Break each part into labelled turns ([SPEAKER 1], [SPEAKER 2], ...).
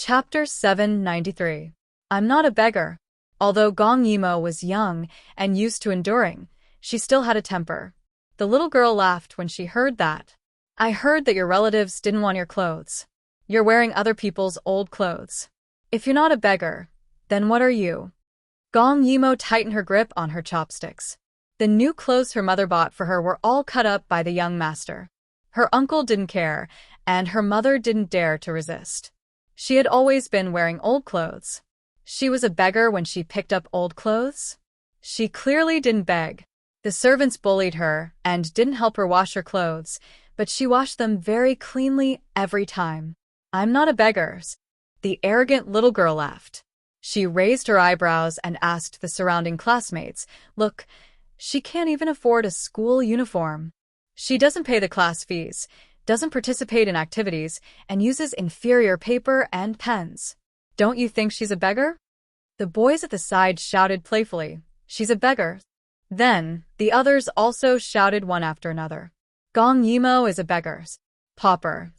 [SPEAKER 1] Chapter 793. I'm not a beggar. Although Gong Yimo was young and used to enduring, she still had a temper. The little girl laughed when she heard that. I heard that your relatives didn't want your clothes. You're wearing other people's old clothes. If you're not a beggar, then what are you? Gong Yimo tightened her grip on her chopsticks. The new clothes her mother bought for her were all cut up by the young master. Her uncle didn't care, and her mother didn't dare to resist. She had always been wearing old clothes. She was a beggar when she picked up old clothes? She clearly didn't beg. The servants bullied her and didn't help her wash her clothes, but she washed them very cleanly every time. I'm not a beggar. The arrogant little girl laughed. She raised her eyebrows and asked the surrounding classmates, look, she can't even afford a school uniform. She doesn't pay the class fees, doesn't participate in activities, and uses inferior paper and pens. Don't you think she's a beggar? The boys at the side shouted playfully, she's a beggar. Then, the others also shouted one after another. Gong Yimo is a beggar. Pauper.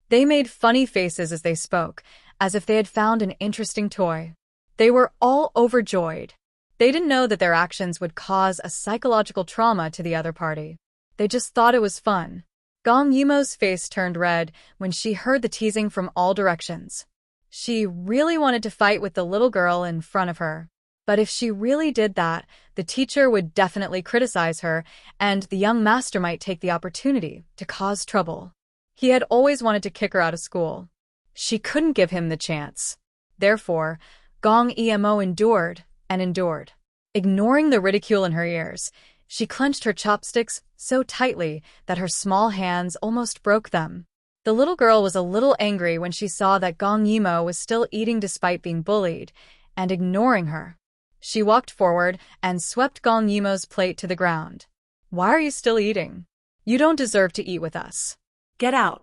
[SPEAKER 1] They made funny faces as they spoke, as if they had found an interesting toy. They were all overjoyed. They didn't know that their actions would cause a psychological trauma to the other party. They just thought it was fun. Gong Yimo's face turned red when she heard the teasing from all directions. She really wanted to fight with the little girl in front of her. But if she really did that, the teacher would definitely criticize her, and the young master might take the opportunity to cause trouble. He had always wanted to kick her out of school. She couldn't give him the chance. Therefore, Gong Yimo endured and endured. Ignoring the ridicule in her ears, she clenched her chopsticks so tightly that her small hands almost broke them. The little girl was a little angry when she saw that Gong Yimo was still eating despite being bullied, and ignoring her. She walked forward and swept Gong Yimo's plate to the ground. Why are you still eating? You don't deserve to eat with us. Get out.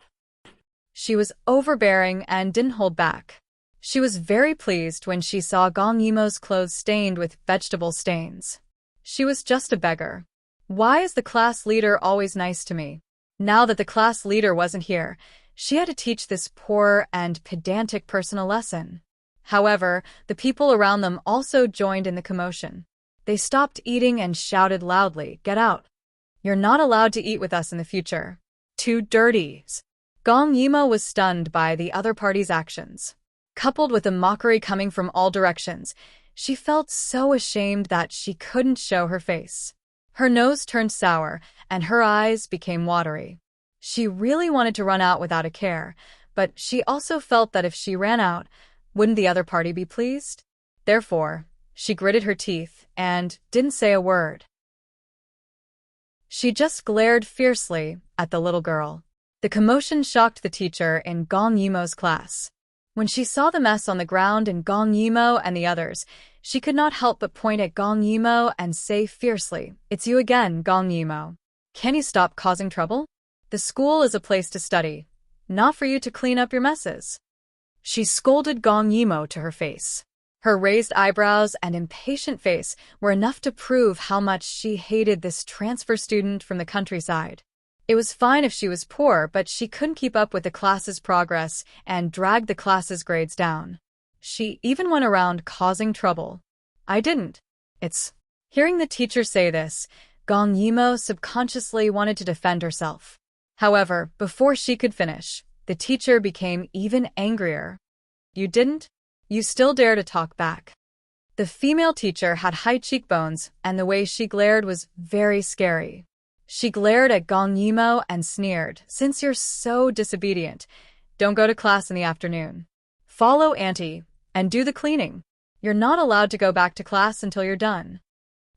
[SPEAKER 1] She was overbearing and didn't hold back. She was very pleased when she saw Gong Yimo's clothes stained with vegetable stains. She was just a beggar. Why is the class leader always nice to me? Now that the class leader wasn't here, she had to teach this poor and pedantic person a lesson. However, the people around them also joined in the commotion. They stopped eating and shouted loudly, get out. You're not allowed to eat with us in the future. Too dirty. Gong Yimo was stunned by the other party's actions. Coupled with the mockery coming from all directions, she felt so ashamed that she couldn't show her face. Her nose turned sour, and her eyes became watery. She really wanted to run out without a care, but she also felt that if she ran out, wouldn't the other party be pleased? Therefore, she gritted her teeth and didn't say a word. She just glared fiercely at the little girl. The commotion shocked the teacher in Gong Yimo's class. When she saw the mess on the ground in Gong Yimo and the others, she could not help but point at Gong Yimo and say fiercely, it's you again, Gong Yimo. Can you stop causing trouble? The school is a place to study, not for you to clean up your messes. She scolded Gong Yimo to her face. Her raised eyebrows and impatient face were enough to prove how much she hated this transfer student from the countryside. It was fine if she was poor, but she couldn't keep up with the class's progress and dragged the class's grades down. She even went around causing trouble. I didn't. It's... Hearing the teacher say this, Gong Yimo subconsciously wanted to defend herself. However, before she could finish, the teacher became even angrier. You didn't? You still dare to talk back. The female teacher had high cheekbones, and the way she glared was very scary. She glared at Gong Yimo and sneered, since you're so disobedient, don't go to class in the afternoon. Follow Auntie, and do the cleaning. You're not allowed to go back to class until you're done.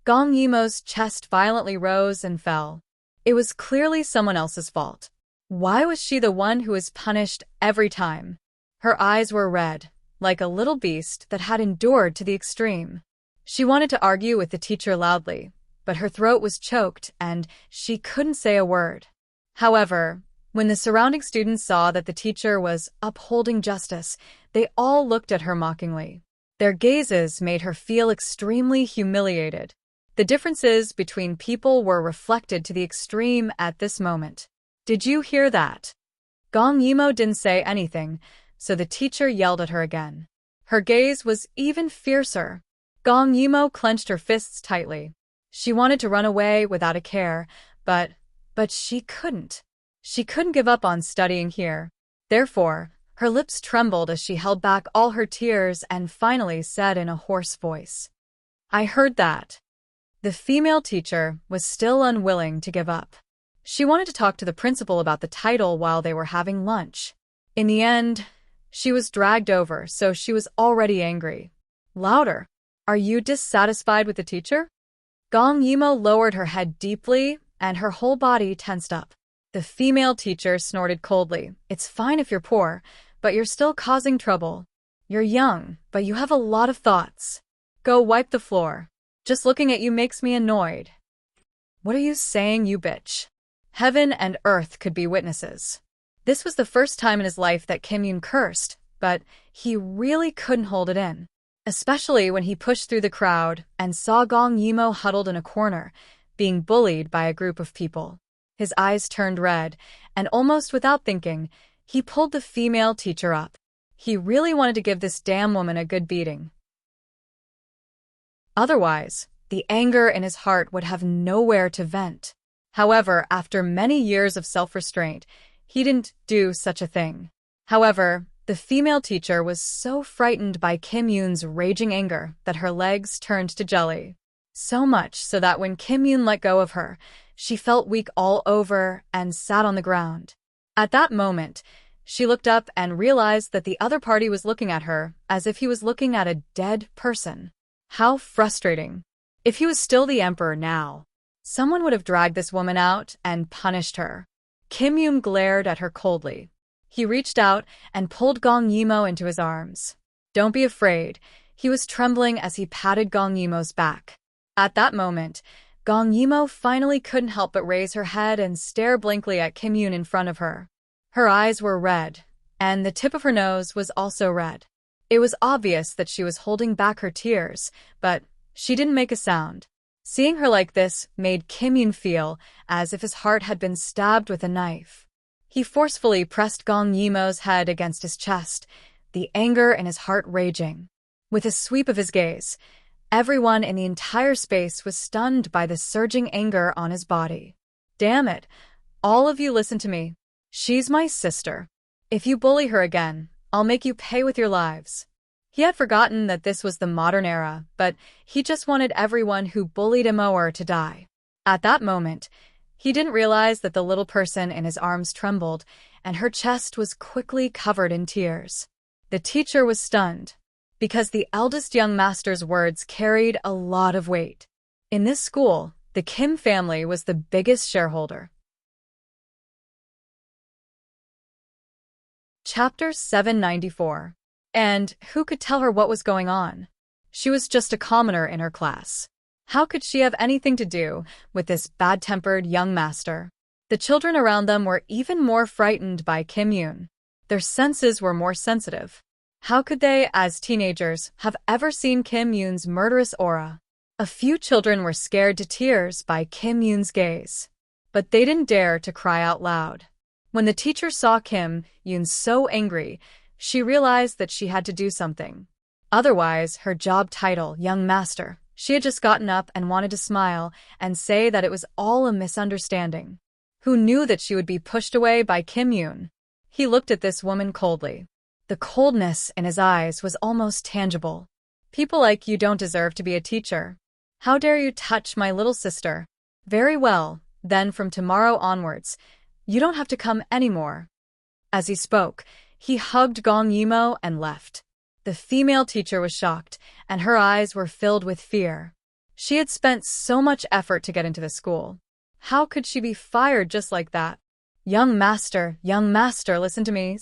[SPEAKER 1] Gong Yimo's chest violently rose and fell. It was clearly someone else's fault. Why was she the one who was punished every time? Her eyes were red, like a little beast that had endured to the extreme. She wanted to argue with the teacher loudly, but her throat was choked and she couldn't say a word. However, when the surrounding students saw that the teacher was upholding justice, they all looked at her mockingly. Their gazes made her feel extremely humiliated. The differences between people were reflected to the extreme at this moment. Did you hear that? Gong Yimo didn't say anything, so the teacher yelled at her again. Her gaze was even fiercer. Gong Yimo clenched her fists tightly. She wanted to run away without a care, but she couldn't. She couldn't give up on studying here. Therefore, her lips trembled as she held back all her tears and finally said in a hoarse voice, "I heard that." The female teacher was still unwilling to give up. She wanted to talk to the principal about the title while they were having lunch. In the end, she was dragged over, so she was already angry. "Louder! Are you dissatisfied with the teacher?" Gong Yimo lowered her head deeply, and her whole body tensed up. The female teacher snorted coldly. "It's fine if you're poor, but you're still causing trouble. You're young, but you have a lot of thoughts. Go wipe the floor. Just looking at you makes me annoyed." "What are you saying, you bitch?" Heaven and earth could be witnesses. This was the first time in his life that Kim Yoon cursed, but he really couldn't hold it in. Especially when he pushed through the crowd and saw Gong Yimo huddled in a corner, being bullied by a group of people. His eyes turned red, and almost without thinking, he pulled the female teacher up. He really wanted to give this damn woman a good beating. Otherwise, the anger in his heart would have nowhere to vent. However, after many years of self-restraint, he didn't do such a thing. However, the female teacher was so frightened by Kim Yoon's raging anger that her legs turned to jelly. So much so that when Kim Yoon let go of her, she felt weak all over and sat on the ground. At that moment, she looked up and realized that the other party was looking at her as if he was looking at a dead person. How frustrating. If he was still the emperor now, someone would have dragged this woman out and punished her. Kim Yoon glared at her coldly. He reached out and pulled Gong Yimo into his arms. "Don't be afraid." He was trembling as he patted Gong Yimo's back. At that moment, Gong Yimo finally couldn't help but raise her head and stare blankly at Kim Yoon in front of her. Her eyes were red, and the tip of her nose was also red. It was obvious that she was holding back her tears, but she didn't make a sound. Seeing her like this made Kim Yoon feel as if his heart had been stabbed with a knife. He forcefully pressed Gong Yimo's head against his chest, the anger in his heart raging. With a sweep of his gaze, everyone in the entire space was stunned by the surging anger on his body. "Damn it! All of you listen to me. She's my sister. If you bully her again, I'll make you pay with your lives." He had forgotten that this was the modern era, but he just wanted everyone who bullied him to die. At that moment, he didn't realize that the little person in his arms trembled, and her chest was quickly covered in tears. The teacher was stunned, because the eldest young master's words carried a lot of weight. In this school, the Kim family was the biggest shareholder. Chapter 794. And who could tell her what was going on? She was just a commoner in her class. How could she have anything to do with this bad-tempered young master? The children around them were even more frightened by Kim Yoon. Their senses were more sensitive. How could they, as teenagers, have ever seen Kim Yoon's murderous aura? A few children were scared to tears by Kim Yoon's gaze, but they didn't dare to cry out loud. When the teacher saw Kim Yoon so angry, she realized that she had to do something. Otherwise, her job title, young master, she had just gotten up and wanted to smile and say that it was all a misunderstanding. Who knew that she would be pushed away by Kim Yoon? He looked at this woman coldly. The coldness in his eyes was almost tangible. "People like you don't deserve to be a teacher. How dare you touch my little sister? Very well, then from tomorrow onwards, you don't have to come anymore." As he spoke, he hugged Gong Yimo and left. The female teacher was shocked, and her eyes were filled with fear. She had spent so much effort to get into the school. How could she be fired just like that? Young master, listen to me."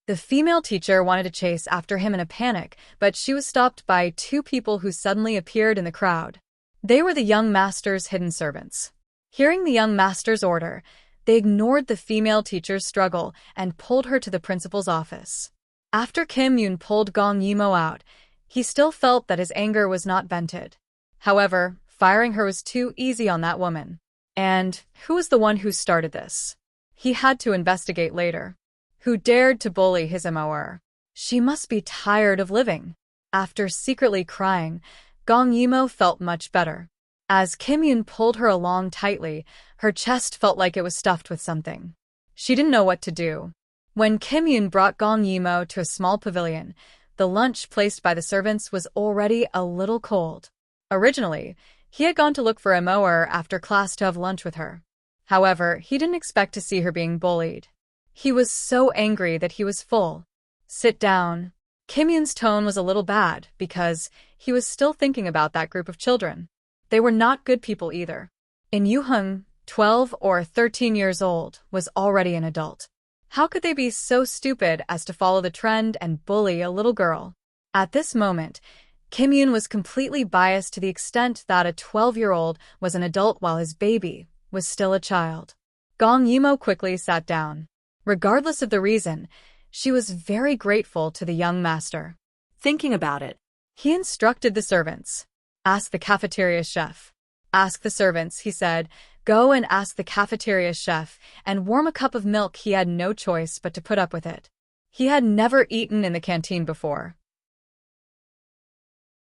[SPEAKER 1] The female teacher wanted to chase after him in a panic, but she was stopped by two people who suddenly appeared in the crowd. They were the young master's hidden servants. Hearing the young master's order, they ignored the female teacher's struggle and pulled her to the principal's office. After Kim Yoon pulled Gong Yimo out, he still felt that his anger was not vented. However, firing her was too easy on that woman. And who was the one who started this? He had to investigate later. Who dared to bully his MOR? She must be tired of living. After secretly crying, Gong Yimo felt much better. As Kim Yoon pulled her along tightly, her chest felt like it was stuffed with something. She didn't know what to do. When Kim Yoon brought Gong Yimo to a small pavilion, the lunch placed by the servants was already a little cold. Originally, he had gone to look for Immerse after class to have lunch with her. However, he didn't expect to see her being bullied. He was so angry that he was full. Sit down. Kim Yoon's tone was a little bad because he was still thinking about that group of children. They were not good people either. In Yoo-hung, 12 or 13 years old, was already an adult. How could they be so stupid as to follow the trend and bully a little girl? At this moment, Kim Yoon was completely biased to the extent that a 12-year-old was an adult while his baby was still a child. Gong Yimo quickly sat down. Regardless of the reason, she was very grateful to the young master. Thinking about it, he instructed the servants. Ask the cafeteria chef. Ask the servants, he said. Go and ask the cafeteria chef and warm a cup of milk. He had no choice but to put up with it. He had never eaten in the canteen before.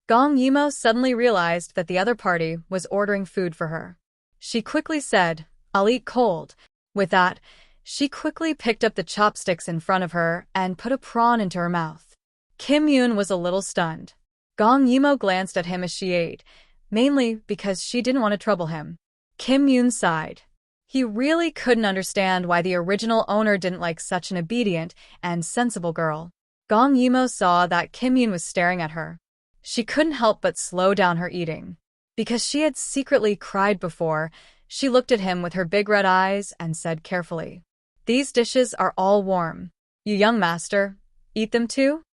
[SPEAKER 1] Gong Yimo suddenly realized that the other party was ordering food for her. She quickly said, "I'll eat cold." With that, she quickly picked up the chopsticks in front of her and put a prawn into her mouth. Kim Yoon was a little stunned. Gong Yimo glanced at him as she ate, mainly because she didn't want to trouble him. Kim Yoon sighed. He really couldn't understand why the original owner didn't like such an obedient and sensible girl. Gong Yimo saw that Kim Yoon was staring at her. She couldn't help but slow down her eating. Because she had secretly cried before, she looked at him with her big red eyes and said carefully, "These dishes are all warm. You young master, eat them too?"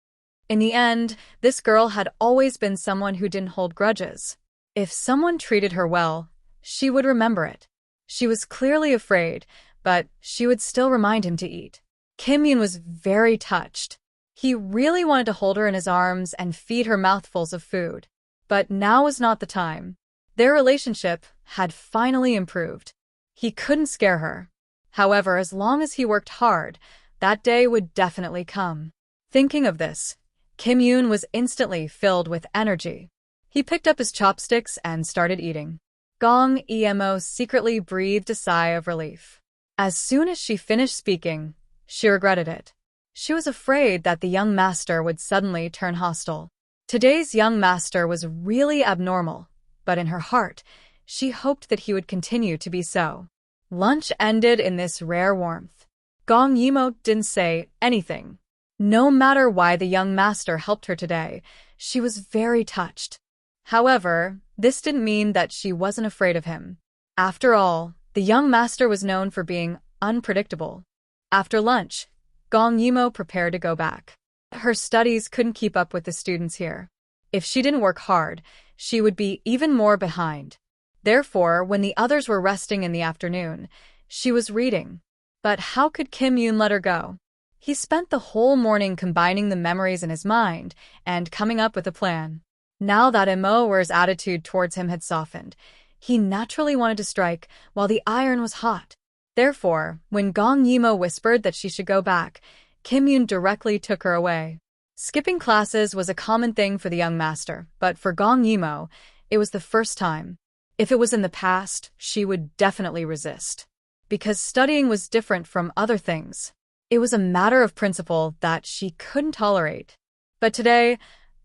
[SPEAKER 1] In the end, this girl had always been someone who didn't hold grudges. If someone treated her well, she would remember it. She was clearly afraid, but she would still remind him to eat. Kim Yoon was very touched. He really wanted to hold her in his arms and feed her mouthfuls of food. But now was not the time. Their relationship had finally improved. He couldn't scare her. However, as long as he worked hard, that day would definitely come. Thinking of this, Kim Yoon was instantly filled with energy. He picked up his chopsticks and started eating. Gong Yimo secretly breathed a sigh of relief. As soon as she finished speaking, she regretted it. She was afraid that the young master would suddenly turn hostile. Today's young master was really abnormal, but in her heart, she hoped that he would continue to be so. Lunch ended in this rare warmth. Gong Yimo didn't say anything. No matter why the young master helped her today, she was very touched. However, this didn't mean that she wasn't afraid of him. After all, the young master was known for being unpredictable. After lunch, Gong Yimo prepared to go back. Her studies couldn't keep up with the students here. If she didn't work hard, she would be even more behind. Therefore, when the others were resting in the afternoon, she was reading. But how could Kim Yoon let her go? He spent the whole morning combining the memories in his mind and coming up with a plan. Now that Immerse's attitude towards him had softened, he naturally wanted to strike while the iron was hot. Therefore, when Gong Yimo whispered that she should go back, Kim Yoon directly took her away. Skipping classes was a common thing for the young master, but for Gong Yimo, it was the first time. If it was in the past, she would definitely resist. Because studying was different from other things. It was a matter of principle that she couldn't tolerate. But today,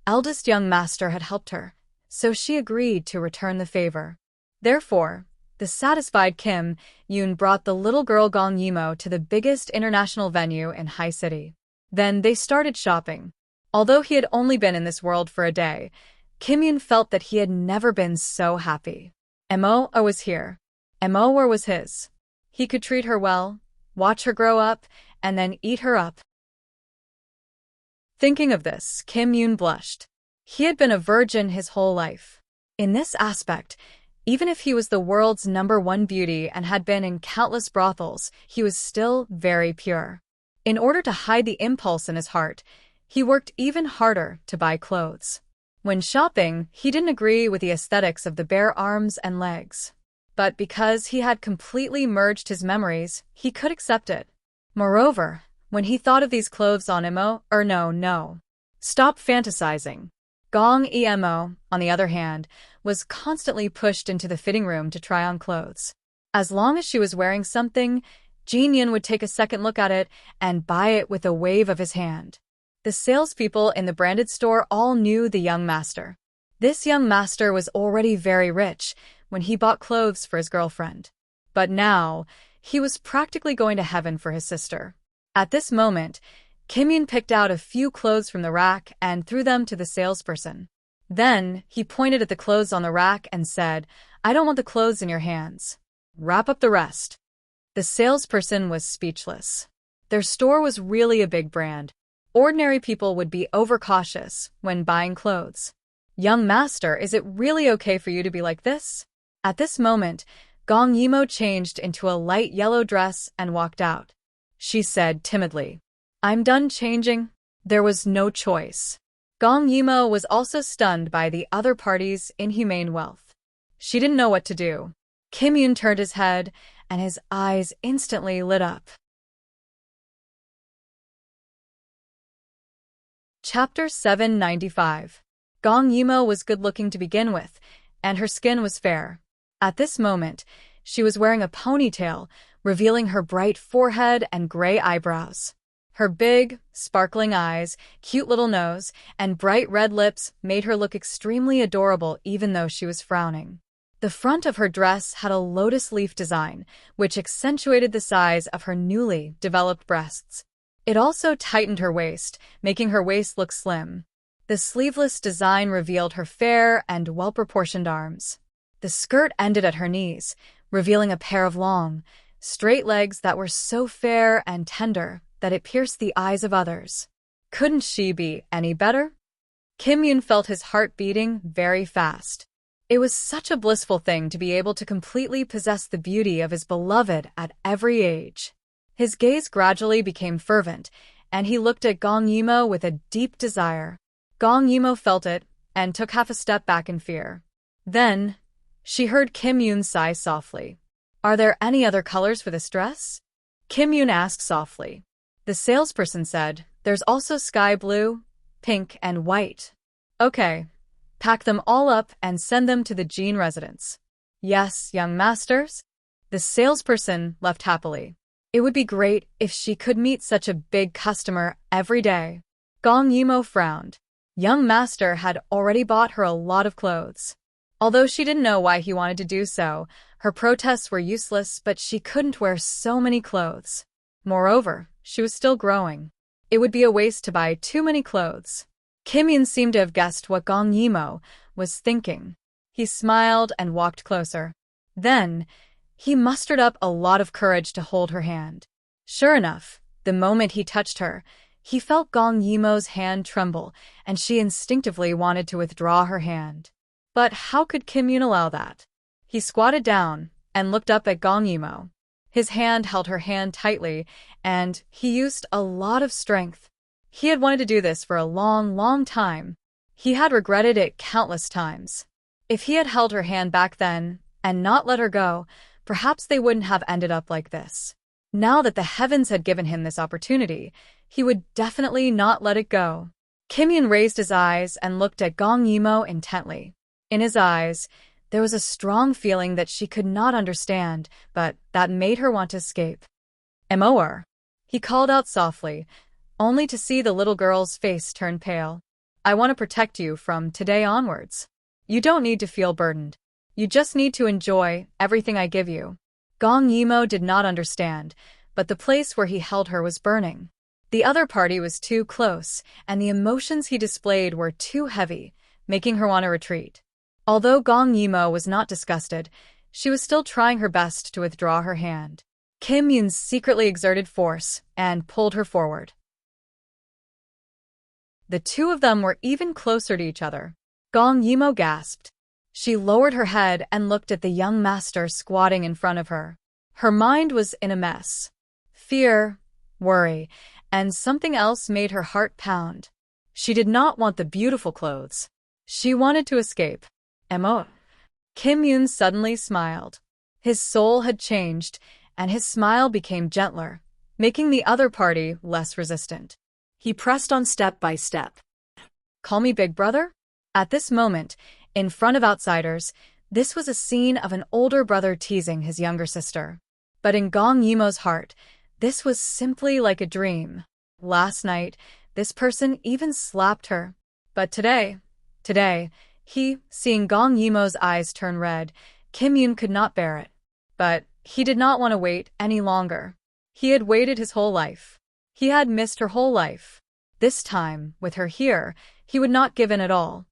[SPEAKER 1] eldest young master had helped her, so she agreed to return the favor. Therefore, the satisfied Kim Yoon brought the little girl Gong Yimo to the biggest international venue in High City. Then they started shopping. Although he had only been in this world for a day, Kim Yoon felt that he had never been so happy. Immerse was here. Immerse was his. He could treat her well, watch her grow up, and then eat her up. Thinking of this, Kim Yoon blushed. He had been a virgin his whole life. In this aspect, even if he was the world's #1 beauty and had been in countless brothels, he was still very pure. In order to hide the impulse in his heart, he worked even harder to buy clothes. When shopping, he didn't agree with the aesthetics of the bare arms and legs. But because he had completely merged his memories, he could accept it. Moreover, when he thought of these clothes on Emo, no. Stop fantasizing. Gong Emo, on the other hand, was constantly pushed into the fitting room to try on clothes. As long as she was wearing something, Jin would take a second look at it and buy it with a wave of his hand. The salespeople in the branded store all knew the young master. This young master was already very rich when he bought clothes for his girlfriend. But now, he was practically going to heaven for his sister. At this moment, Kim-yoon picked out a few clothes from the rack and threw them to the salesperson. Then, he pointed at the clothes on the rack and said, "I don't want the clothes in your hands. Wrap up the rest." The salesperson was speechless. Their store was really a big brand. Ordinary people would be overcautious when buying clothes. "Young master, is it really okay for you to be like this?" At this moment, Gong Yimo changed into a light yellow dress and walked out. She said timidly, "I'm done changing." There was no choice. Gong Yimo was also stunned by the other party's inhumane wealth. She didn't know what to do. Kim-yoon turned his head, and his eyes instantly lit up. Chapter 795. Gong Yimo was good-looking to begin with, and her skin was fair. At this moment, she was wearing a ponytail, revealing her bright forehead and gray eyebrows. Her big, sparkling eyes, cute little nose, and bright red lips made her look extremely adorable even though she was frowning. The front of her dress had a lotus leaf design, which accentuated the size of her newly developed breasts. It also tightened her waist, making her waist look slim. The sleeveless design revealed her fair and well-proportioned arms. The skirt ended at her knees, revealing a pair of long, straight legs that were so fair and tender that it pierced the eyes of others. Couldn't she be any better? Kim-yoon felt his heart beating very fast. It was such a blissful thing to be able to completely possess the beauty of his beloved at every age. His gaze gradually became fervent, and he looked at Gong Yimo with a deep desire. Gong Yimo felt it and took half a step back in fear. Then, she heard Kim-yoon sigh softly. "Are there any other colors for this dress?" Kim-yoon asked softly. The salesperson said, "There's also sky blue, pink, and white." "Okay. Pack them all up and send them to the Jean residence." "Yes, young masters." The salesperson left happily. It would be great if she could meet such a big customer every day. Gong Yimo frowned. Young master had already bought her a lot of clothes. Although she didn't know why he wanted to do so, her protests were useless, but she couldn't wear so many clothes. Moreover, she was still growing. It would be a waste to buy too many clothes. Kim-yoon seemed to have guessed what Gong Yimo was thinking. He smiled and walked closer. Then, he mustered up a lot of courage to hold her hand. Sure enough, the moment he touched her, he felt Gong Yimo's hand tremble, and she instinctively wanted to withdraw her hand. But how could Kim-yoon allow that? He squatted down and looked up at Gong Yimo. His hand held her hand tightly, and he used a lot of strength. He had wanted to do this for a long time. He had regretted it countless times. If he had held her hand back then and not let her go, perhaps they wouldn't have ended up like this. Now that the heavens had given him this opportunity, he would definitely not let it go. Kim-yoon raised his eyes and looked at Gong Yimo intently. In his eyes, there was a strong feeling that she could not understand, but that made her want to escape. "Emor," he called out softly, only to see the little girl's face turn pale. "I want to protect you from today onwards. You don't need to feel burdened. You just need to enjoy everything I give you." Gong Yimo did not understand, but the place where he held her was burning. The other party was too close, and the emotions he displayed were too heavy, making her want to retreat. Although Gong Yimo was not disgusted, she was still trying her best to withdraw her hand. Kim-yoon secretly exerted force and pulled her forward. The two of them were even closer to each other. Gong Yimo gasped. She lowered her head and looked at the young master squatting in front of her. Her mind was in a mess. Fear, worry, and something else made her heart pound. She did not want the beautiful clothes. She wanted to escape. "Emo." Kim-yoon suddenly smiled. His soul had changed, and his smile became gentler, making the other party less resistant.
[SPEAKER 2] He pressed on step by step.
[SPEAKER 1] Call me Big Brother? At this moment, in front of outsiders, this was a scene of an older brother teasing his younger sister. But in Gong Yimo's heart, this was simply like a dream. Last night, this person even slapped her. But today, seeing Gong Yimo's eyes turn red, Kim Yoon could not bear it. But he did not want to wait any longer. He had waited his whole life. He had missed her whole life. This time, with her here, he would not give in at all.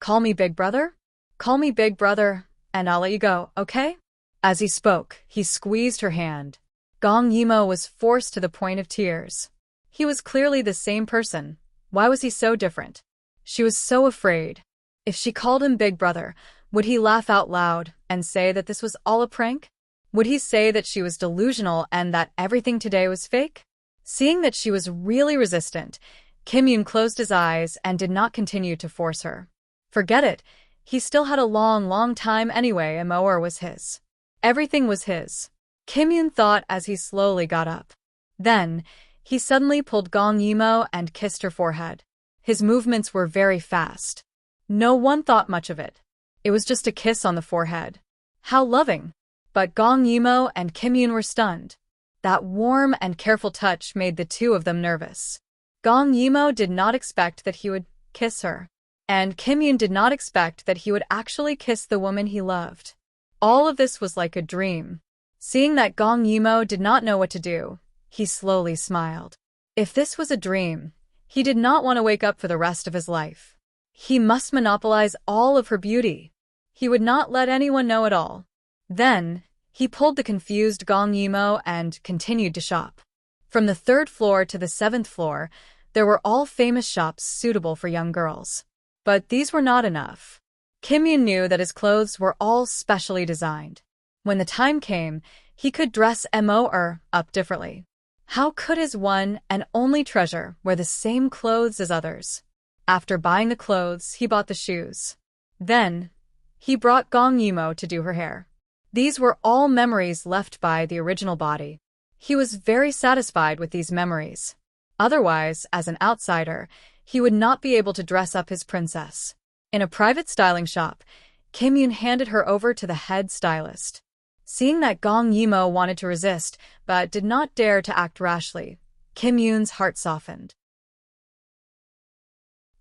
[SPEAKER 1] Call me Big Brother? Call me Big Brother, and I'll let you go, okay? As he spoke, he squeezed her hand. Gong Yimo was forced to the point of tears. He was clearly the same person. Why was he so different? She was so afraid. If she called him Big Brother, would he laugh out loud and say that this was all a prank? Would he say that she was delusional and that everything today was fake? Seeing that she was really resistant, Kim Yoon closed his eyes and did not continue to force her. Forget it. He still had a long time anyway, and Moer was his. Everything was his. Kim Yoon thought as he slowly got up. Then, he suddenly pulled Gong Yimo and kissed her forehead. His movements were very fast. No one thought much of it. It was just a kiss on the forehead. How loving! But Gong Yimo and Kim Yoon were stunned. That warm and careful touch made the two of them nervous. Gong Yimo did not expect that he would kiss her. And Kim Yoon did not expect that he would actually kiss the woman he loved. All of this was like a dream. Seeing that Gong Yimo did not know what to do, he slowly smiled. If this was a dream, he did not want to wake up for the rest of his life. He must monopolize all of her beauty. He would not let anyone know at all. Then, he pulled the confused Gong Yimo and continued to shop. From the 3rd floor to the 7th floor, there were all famous shops suitable for young girls. But these were not enough. Kim Yoon knew that his clothes were all specially designed. When the time came, he could dress Moer up differently. How could his one and only treasure wear the same clothes as others? After buying the clothes, he bought the shoes. Then, he brought Gong Yimo to do her hair. These were all memories left by the original body. He was very satisfied with these memories. Otherwise, as an outsider, he would not be able to dress up his princess. In a private styling shop, Kim Yoon handed her over to the head stylist. Seeing that Gong Yimo wanted to resist but did not dare to act rashly, Kim Yoon's heart softened.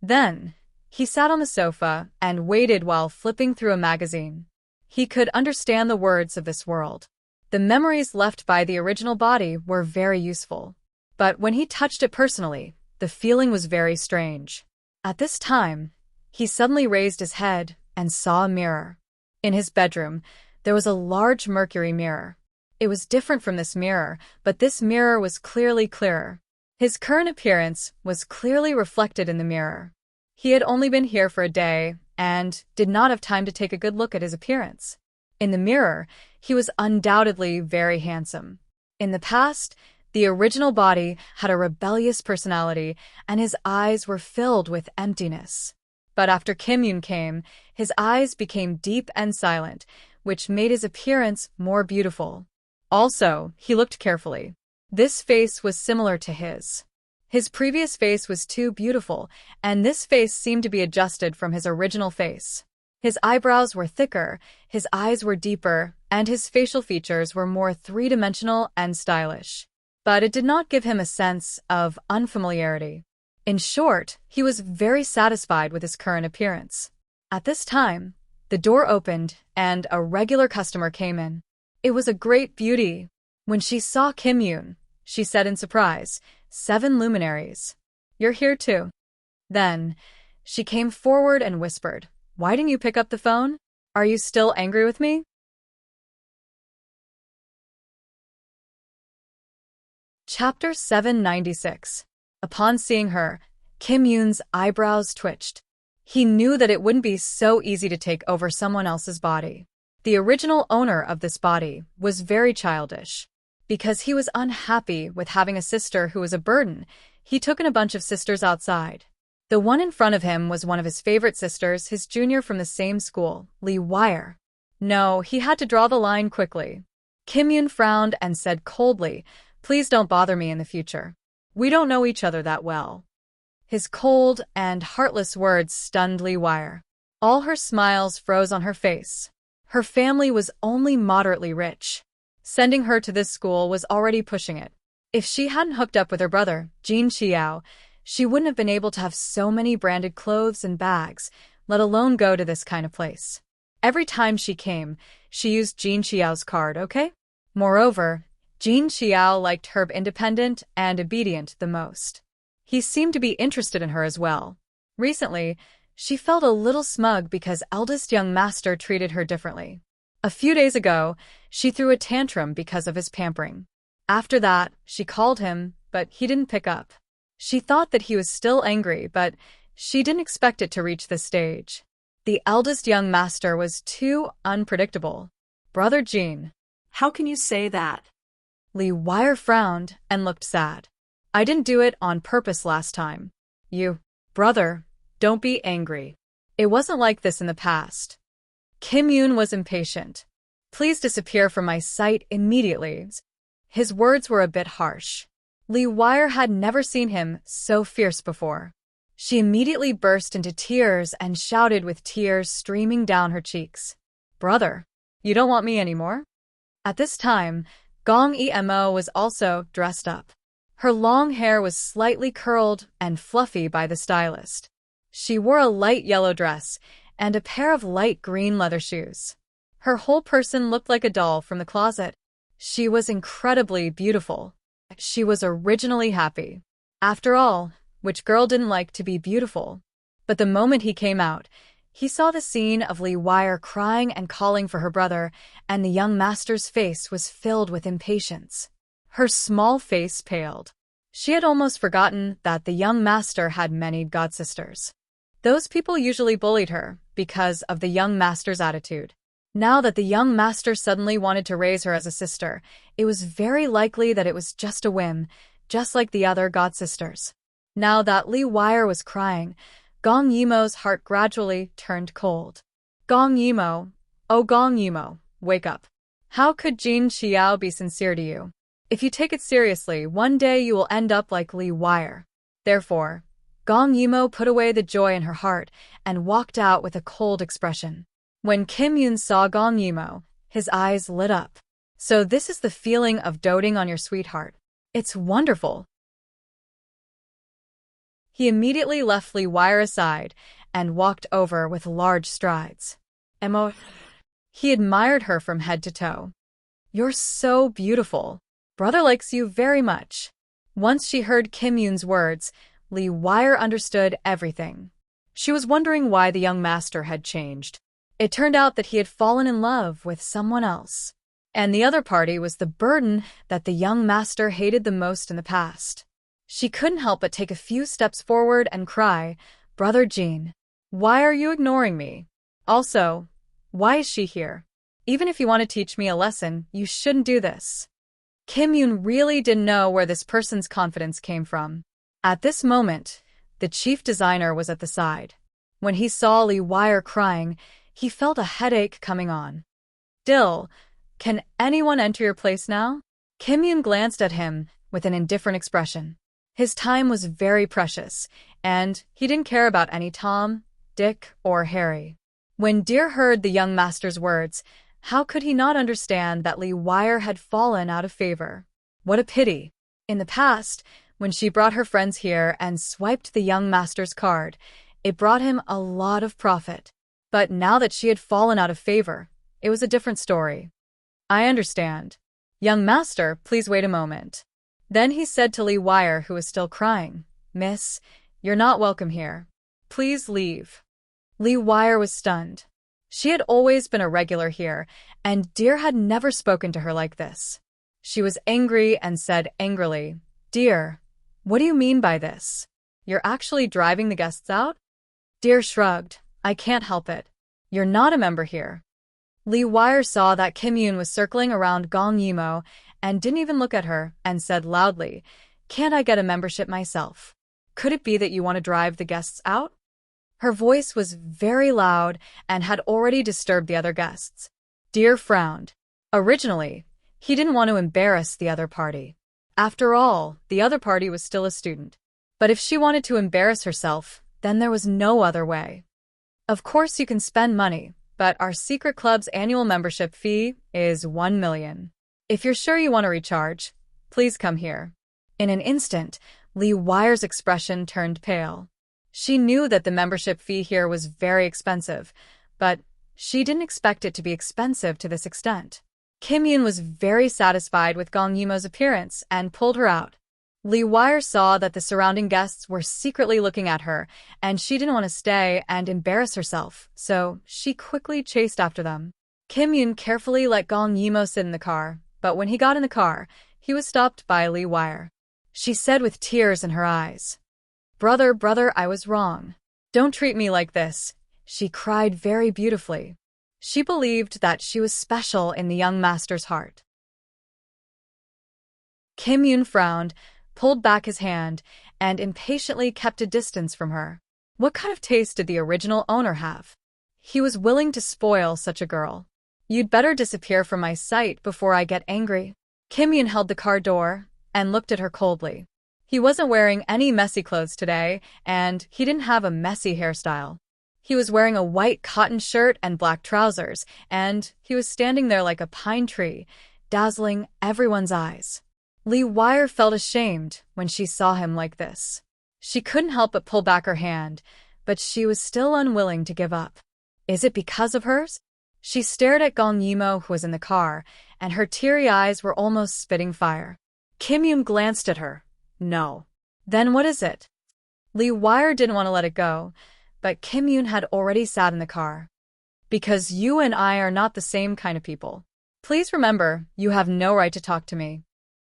[SPEAKER 1] Then, he sat on the sofa and waited while flipping through a magazine. He could understand the words of this world. The memories left by the original body were very useful. But when he touched it personally, the feeling was very strange. At this time, he suddenly raised his head and saw a mirror. In his bedroom, there was a large mercury mirror. It was different from this mirror, but this mirror was clearly clearer. His current appearance was clearly reflected in the mirror. He had only been here for a day and did not have time to take a good look at his appearance. In the mirror, he was undoubtedly very handsome. In the past, the original body had a rebellious personality and his eyes were filled with emptiness. But after Kim Yoon came, his eyes became deep and silent, which made his appearance more beautiful. Also, he looked carefully. This face was similar to his. His previous face was too beautiful, and this face seemed to be adjusted from his original face. His eyebrows were thicker, his eyes were deeper, and his facial features were more three-dimensional and stylish. But it did not give him a sense of unfamiliarity. In short, he was very satisfied with his current appearance. At this time, the door opened and a regular customer came in. It was a great beauty. When she saw Kim Yoon, she said in surprise, 7 luminaries. You're here too. Then, she came forward and whispered, why didn't you pick up the phone? Are you still angry with me? Chapter 796. Upon seeing her, Kim Yoon's eyebrows twitched. He knew that it wouldn't be so easy to take over someone else's body. The original owner of this body was very childish. Because he was unhappy with having a sister who was a burden, he took in a bunch of sisters outside. The one in front of him was one of his favorite sisters, his junior from the same school, Lee Wire. No, he had to draw the line quickly. Kim Yoon frowned and said coldly, Please don't bother me in the future. We don't know each other that well. His cold and heartless words stunned Li Wire. All her smiles froze on her face. Her family was only moderately rich. Sending her to this school was already pushing it. If she hadn't hooked up with her brother, Jin Xiao, she wouldn't have been able to have so many branded clothes and bags, let alone go to this kind of place. Every time she came, she used Jin Xiao's card, okay? Moreover, Jin Xiao liked her independent and obedient the most. He seemed to be interested in her as well. Recently, she felt a little smug because eldest young master treated her differently. A few days ago, she threw a tantrum because of his pampering. After that, she called him, but he didn't pick up. She thought that he was still angry, but she didn't expect it to reach this stage. The eldest young master was too unpredictable. Brother Jin.
[SPEAKER 2] How can you say that?
[SPEAKER 1] Li Wire frowned and looked sad. I didn't do it on purpose last time. Brother, don't be angry. It wasn't like this in the past. Kim Yoon was impatient. Please disappear from my sight immediately. His words were a bit harsh. Li Wire had never seen him so fierce before. She immediately burst into tears and shouted with tears streaming down her cheeks. Brother, you don't want me anymore? At this time, Gong Emo was also dressed up. Her long hair was slightly curled and fluffy by the stylist. She wore a light yellow dress and a pair of light green leather shoes. Her whole person looked like a doll from the closet. She was incredibly beautiful. She was originally happy. After all, which girl didn't like to be beautiful? But the moment he came out, he saw the scene of Li Wire crying and calling for her brother, and the young master's face was filled with impatience. Her small face paled. She had almost forgotten that the young master had many godsisters. Those people usually bullied her because of the young master's attitude. Now that the young master suddenly wanted to raise her as a sister, it was very likely that it was just a whim, just like the other godsisters. Now that Li Wire was crying, Gong Yimo's heart gradually turned cold. Gong Yimo, oh Gong Yimo, wake up. How could Jin Xiao be sincere to you? If you take it seriously, one day you will end up like Li Wire. Therefore, Gong Yimo put away the joy in her heart and walked out with a cold expression. When Kim Yoon saw Gong Yimo, his eyes lit up. So this is the feeling of doting on your sweetheart. It's wonderful. He immediately left Li Wire aside and walked over with large strides. He admired her from head to toe. You're so beautiful. Brother likes you very much. Once she heard Kim Yoon's words, Li Wire understood everything. She was wondering why the young master had changed. It turned out that he had fallen in love with someone else. And the other party was the burden that the young master hated the most in the past. She couldn't help but take a few steps forward and cry, Brother Jin, why are you ignoring me? Also, why is she here? Even if you want to teach me a lesson, you shouldn't do this. Kim Yoon really didn't know where this person's confidence came from. At this moment, the chief designer was at the side. When he saw Li Wire crying, he felt a headache coming on. Dill, can anyone enter your place now? Kim Yoon glanced at him with an indifferent expression. His time was very precious, and he didn't care about any Tom, Dick, or Harry. When Deer heard the young master's words, how could he not understand that Li Wire had fallen out of favor? What a pity! In the past, when she brought her friends here and swiped the young master's card, it brought him a lot of profit. But now that she had fallen out of favor, it was a different story. I understand. Young master, please wait a moment. Then he said to Li Wire, who was still crying, Miss, you're not welcome here. Please leave. Li Wire was stunned. She had always been a regular here, and Deer had never spoken to her like this. She was angry and said angrily, Deer, what do you mean by this? You're actually driving the guests out? Deer shrugged. I can't help it. You're not a member here. Li Wire saw that Kim Yoon was circling around Gong Yimo and didn't even look at her and said loudly, Can't I get a membership myself? Could it be that you want to drive the guests out? Her voice was very loud and had already disturbed the other guests. Deer frowned. Originally, he didn't want to embarrass the other party. After all, the other party was still a student. But if she wanted to embarrass herself, then there was no other way. Of course you can spend money, but our secret club's annual membership fee is 1 million. If you're sure you want to recharge, please come here. In an instant, Lee Wire's expression turned pale. She knew that the membership fee here was very expensive, but she didn't expect it to be expensive to this extent. Kim Yoon was very satisfied with Gong Yimo's appearance and pulled her out. Lee Wire saw that the surrounding guests were secretly looking at her, and she didn't want to stay and embarrass herself, so she quickly chased after them. Kim Yoon carefully let Gong Yimo sit in the car, but when he got in the car, he was stopped by Lee Wire. She said with tears in her eyes, Brother, I was wrong. Don't treat me like this." She cried very beautifully. She believed that she was special in the young master's heart. Kim Yoon frowned, pulled back his hand, and impatiently kept a distance from her. What kind of taste did the original owner have? He was willing to spoil such a girl. "You'd better disappear from my sight before I get angry." Kim Yoon held the car door and looked at her coldly. He wasn't wearing any messy clothes today, and he didn't have a messy hairstyle. He was wearing a white cotton shirt and black trousers, and he was standing there like a pine tree, dazzling everyone's eyes. Lee Wire felt ashamed when she saw him like this. She couldn't help but pull back her hand, but she was still unwilling to give up. Is it because of hers? She stared at Gong Yimo, who was in the car, and her teary eyes were almost spitting fire. Kim Yoon glanced at her. No. Then what is it? Lee Wire didn't want to let it go, but Kim Yoon had already sat in the car. Because you and I are not the same kind of people. Please remember, you have no right to talk to me.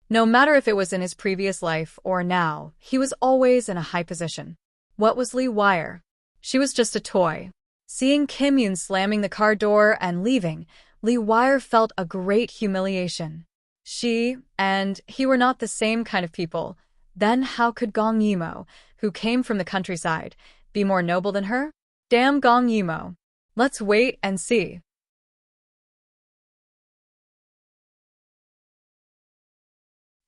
[SPEAKER 1] No matter if it was in his previous life or now, he was always in a high position. What was Lee Wire? She was just a toy. Seeing Kim Yoon slamming the car door and leaving, Lee Wire felt a great humiliation. She and he were not the same kind of people. Then how could Gong Yimo, who came from the countryside, be more noble than her? Damn Gong Yimo. Let's wait and see.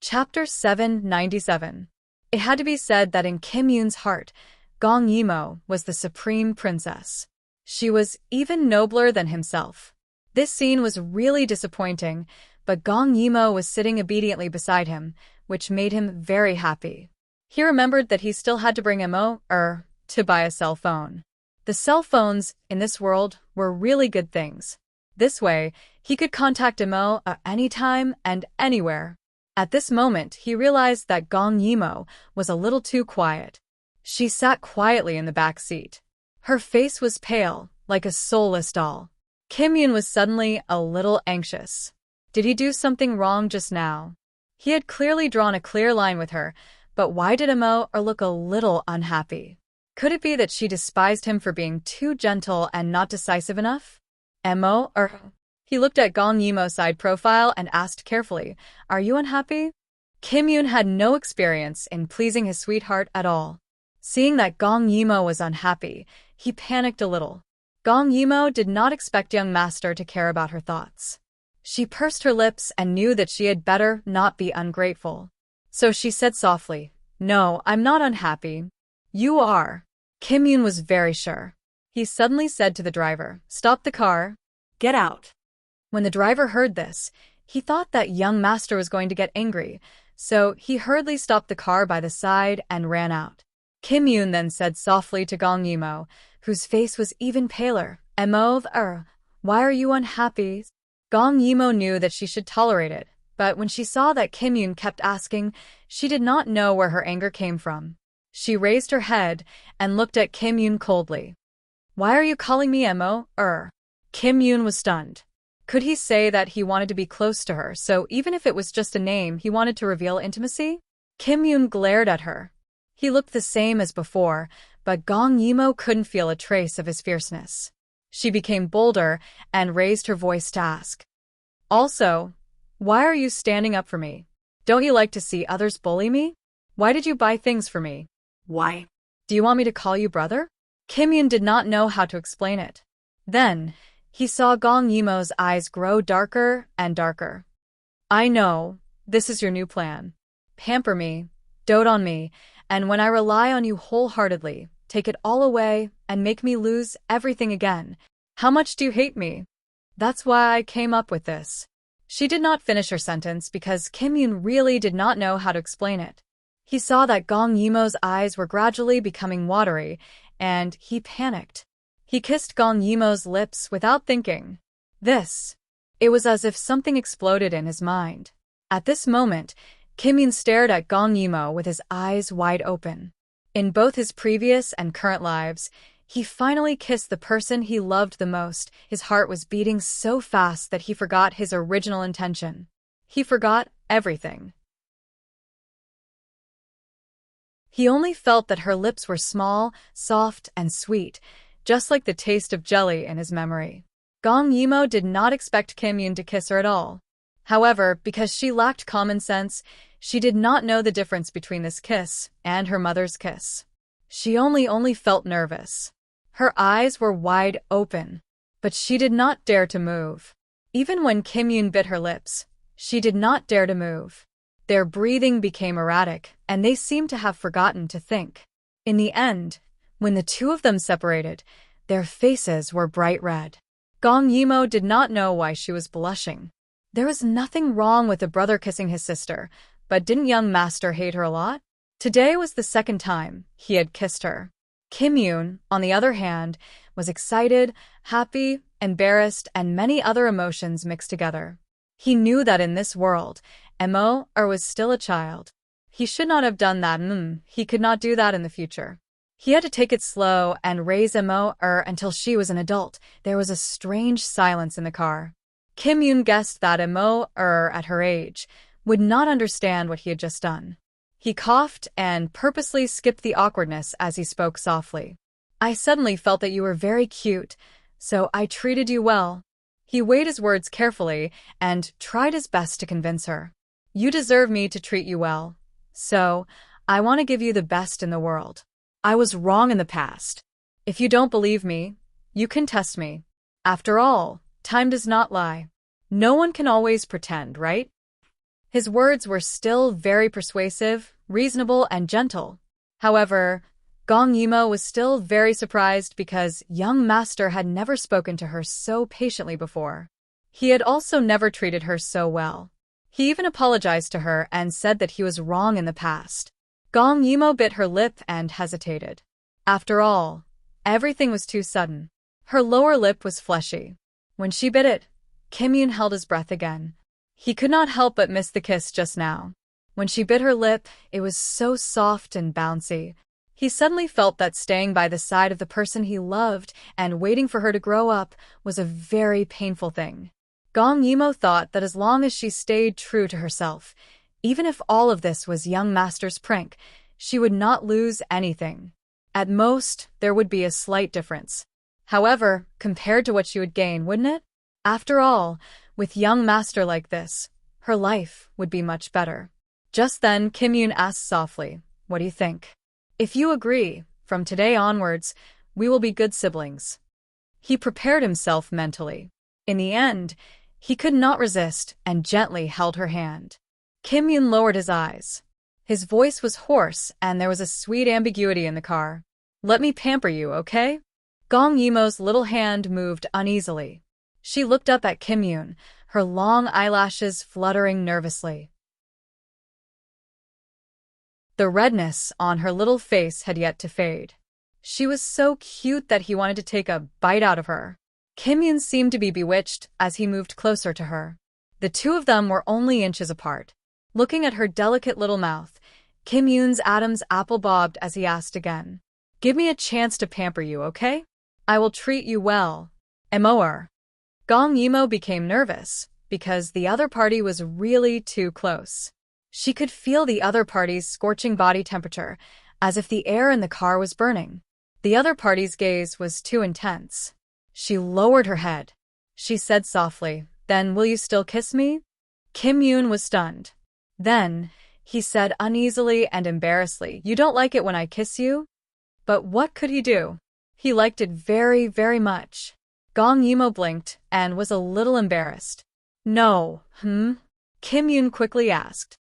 [SPEAKER 1] Chapter 797. It had to be said that in Kim Yoon's heart, Gong Yimo was the supreme princess. She was even nobler than himself. This scene was really disappointing, but Gong Yimo was sitting obediently beside him, which made him very happy. He remembered that he still had to bring to buy a cell phone. The cell phones in this world were really good things. This way, he could contact Imo anytime and anywhere. At this moment, he realized that Gong Yimo was a little too quiet. She sat quietly in the back seat. Her face was pale, like a soulless doll. Kim Yoon was suddenly a little anxious. Did he do something wrong just now? He had clearly drawn a clear line with her, but why did Imo look a little unhappy? Could it be that she despised him for being too gentle and not decisive enough? Imo, He looked at Gong Yimo's side profile and asked carefully, "Are you unhappy?" Kim Yoon had no experience in pleasing his sweetheart at all. Seeing that Gong Yimo was unhappy, he panicked a little. Gong Yimo did not expect young master to care about her thoughts. She pursed her lips and knew that she had better not be ungrateful. So she said softly, "No, I'm not unhappy." "You are." Kim Yoon was very sure. He suddenly said to the driver, "Stop the car.
[SPEAKER 2] Get out."
[SPEAKER 1] When the driver heard this, he thought that young master was going to get angry, so he hurriedly stopped the car by the side and ran out. Kim Yoon then said softly to Gong Yimo, whose face was even paler, "Imo, why are you unhappy?" Gong Yimo knew that she should tolerate it, but when she saw that Kim Yoon kept asking, she did not know where her anger came from. She raised her head and looked at Kim Yoon coldly. "Why are you calling me Imo, Kim Yoon was stunned. Could he say that he wanted to be close to her, so even if it was just a name he wanted to reveal intimacy? Kim Yoon glared at her. He looked the same as before, but Gong Yimo couldn't feel a trace of his fierceness. She became bolder and raised her voice to ask, "Also, why are you standing up for me? Don't you like to see others bully me? Why did you buy things for me?"
[SPEAKER 2] "Why?
[SPEAKER 1] "Do you want me to call you brother?" Kim Yoon did not know how to explain it. Then, he saw Gong Yimo's eyes grow darker and darker. "I know, this is your new plan. pamper me, dote on me, and when I rely on you wholeheartedly, take it all away and make me lose everything again. How much do you hate me? That's why I came up with this. She did not finish her sentence because Kim Yoon really did not know how to explain it. He saw that Gong Yimo's eyes were gradually becoming watery, and he panicked. He kissed Gong Yimo's lips without thinking. It was as if something exploded in his mind. At this moment, Kim Yoon stared at Gong Yimo with his eyes wide open. In both his previous and current lives, he finally kissed the person he loved the most. His heart was beating so fast that he forgot his original intention. He forgot everything. He only felt that her lips were small, soft, and sweet, just like the taste of jelly in his memory. Gong Yimo did not expect Kim Yoon to kiss her at all. However, because she lacked common sense, she did not know the difference between this kiss and her mother's kiss. She only felt nervous. Her eyes were wide open, but she did not dare to move. Even when Kim Yoon bit her lips, she did not dare to move. Their breathing became erratic, and they seemed to have forgotten to think. In the end, when the two of them separated, their faces were bright red. Gong Yimo did not know why she was blushing. There was nothing wrong with a brother kissing his sister, but didn't young master hate her a lot? Today was the second time he had kissed her. Kim Yoon, on the other hand, was excited, happy, embarrassed, and many other emotions mixed together. He knew that in this world, Immerse was still a child. He should not have done that. He could not do that in the future. He had to take it slow and raise Immerse until she was an adult. There was a strange silence in the car. Kim Yoon guessed that Immerse, at her age, would not understand what he had just done. He coughed and purposely skipped the awkwardness as he spoke softly. I suddenly felt that you were very cute, so I treated you well. He weighed his words carefully and tried his best to convince her. You deserve me to treat you well, so I want to give you the best in the world. I was wrong in the past. If you don't believe me, you can test me. After all, time does not lie. No one can always pretend, right? His words were still very persuasive, reasonable, and gentle. However, Gong Yimo was still very surprised because young master had never spoken to her so patiently before. He had also never treated her so well. He even apologized to her and said that he was wrong in the past. Gong Yimo bit her lip and hesitated. After all, everything was too sudden. Her lower lip was fleshy. When she bit it, Kim Yoon held his breath again. He could not help but miss the kiss just now. When she bit her lip, it was so soft and bouncy. He suddenly felt that staying by the side of the person he loved and waiting for her to grow up was a very painful thing. Gong Yimo thought that as long as she stayed true to herself, even if all of this was young master's prank, she would not lose anything. At most, there would be a slight difference. However, compared to what she would gain, wouldn't it? After all, with young master like this, her life would be much better. Just then, Kim Yoon asked softly, "What do you think? If you agree, from today onwards, we will be good siblings." He prepared himself mentally. In the end, he could not resist and gently held her hand. Kim Yoon lowered his eyes. His voice was hoarse and there was a sweet ambiguity in the car. "Let me pamper you, okay?" Gong Yimo's little hand moved uneasily. She looked up at Kim Yoon, her long eyelashes fluttering nervously. The redness on her little face had yet to fade. She was so cute that he wanted to take a bite out of her. Kim Yoon seemed to be bewitched as he moved closer to her. The two of them were only inches apart. Looking at her delicate little mouth, Kim Yoon's Adam's apple bobbed as he asked again, "Give me a chance to pamper you, okay? I will treat you well. Immerse." Gong Yimo became nervous because the other party was really too close. She could feel the other party's scorching body temperature, as if the air in the car was burning. The other party's gaze was too intense. She lowered her head. She said softly, "Then will you still kiss me?" Kim Yoon was stunned. Then, he said uneasily and embarrassedly, "You don't like it when I kiss you?" But what could he do? He liked it very, very much. Gong Yimo blinked and was a little embarrassed. "No, Kim Yoon quickly asked.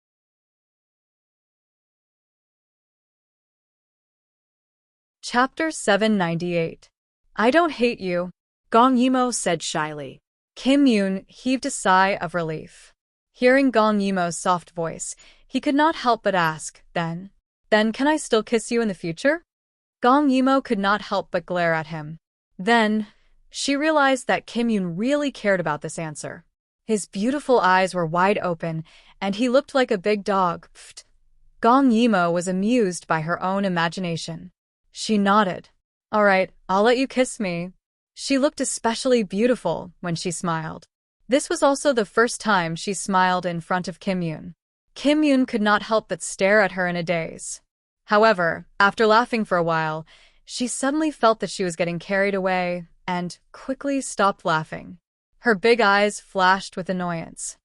[SPEAKER 1] Chapter 798. I don't hate you,
[SPEAKER 2] Gong Yimo said shyly.
[SPEAKER 1] Kim Yoon heaved a sigh of relief. Hearing Gong Yimo's soft voice, he could not help but ask, Then can I still kiss you in the future? Gong Yimo could not help but glare at him. Then, she realized that Kim Yoon really cared about this answer. His beautiful eyes were wide open, and he looked like a big dog. Pfft. Gong Yimo was amused by her own imagination. She nodded. All right, I'll let you kiss me. She looked especially beautiful when she smiled. This was also the first time she smiled in front of Kim Yoon. Kim Yoon could not help but stare at her in a daze. However, after laughing for a while, she suddenly felt that she was getting carried away and quickly stopped laughing. Her big eyes flashed with annoyance.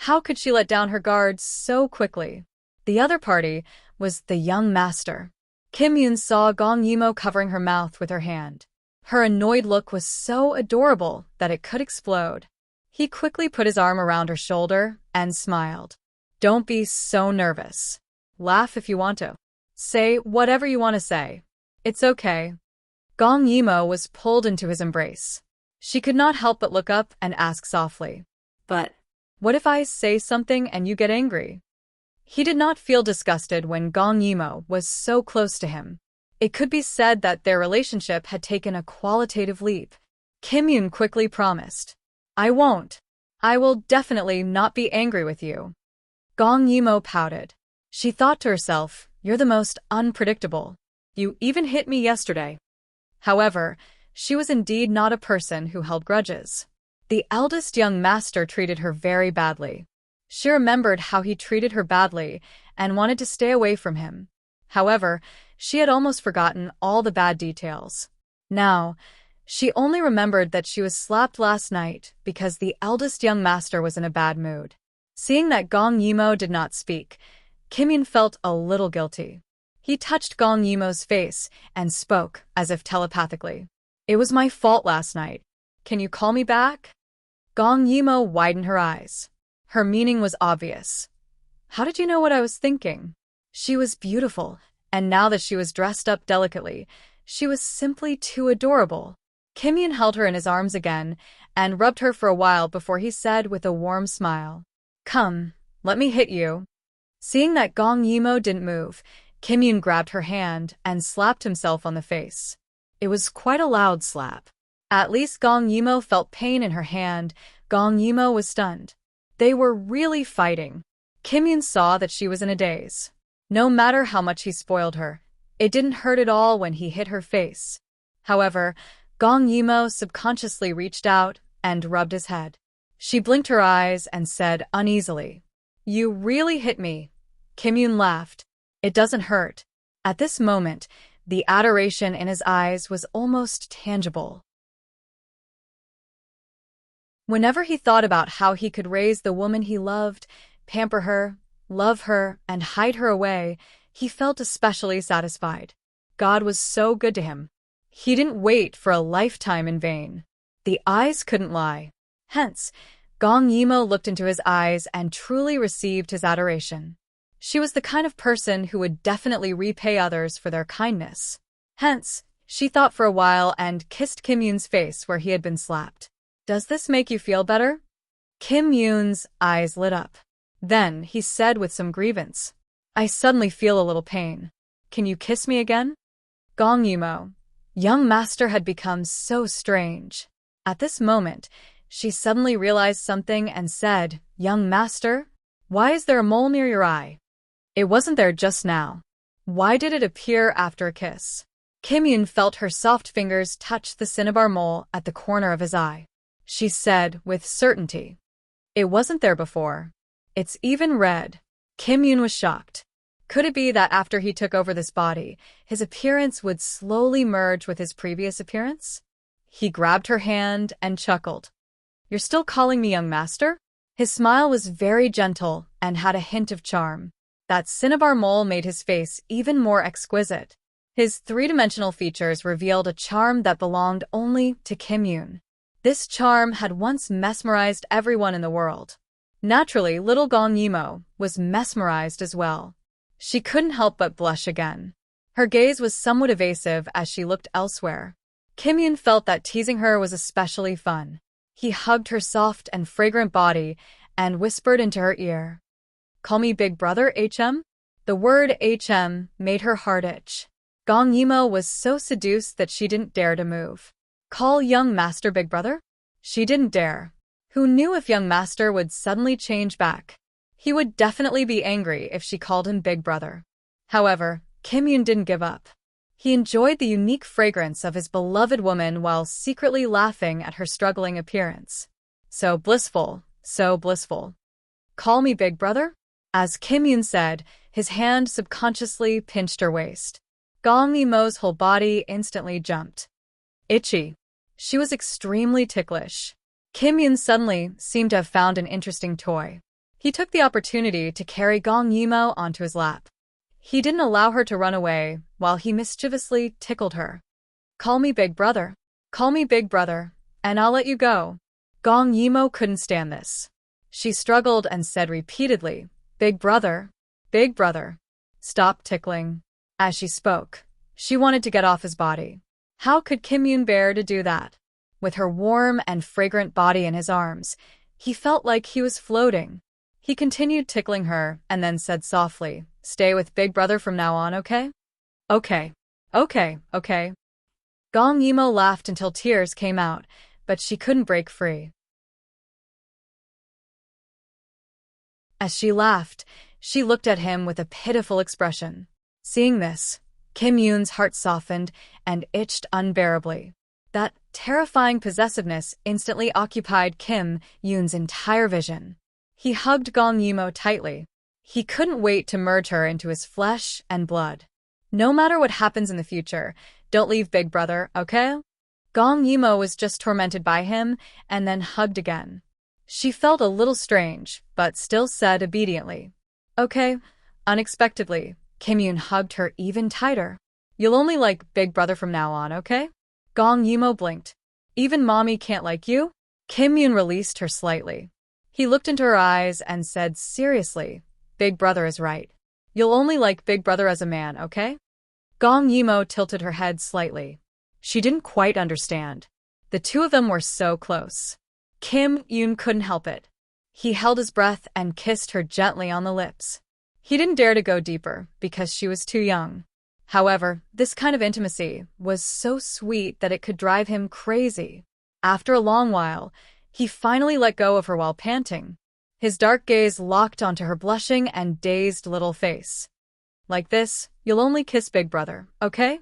[SPEAKER 1] How could she let down her guard so quickly? The other party was the young master. Kim Yoon saw Gong Yimo covering her mouth with her hand. Her annoyed look was so adorable that it could explode. He quickly put his arm around her shoulder and smiled. Don't be so nervous. Laugh if you want to. Say whatever you want to say. It's okay. Gong Yimo was pulled into his embrace. She could not help but look up and ask softly.
[SPEAKER 2] But
[SPEAKER 1] what if I say something and you get angry? He did not feel disgusted when Gong Yimo was so close to him. It could be said that their relationship had taken a qualitative leap. Kim Yoon quickly promised. I won't. I will definitely not be angry with you. Gong Yimo pouted. She thought to herself, You're the most unpredictable. You even hit me yesterday. However, she was indeed not a person who held grudges. The eldest young master treated her very badly. She remembered how he treated her badly and wanted to stay away from him. However, she had almost forgotten all the bad details. Now, she only remembered that she was slapped last night because the eldest young master was in a bad mood. Seeing that Gong Yimo did not speak, Kim Yoon felt a little guilty. He touched Gong Yimo's face and spoke as if telepathically. It was my fault last night. Can you call me back? Gong Yimo widened her eyes. Her meaning was obvious. How did you know what I was thinking? She was beautiful, and now that she was dressed up delicately, she was simply too adorable. Kim Yoon held her in his arms again and rubbed her for a while before he said with a warm smile, Come, let me hit you. Seeing that Gong Yimo didn't move, Kim Yoon grabbed her hand and slapped himself on the face. It was quite a loud slap. At least Gong Yimo felt pain in her hand. Gong Yimo was stunned. They were really fighting. Kim Yoon saw that she was in a daze. No matter how much he spoiled her, it didn't hurt at all when he hit her face. However, Gong Yimo subconsciously reached out and rubbed his head. She blinked her eyes and said uneasily, You really hit me. Kim Yoon laughed. It doesn't hurt. At this moment, the adoration in his eyes was almost tangible. Whenever he thought about how he could raise the woman he loved, pamper her, love her, and hide her away, he felt especially satisfied. God was so good to him. He didn't wait for a lifetime in vain. The eyes couldn't lie. Hence, Gong Yimo looked into his eyes and truly received his adoration. She was the kind of person who would definitely repay others for their kindness. Hence, she thought for a while and kissed Kim Yoon's face where he had been slapped. Does this make you feel better? Kim Yoon's eyes lit up. Then he said with some grievance, I suddenly feel a little pain. Can you kiss me again? Gong Yimo. Young master had become so strange. At this moment, she suddenly realized something and said, Young master, why is there a mole near your eye? It wasn't there just now. Why did it appear after a kiss? Kim Yoon felt her soft fingers touch the cinnabar mole at the corner of his eye. She said with certainty, It wasn't there before. It's even red. Kim Yoon was shocked. Could it be that after he took over this body, his appearance would slowly merge with his previous appearance? He grabbed her hand and chuckled. You're still calling me young master? His smile was very gentle and had a hint of charm. That cinnabar mole made his face even more exquisite. His three-dimensional features revealed a charm that belonged only to Kim Yoon. This charm had once mesmerized everyone in the world. Naturally, little Gong Yimo was mesmerized as well. She couldn't help but blush again. Her gaze was somewhat evasive as she looked elsewhere. Kim Yoon felt that teasing her was especially fun. He hugged her soft and fragrant body and whispered into her ear. "Call me Big Brother, HM?" The word HM made her heart itch. Gong Yimo was so seduced that she didn't dare to move. Call young master Big Brother? She didn't dare. Who knew if young master would suddenly change back? He would definitely be angry if she called him Big Brother. However, Kim Yoon didn't give up. He enjoyed the unique fragrance of his beloved woman while secretly laughing at her struggling appearance. So blissful, so blissful. "Call me Big Brother?" As Kim Yoon said, his hand subconsciously pinched her waist. Gong Yimo's whole body instantly jumped. Itchy. She was extremely ticklish. Kim Yoon suddenly seemed to have found an interesting toy. He took the opportunity to carry Gong Yimo onto his lap. He didn't allow her to run away while he mischievously tickled her. "Call me Big Brother. Call me Big Brother, and I'll let you go." Gong Yimo couldn't stand this. She struggled and said repeatedly, "Big Brother, Big Brother, stop tickling." As she spoke, she wanted to get off his body. How could Kim Yoon bear to do that? With her warm and fragrant body in his arms, he felt like he was floating. He continued tickling her and then said softly, "Stay with Big Brother from now on, okay?" "Okay. Okay, okay." Gong Yimo laughed until tears came out, but she couldn't break free. As she laughed, she looked at him with a pitiful expression. Seeing this, Kim Yoon's heart softened and itched unbearably. That terrifying possessiveness instantly occupied Kim Yoon's entire vision. He hugged Gong Yimo tightly. He couldn't wait to merge her into his flesh and blood. "No matter what happens in the future, don't leave Big Brother, okay?" Gong Yimo was just tormented by him and then hugged again. She felt a little strange, but still said obediently, "Okay." Unexpectedly, Kim Yoon hugged her even tighter. "You'll only like Big Brother from now on, okay?" Gong Yimo blinked. "Even mommy can't like you?" Kim Yoon released her slightly. He looked into her eyes and said seriously, "Big Brother is right. You'll only like Big Brother as a man, okay?" Gong Yimo tilted her head slightly. She didn't quite understand. The two of them were so close. Kim Yoon couldn't help it. He held his breath and kissed her gently on the lips. He didn't dare to go deeper because she was too young. However, this kind of intimacy was so sweet that it could drive him crazy. After a long while, he finally let go of her while panting. His dark gaze locked onto her blushing and dazed little face. "Like this, you'll only kiss Big Brother, okay?"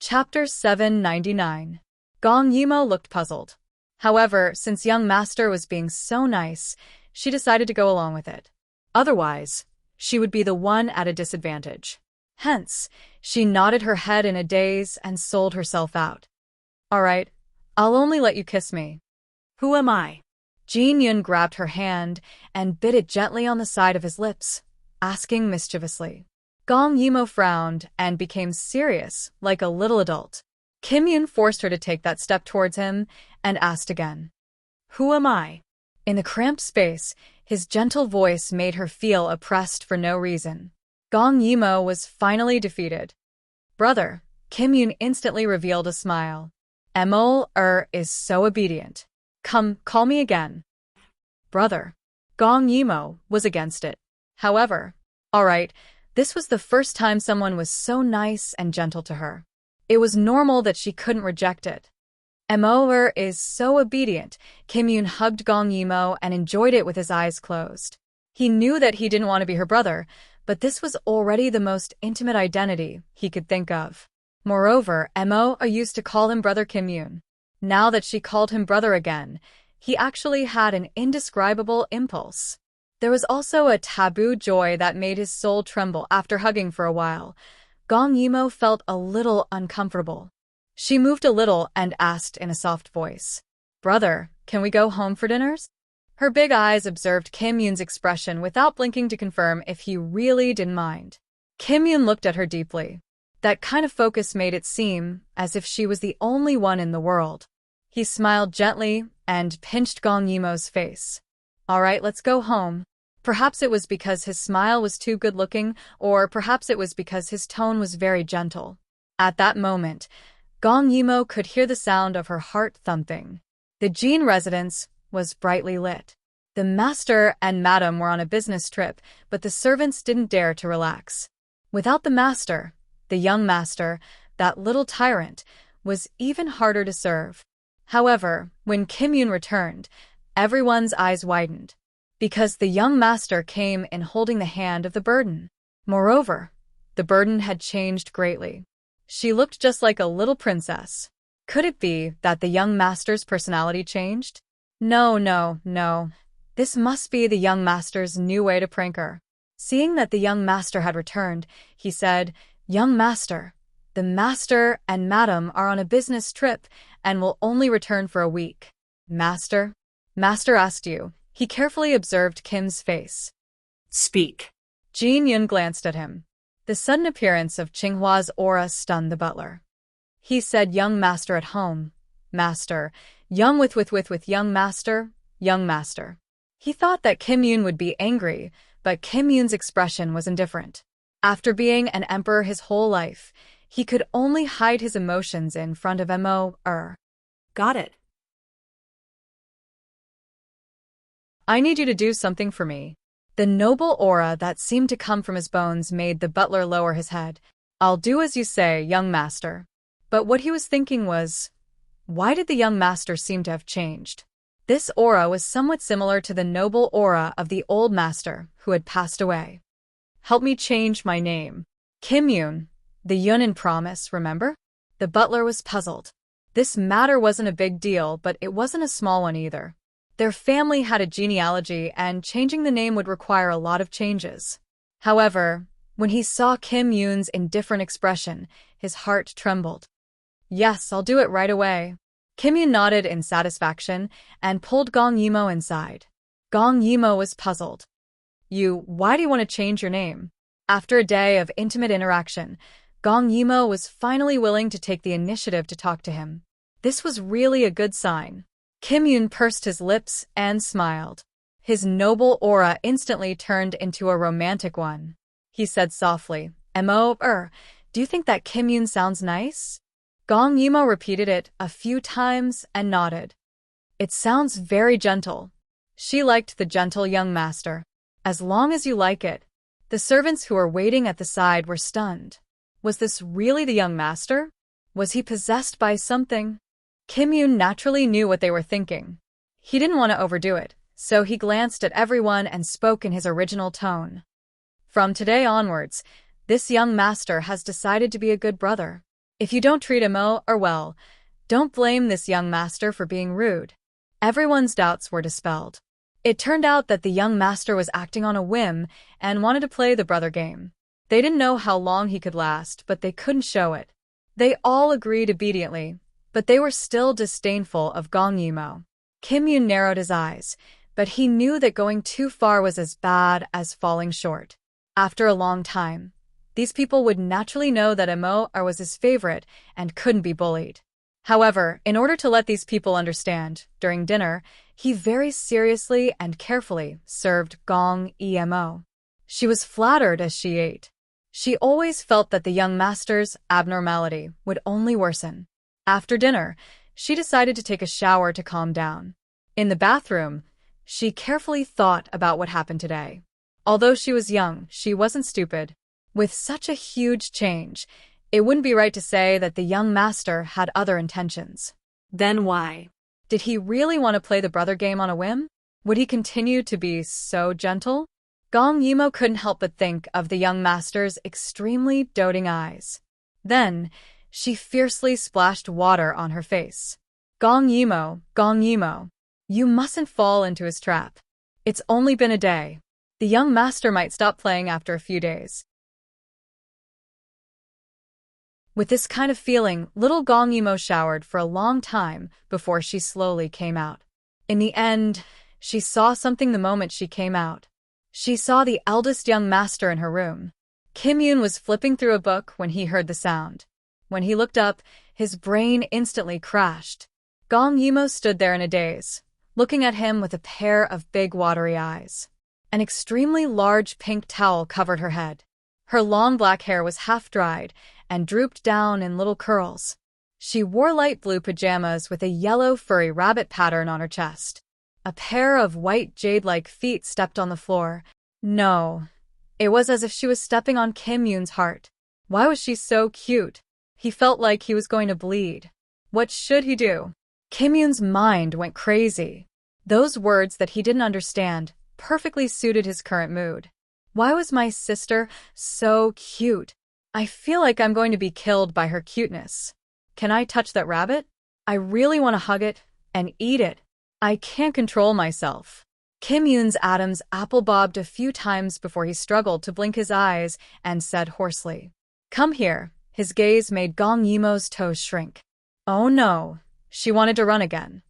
[SPEAKER 1] Chapter 799. Gong Yimo looked puzzled. However, since young master was being so nice, she decided to go along with it. Otherwise, she would be the one at a disadvantage. Hence, she nodded her head in a daze and sold herself out. "All right, I'll only let you kiss me."
[SPEAKER 2] "Who am I?"
[SPEAKER 1] Jin Yun grabbed her hand and bit it gently on the side of his lips, asking mischievously. Gong Yimo frowned and became serious, like a little adult. Kim Yoon forced her to take that step towards him and asked again. "Who am I?" In the cramped space, his gentle voice made her feel oppressed for no reason. Gong Yimo was finally defeated. "Brother," Kim Yoon instantly revealed a smile. "Emol is so obedient. Come, call me again." "Brother." Gong Yimo was against it. However, all right, this was the first time someone was so nice and gentle to her. It was normal that she couldn't reject it. "Emol is so obedient." Kim Yoon hugged Gong Yimo and enjoyed it with his eyes closed. He knew that he didn't want to be her brother, but this was already the most intimate identity he could think of. Moreover, Emol used to call him Brother Kim Yoon. Now that she called him brother again, he actually had an indescribable impulse. There was also a taboo joy that made his soul tremble after hugging for a while. Gong Yimo felt a little uncomfortable. She moved a little and asked in a soft voice, "Brother, can we go home for dinners?" Her big eyes observed Kim Yoon's expression without blinking to confirm if he really didn't mind. Kim Yoon looked at her deeply. That kind of focus made it seem as if she was the only one in the world. He smiled gently and pinched Gong Yimo's face. Alright, let's go home. Perhaps it was because his smile was too good-looking, or perhaps it was because his tone was very gentle. At that moment, Gong Yimo could hear the sound of her heart thumping. The Jin residence was brightly lit. The master and madam were on a business trip, but the servants didn't dare to relax. Without the master, the young master, that little tyrant, was even harder to serve. However, when Kim Yoon returned, everyone's eyes widened, because the young master came in holding the hand of the burden. Moreover, the burden had changed greatly. She looked just like a little princess. Could it be that the young master's personality changed? No. This must be the young master's new way to prank her. Seeing that the young master had returned, he said, "Young master, the master and madam are on a business trip and will only return for a week." Master? Master asked you. He carefully observed Kim's face.
[SPEAKER 2] Speak.
[SPEAKER 1] Jin Yun glanced at him. The sudden appearance of Qinghua's aura stunned the butler. He said, "Young master at home. Master. Young with young master. Young master." He thought that Kim Yoon would be angry, but Kim Yoon's expression was indifferent. After being an emperor his whole life, he could only hide his emotions in front of Mo.
[SPEAKER 2] Got it.
[SPEAKER 1] I need you to do something for me. The noble aura that seemed to come from his bones made the butler lower his head. I'll do as you say, young master. But what he was thinking was, why did the young master seem to have changed? This aura was somewhat similar to the noble aura of the old master who had passed away. Help me change my name. Kim Yoon, the Yunin promise, remember? The butler was puzzled. This matter wasn't a big deal, but it wasn't a small one either. Their family had a genealogy, and changing the name would require a lot of changes. However, when he saw Kim Yoon's indifferent expression, his heart trembled. Yes, I'll do it right away. Kim Yoon nodded in satisfaction and pulled Gong Yimo inside. Gong Yimo was puzzled. Why do you want to change your name? After a day of intimate interaction, Gong Yimo was finally willing to take the initiative to talk to him. This was really a good sign. Kim Yoon pursed his lips and smiled. His noble aura instantly turned into a romantic one. He said softly, "Mo, do you think that Kim Yoon sounds nice?" Gong Yimo repeated it a few times and nodded. It sounds very gentle. She liked the gentle young master. As long as you like it. The servants who were waiting at the side were stunned. Was this really the young master? Was he possessed by something? Kim Yoon naturally knew what they were thinking. He didn't want to overdo it, so he glanced at everyone and spoke in his original tone. From today onwards, this young master has decided to be a good brother. If you don't treat him well, don't blame this young master for being rude. Everyone's doubts were dispelled. It turned out that the young master was acting on a whim and wanted to play the brother game. They didn't know how long he could last, but they couldn't show it. They all agreed obediently, but they were still disdainful of Gong Yimo. Kim Yoon narrowed his eyes, but he knew that going too far was as bad as falling short. After a long time, these people would naturally know that Mo was his favorite and couldn't be bullied. However, in order to let these people understand, during dinner, he very seriously and carefully served Gong Emo. She was flattered as she ate. She always felt that the young master's abnormality would only worsen. After dinner, she decided to take a shower to calm down. In the bathroom, she carefully thought about what happened today. Although she was young, she wasn't stupid. With such a huge change, it wouldn't be right to say that the young master had other intentions.
[SPEAKER 2] Then why?
[SPEAKER 1] Did he really want to play the brother game on a whim? Would he continue to be so gentle? Gong Yimo couldn't help but think of the young master's extremely doting eyes. Then, she fiercely splashed water on her face. Gong Yimo, you mustn't fall into his trap. It's only been a day. The young master might stop playing after a few days. With this kind of feeling, little Gong Yimo showered for a long time before she slowly came out. In the end, she saw something the moment she came out. She saw the eldest young master in her room. Kim Yoon was flipping through a book when he heard the sound. When he looked up, his brain instantly crashed. Gong Yimo stood there in a daze, looking at him with a pair of big watery eyes. An extremely large pink towel covered her head. Her long black hair was half-dried and drooped down in little curls. She wore light blue pajamas with a yellow furry rabbit pattern on her chest. A pair of white jade-like feet stepped on the floor. No, it was as if she was stepping on Kim Yoon's heart. Why was she so cute? He felt like he was going to bleed. What should he do? Kim Yoon's mind went crazy. Those words that he didn't understand perfectly suited his current mood. Why was my sister so cute? I feel like I'm going to be killed by her cuteness. Can I touch that rabbit? I really want to hug it and eat it. I can't control myself. Kim Yoon's atoms apple-bobbed a few times before he struggled to blink his eyes and said hoarsely, "Come here." His gaze made Gong Yimo's toes shrink. Oh no, she wanted to run again.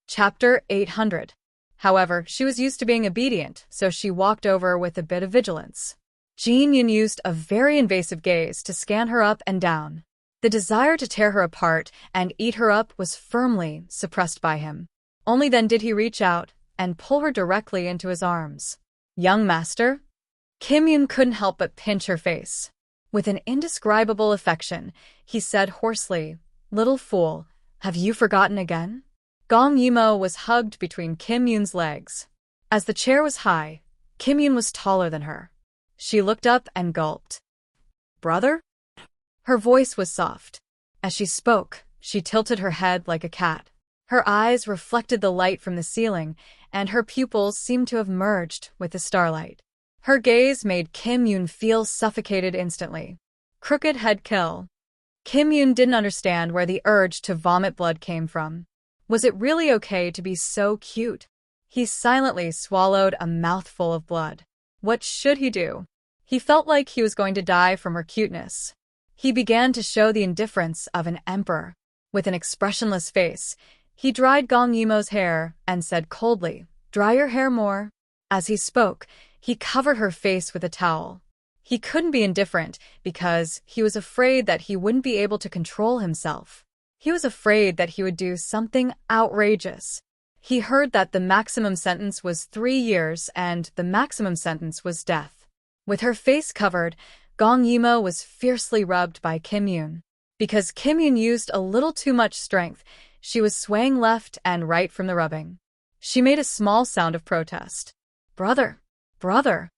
[SPEAKER 1] Chapter 800. However, she was used to being obedient, so she walked over with a bit of vigilance. Jin Yun used a very invasive gaze to scan her up and down. The desire to tear her apart and eat her up was firmly suppressed by him. Only then did he reach out and pull her directly into his arms. "Young master?" Kim Yun couldn't help but pinch her face. With an indescribable affection, he said hoarsely, "Little fool, have you forgotten again?" Gong Yimo was hugged between Kim Yoon's legs. As the chair was high, Kim Yoon was taller than her. She looked up and gulped. "Brother?" Her voice was soft. As she spoke, she tilted her head like a cat. Her eyes reflected the light from the ceiling, and her pupils seemed to have merged with the starlight. Her gaze made Kim Yoon feel suffocated instantly. Crooked head kill. Kim Yoon didn't understand where the urge to vomit blood came from. Was it really okay to be so cute? He silently swallowed a mouthful of blood. What should he do? He felt like he was going to die from her cuteness. He began to show the indifference of an emperor. With an expressionless face, he dried Gong Yimo's hair and said coldly, "Dry your hair more." As he spoke, he covered her face with a towel. He couldn't be indifferent because he was afraid that he wouldn't be able to control himself. He was afraid that he would do something outrageous. He heard that the maximum sentence was 3 years and the maximum sentence was death. With her face covered, Gong Yimo was fiercely rubbed by Kim Yoon. Because Kim Yoon used a little too much strength, she was swaying left and right from the rubbing. She made a small sound of protest. "Brother, brother."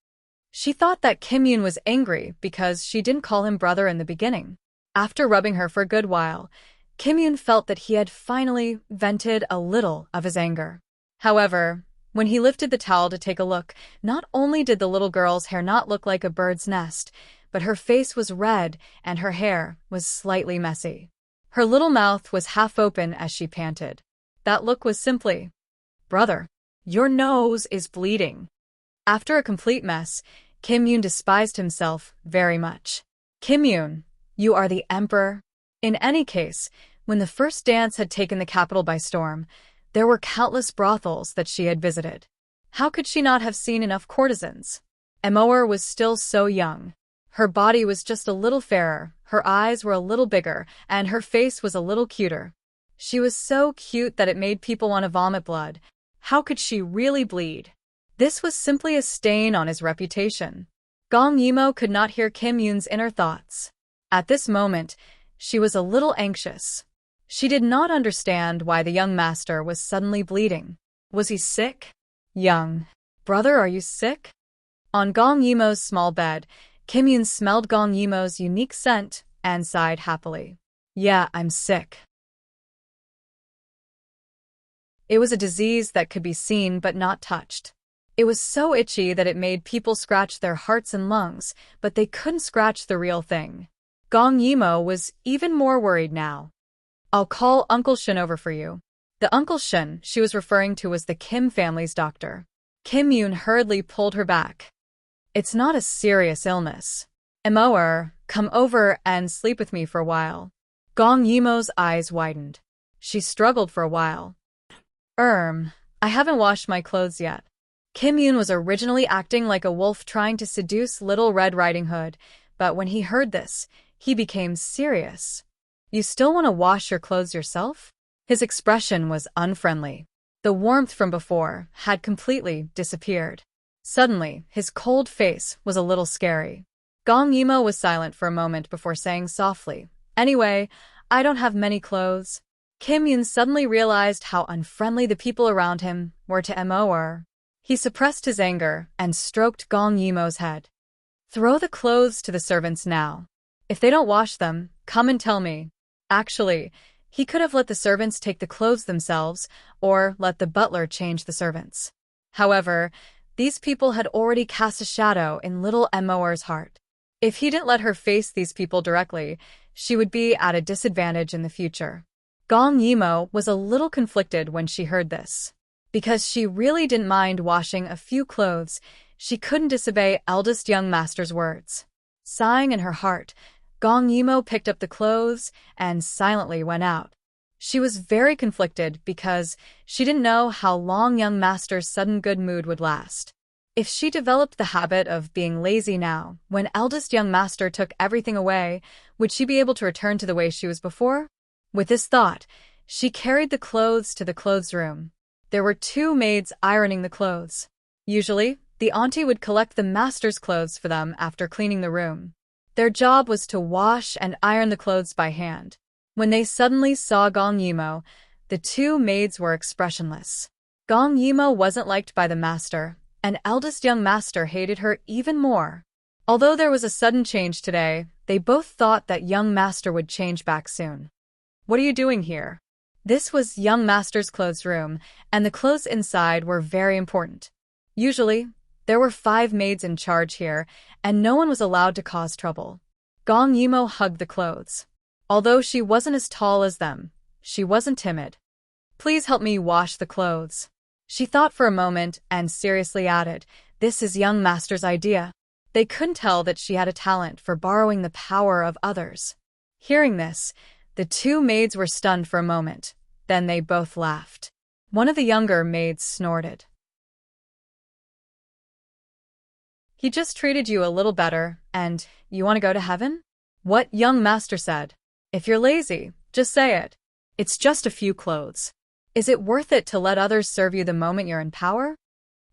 [SPEAKER 1] She thought that Kim Yoon was angry because she didn't call him brother in the beginning. After rubbing her for a good while, Kim Yoon felt that he had finally vented a little of his anger. However, when he lifted the towel to take a look, not only did the little girl's hair not look like a bird's nest, but her face was red and her hair was slightly messy. Her little mouth was half open as she panted. That look was simply, "Brother, your nose is bleeding." After a complete mess, Kim Yoon despised himself very much. "Kim Yoon, you are the emperor." In any case, when the first dance had taken the capital by storm, there were countless brothels that she had visited. How could she not have seen enough courtesans? Immerse was still so young. Her body was just a little fairer, her eyes were a little bigger, and her face was a little cuter. She was so cute that it made people want to vomit blood. How could she really bleed? This was simply a stain on his reputation. Gong Yimo could not hear Kim Yoon's inner thoughts. At this moment, she was a little anxious. She did not understand why the young master was suddenly bleeding. Was he sick? "Young brother, are you sick?" On Gong Yimo's small bed, Kim Yoon smelled Gong Yimo's unique scent and sighed happily. "Yeah, I'm sick." It was a disease that could be seen but not touched. It was so itchy that it made people scratch their hearts and lungs, but they couldn't scratch the real thing. Gong Yimo was even more worried now. "I'll call Uncle Shin over for you." The Uncle Shin she was referring to was the Kim family's doctor. Kim Yoon hurriedly pulled her back. "It's not a serious illness. Immerse, come over and sleep with me for a while." Gong Yimo's eyes widened. She struggled for a while. I haven't washed my clothes yet." Kim Yoon was originally acting like a wolf trying to seduce Little Red Riding Hood, But when he heard this, he became serious. You still want to wash your clothes yourself? His expression was unfriendly. The warmth from before had completely disappeared. Suddenly, his cold face was a little scary. Gong Yimo was silent for a moment before saying softly, "Anyway, I don't have many clothes." Kim Yun suddenly realized how unfriendly the people around him were to Mo. He suppressed his anger and stroked Gong Yimo's head. "Throw the clothes to the servants now. If they don't wash them, come and tell me." Actually, he could have let the servants take the clothes themselves or let the butler change the servants. However, these people had already cast a shadow in little Mo's heart. If he didn't let her face these people directly, she would be at a disadvantage in the future. Gong Yimo was a little conflicted when she heard this. Because she really didn't mind washing a few clothes, she couldn't disobey eldest young master's words. Sighing in her heart, Gong Yimo picked up the clothes and silently went out. She was very conflicted because she didn't know how long young master's sudden good mood would last. If she developed the habit of being lazy now, when eldest young master took everything away, would she be able to return to the way she was before? With this thought, she carried the clothes to the clothes room. There were 2 maids ironing the clothes. Usually, the auntie would collect the master's clothes for them after cleaning the room. Their job was to wash and iron the clothes by hand. When they suddenly saw Gong Yimo, the 2 maids were expressionless. Gong Yimo wasn't liked by the master, and eldest young master hated her even more. Although there was a sudden change today, they both thought that young master would change back soon. "What are you doing here?" This was young master's clothes room, and the clothes inside were very important. Usually, there were 5 maids in charge here, and no one was allowed to cause trouble. Gong Yimo hugged the clothes. Although she wasn't as tall as them, she wasn't timid. "Please help me wash the clothes." She thought for a moment and seriously added, "This is young master's idea." They couldn't tell that she had a talent for borrowing the power of others. Hearing this, the 2 maids were stunned for a moment. Then they both laughed. One of the younger maids snorted. "He just treated you a little better, and you want to go to heaven?" What young master said. "If you're lazy, just say it. It's just a few clothes. Is it worth it to let others serve you the moment you're in power?"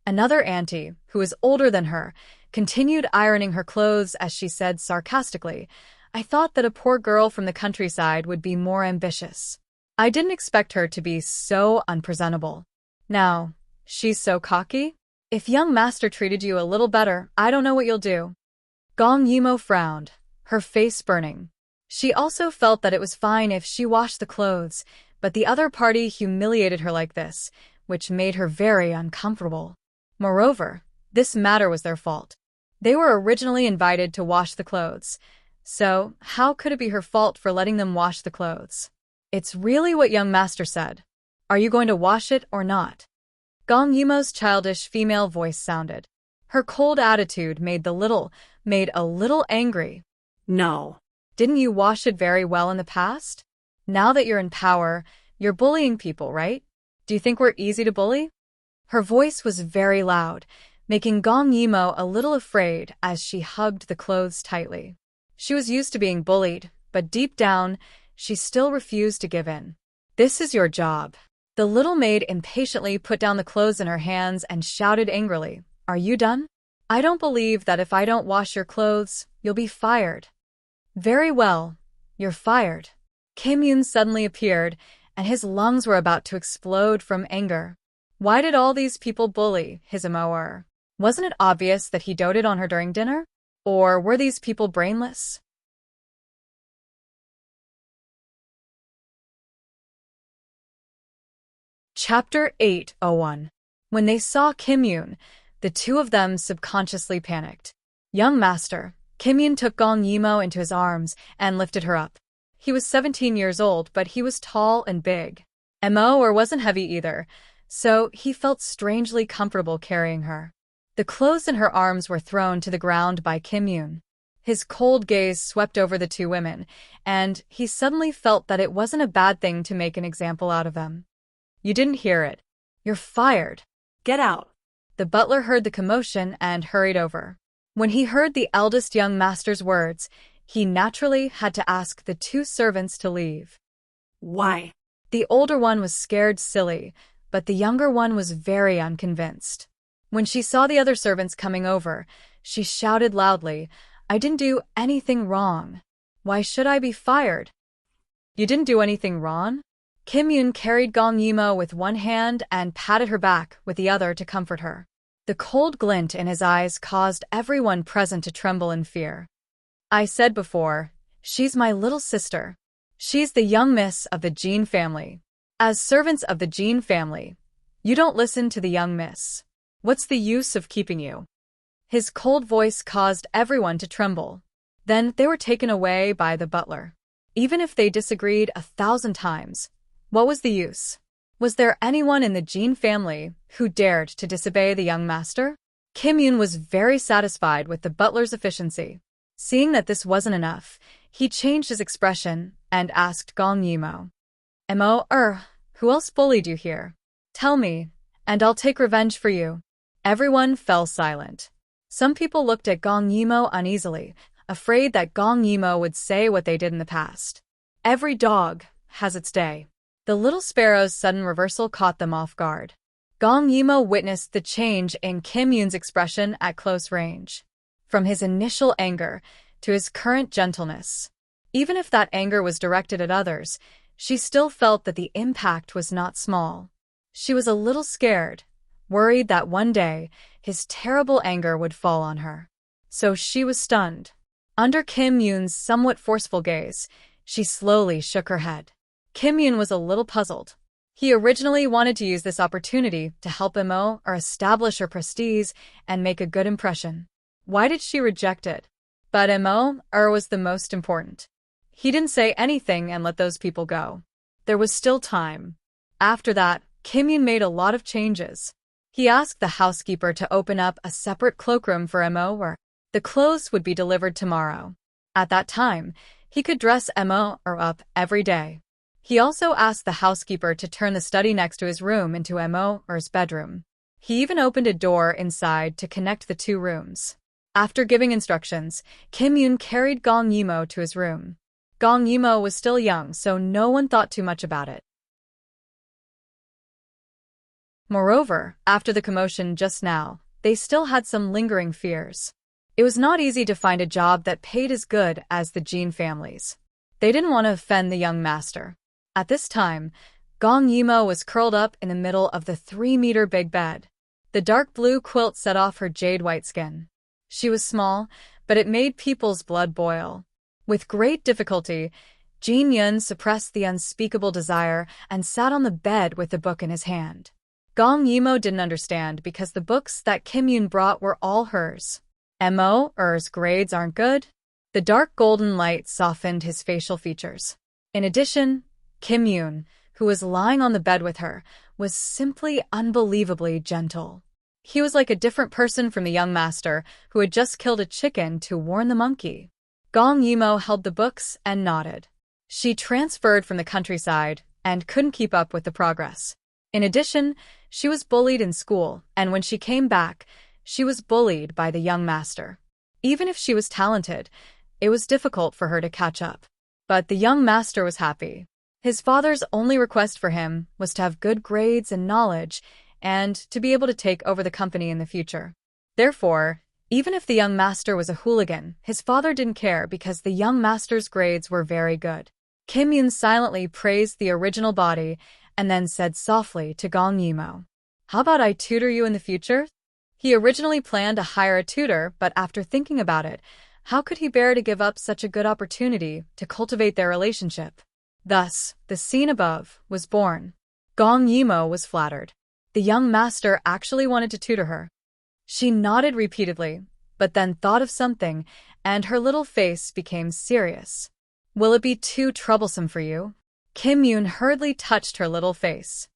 [SPEAKER 1] Another auntie, who was older than her, continued ironing her clothes as she said sarcastically, "I thought that a poor girl from the countryside would be more ambitious. I didn't expect her to be so unpresentable. Now, she's so cocky? If young master treated you a little better, I don't know what you'll do." Gong Yimo frowned, her face burning. She also felt that it was fine if she washed the clothes, but the other party humiliated her like this, which made her very uncomfortable. Moreover, this matter was their fault. They were originally invited to wash the clothes, so how could it be her fault for letting them wash the clothes? It's really what young master said. "Are you going to wash it or not?" Gong Yimo's childish female voice sounded. Her cold attitude made a little angry.
[SPEAKER 2] No.
[SPEAKER 1] "Didn't you wash it very well in the past? Now that you're in power, you're bullying people, right? Do you think we're easy to bully?" Her voice was very loud, making Gong Yimo a little afraid as she hugged the clothes tightly. She was used to being bullied, but deep down, she still refused to give in. "This is your job." The little maid impatiently put down the clothes in her hands and shouted angrily, "Are you done? I don't believe that if I don't wash your clothes, you'll be fired." "Very well, you're fired." Kim Yun suddenly appeared, and his lungs were about to explode from anger. Why did all these people bully his amour? Wasn't it obvious that he doted on her during dinner? Or were these people brainless? Chapter 801. When they saw Kim Yun, the 2 of them subconsciously panicked. "Young master." Kim Yun took Gong Yimo into his arms and lifted her up. He was 17 years old, but he was tall and big. Mo wasn't heavy either, so he felt strangely comfortable carrying her. The clothes in her arms were thrown to the ground by Kim Yun. His cold gaze swept over the 2 women, and he suddenly felt that it wasn't a bad thing to make an example out of them. "You didn't hear it. You're fired."
[SPEAKER 2] Get out.
[SPEAKER 1] The butler heard the commotion and hurried over. When he heard the eldest young master's words, he naturally had to ask the two servants to leave.
[SPEAKER 2] Why?
[SPEAKER 1] The older one was scared silly, but the younger one was very unconvinced. When she saw the other servants coming over, she shouted loudly, "I didn't do anything wrong. Why should I be fired?" "You didn't do anything wrong?" Kim Yoon carried Gong Yimo with one hand and patted her back with the other to comfort her. The cold glint in his eyes caused everyone present to tremble in fear. "I said before, she's my little sister. She's the young miss of the Jean family. As servants of the Jean family, you don't listen to the young miss. What's the use of keeping you?" His cold voice caused everyone to tremble. Then they were taken away by the butler. Even if they disagreed 1,000 times, what was the use? Was there anyone in the Jean family who dared to disobey the young master? Kim Yoon was very satisfied with the butler's efficiency. Seeing that this wasn't enough, he changed his expression and asked Gong Yimo, "Mo, who else bullied you here? Tell me, and I'll take revenge for you." Everyone fell silent. Some people looked at Gong Yimo uneasily, afraid that Gong Yimo would say what they did in the past. Every dog has its day. The little sparrow's sudden reversal caught them off guard. Gong Yimo witnessed the change in Kim Yoon's expression at close range. From his initial anger to his current gentleness. Even if that anger was directed at others, she still felt that the impact was not small. She was a little scared, worried that one day his terrible anger would fall on her. So she was stunned. Under Kim Yoon's somewhat forceful gaze, she slowly shook her head. Kim Yoon was a little puzzled. He originally wanted to use this opportunity to help Mo or establish her prestige and make a good impression. Why did she reject it? But Mo was the most important. He didn't say anything and let those people go. There was still time. After that, Kim Yoon made a lot of changes. He asked the housekeeper to open up a separate cloakroom for Mo where the clothes would be delivered tomorrow. At that time, he could dress Mo up every day. He also asked the housekeeper to turn the study next to his room into Mo's bedroom. He even opened a door inside to connect the two rooms. After giving instructions, Kim Yoon carried Gong Yimo to his room. Gong Yimo was still young, so no one thought too much about it. Moreover, after the commotion just now, they still had some lingering fears. It was not easy to find a job that paid as good as the Jean families. They didn't want to offend the young master. At this time, Gong Yimo was curled up in the middle of the 3-meter big bed. The dark blue quilt set off her jade-white skin. She was small, but it made people's blood boil. With great difficulty, Jin Yun suppressed the unspeakable desire and sat on the bed with the book in his hand. Gong Yimo didn't understand because the books that Kim Yoon brought were all hers. Mo's grades aren't good? The dark golden light softened his facial features. In addition, Kim Yoon, who was lying on the bed with her, was simply unbelievably gentle. He was like a different person from the young master who had just killed a chicken to warn the monkey. Gong Yimo held the books and nodded. She transferred from the countryside and couldn't keep up with the progress. In addition, she was bullied in school, and when she came back, she was bullied by the young master. Even if she was talented, it was difficult for her to catch up. But the young master was happy. His father's only request for him was to have good grades and knowledge, and to be able to take over the company in the future. Therefore, even if the young master was a hooligan, his father didn't care because the young master's grades were very good. Kim Yoon silently praised the original body and then said softly to Gong Yimo, "How about I tutor you in the future?" He originally planned to hire a tutor, but after thinking about it, how could he bear to give up such a good opportunity to cultivate their relationship? Thus, the scene above was born. Gong Yimo was flattered. The young master actually wanted to tutor her. She nodded repeatedly, but then thought of something, and her little face became serious. "Will it be too troublesome for you?" Kim Yoon hurriedly touched her little face.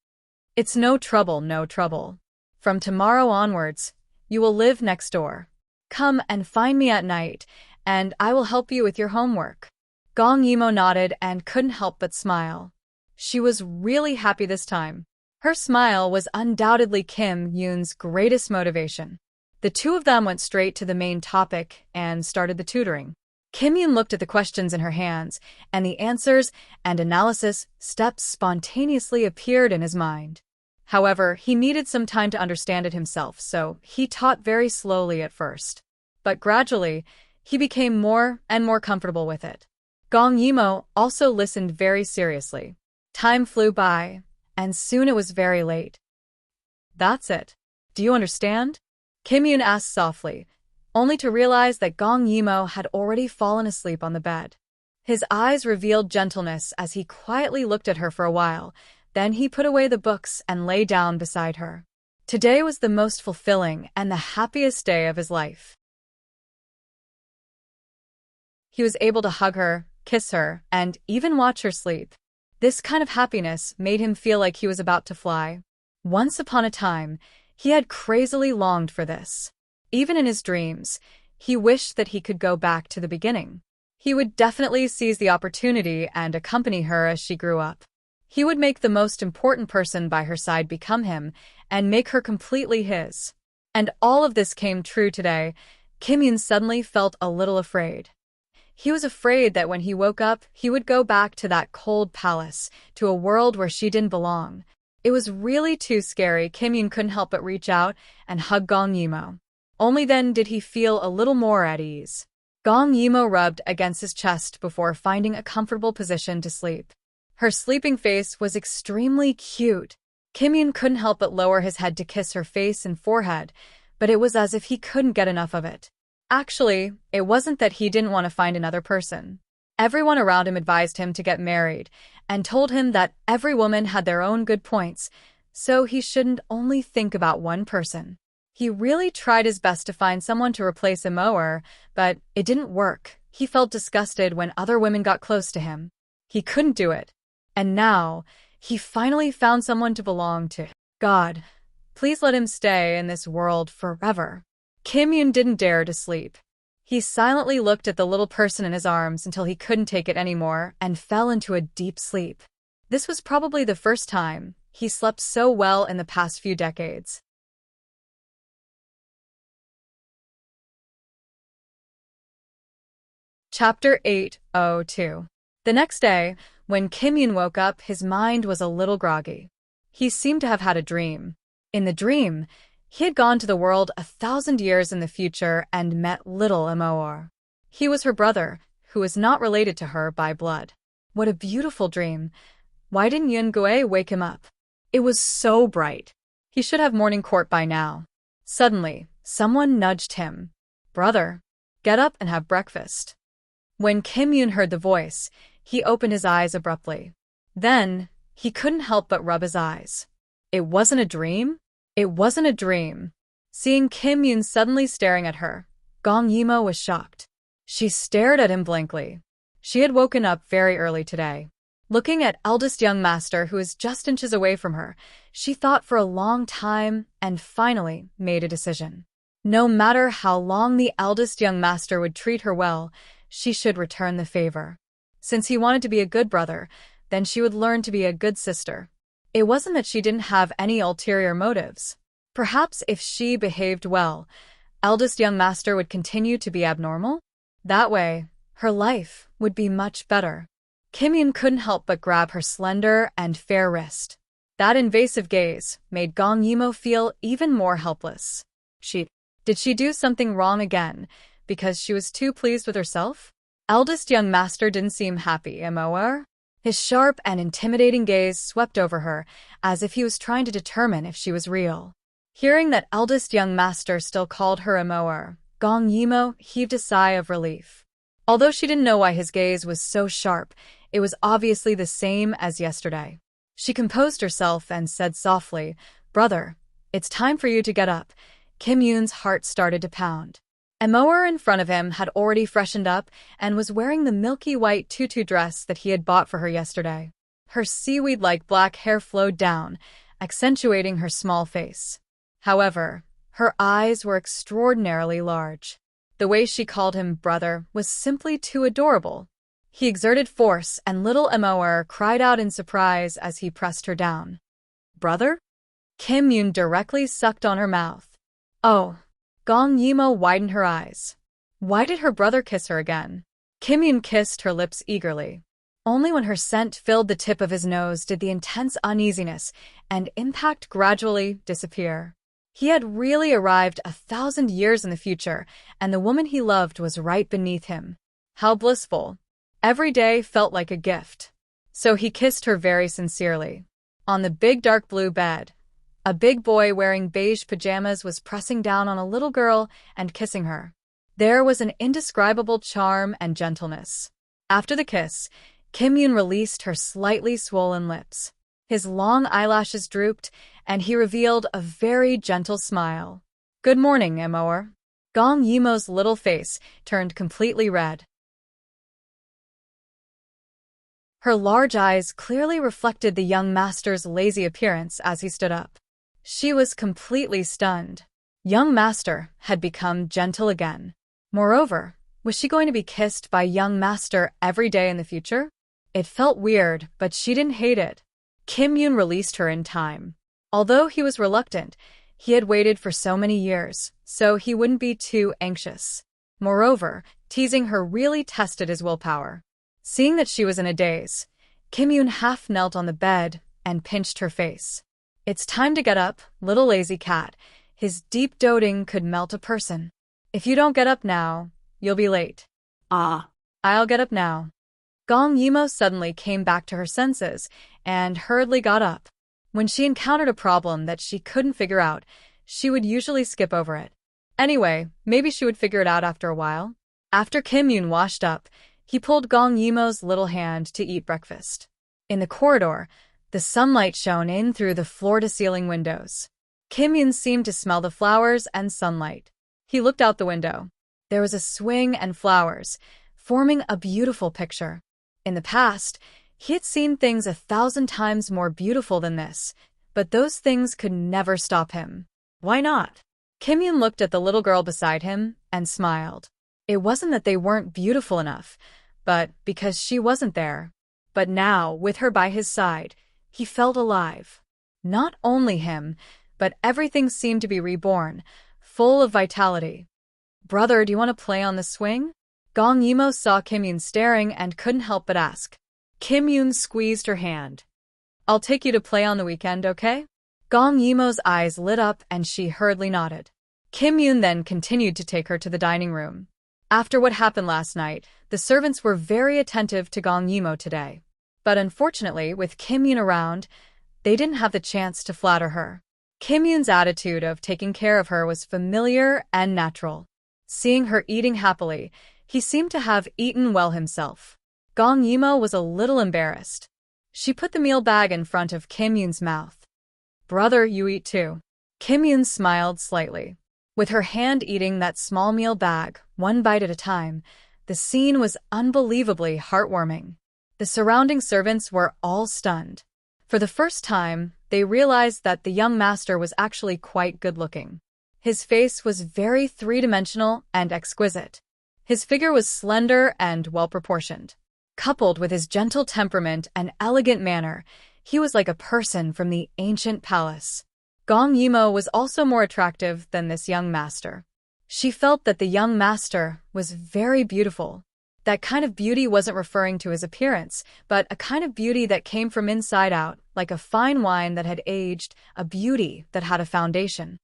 [SPEAKER 1] "It's no trouble, no trouble. From tomorrow onwards, you will live next door. Come and find me at night, and I will help you with your homework." Gong Yimo nodded and couldn't help but smile. She was really happy this time. Her smile was undoubtedly Kim Yoon's greatest motivation. The two of them went straight to the main topic and started the tutoring. Kim Yoon looked at the questions in her hands, and the answers and analysis steps spontaneously appeared in his mind. However, he needed some time to understand it himself, so he taught very slowly at first. But gradually, he became more and more comfortable with it. Gong Yimo also listened very seriously. Time flew by, and soon it was very late. "That's it. Do you understand?" Kim Yoon asked softly, only to realize that Gong Yimo had already fallen asleep on the bed. His eyes revealed gentleness as he quietly looked at her for a while, then he put away the books and lay down beside her. Today was the most fulfilling and the happiest day of his life. He was able to hug her, kiss her, and even watch her sleep. This kind of happiness made him feel like he was about to fly. Once upon a time, he had crazily longed for this. Even in his dreams, he wished that he could go back to the beginning. He would definitely seize the opportunity and accompany her as she grew up. He would make the most important person by her side become him and make her completely his. And all of this came true today. Kim Yoon suddenly felt a little afraid. He was afraid that when he woke up, he would go back to that cold palace, to a world where she didn't belong. It was really too scary. Kim Yoon couldn't help but reach out and hug Gong Yimo. Only then did he feel a little more at ease. Gong Yimo rubbed against his chest before finding a comfortable position to sleep. Her sleeping face was extremely cute. Kim Yoon couldn't help but lower his head to kiss her face and forehead, but it was as if he couldn't get enough of it. Actually, it wasn't that he didn't want to find another person. Everyone around him advised him to get married and told him that every woman had their own good points, so he shouldn't only think about one person. He really tried his best to find someone to replace Immerse, but it didn't work. He felt disgusted when other women got close to him. He couldn't do it. And now, he finally found someone to belong to. God, please let him stay in this world forever. Kim Yoon didn't dare to sleep. He silently looked at the little person in his arms until he couldn't take it anymore and fell into a deep sleep. This was probably the first time he slept so well in the past few decades. Chapter 802. The next day, when Kim Yoon woke up, his mind was a little groggy. He seemed to have had a dream. In the dream, he had gone to the world 1,000 years in the future and met little Immerse. He was her brother, who was not related to her by blood. What a beautiful dream. Why didn't Yun Gui wake him up? It was so bright. He should have morning court by now. Suddenly, someone nudged him. "Brother, get up and have breakfast." When Kim Yoon heard the voice, he opened his eyes abruptly. Then, he couldn't help but rub his eyes. It wasn't a dream? It wasn't a dream. Seeing Kim Yoon suddenly staring at her, Gong Yimo was shocked. She stared at him blankly. She had woken up very early today. Looking at eldest young master who was just inches away from her, she thought for a long time and finally made a decision. No matter how long the eldest young master would treat her well, she should return the favor. Since he wanted to be a good brother, then she would learn to be a good sister. It wasn't that she didn't have any ulterior motives. Perhaps if she behaved well, eldest young master would continue to be abnormal? That way, her life would be much better. Kim Yoon couldn't help but grab her slender and fair wrist. That invasive gaze made Gong Yimo feel even more helpless. Did she do something wrong again, because she was too pleased with herself? Eldest young master didn't seem happy, Immerse. His sharp and intimidating gaze swept over her, as if he was trying to determine if she was real. Hearing that eldest young master still called her Immerse, Gong Yimo heaved a sigh of relief. Although she didn't know why his gaze was so sharp, it was obviously the same as yesterday. She composed herself and said softly, "Brother, it's time for you to get up." Kim Yoon's heart started to pound. Immerse in front of him had already freshened up and was wearing the milky white tutu dress that he had bought for her yesterday. Her seaweed-like black hair flowed down, accentuating her small face. However, her eyes were extraordinarily large. The way she called him brother was simply too adorable. He exerted force and little Immerse cried out in surprise as he pressed her down. "Brother?" Kim Yoon directly sucked on her mouth. "Oh." Gong Yimo widened her eyes. Why did her brother kiss her again? Kim Yoon kissed her lips eagerly. Only when her scent filled the tip of his nose did the intense uneasiness and impact gradually disappear. He had really arrived 1,000 years in the future, and the woman he loved was right beneath him. How blissful. Every day felt like a gift. So he kissed her very sincerely. On the big dark blue bed, a big boy wearing beige pajamas was pressing down on a little girl and kissing her. There was an indescribable charm and gentleness. After the kiss, Kim Yoon released her slightly swollen lips. His long eyelashes drooped, and he revealed a very gentle smile. Good morning, Immerse. Gong Yimo's little face turned completely red. Her large eyes clearly reflected the young master's lazy appearance as he stood up. She was completely stunned. Young master had become gentle again. Moreover, was she going to be kissed by young master every day in the future? It felt weird, but she didn't hate it. Kim Yoon released her in time. Although he was reluctant, he had waited for so many years, so he wouldn't be too anxious. Moreover, teasing her really tested his willpower. Seeing that she was in a daze, Kim Yoon half knelt on the bed and pinched her face. It's time to get up, little lazy cat. His deep doting could melt a person. If you don't get up now, you'll be late.
[SPEAKER 2] Ah.
[SPEAKER 1] I'll get up now. Gong Yimo suddenly came back to her senses and hurriedly got up. When she encountered a problem that she couldn't figure out, she would usually skip over it. Anyway, maybe she would figure it out after a while. After Kim Yoon washed up, he pulled Gong Yimo's little hand to eat breakfast. In the corridor, the sunlight shone in through the floor-to-ceiling windows. Kim Yoon seemed to smell the flowers and sunlight. He looked out the window. There was a swing and flowers, forming a beautiful picture. In the past, he had seen things 1,000 times more beautiful than this, but those things could never stop him. Why not? Kim Yoon looked at the little girl beside him and smiled. It wasn't that they weren't beautiful enough, but because she wasn't there. But now, with her by his side, he felt alive. Not only him, but everything seemed to be reborn, full of vitality. Brother, do you want to play on the swing? Gong Yimo saw Kim Yoon staring and couldn't help but ask. Kim Yoon squeezed her hand. I'll take you to play on the weekend, okay? Gong Yimo's eyes lit up and she hurriedly nodded. Kim Yoon then continued to take her to the dining room. After what happened last night, the servants were very attentive to Gong Yimo today. But unfortunately, with Kim Yoon around, they didn't have the chance to flatter her. Kim Yoon's attitude of taking care of her was familiar and natural. Seeing her eating happily, he seemed to have eaten well himself. Gong Yimo was a little embarrassed. She put the meal bag in front of Kim Yoon's mouth. Brother, you eat too. Kim Yoon smiled slightly. With her hand eating that small meal bag, one bite at a time, the scene was unbelievably heartwarming. The surrounding servants were all stunned. For the first time, they realized that the young master was actually quite good-looking. His face was very three-dimensional and exquisite. His figure was slender and well-proportioned. Coupled with his gentle temperament and elegant manner, he was like a person from the ancient palace. Gong Yimo was also more attractive than this young master. She felt that the young master was very beautiful. That kind of beauty wasn't referring to his appearance, but a kind of beauty that came from inside out, like a fine wine that had aged, a beauty that had a foundation.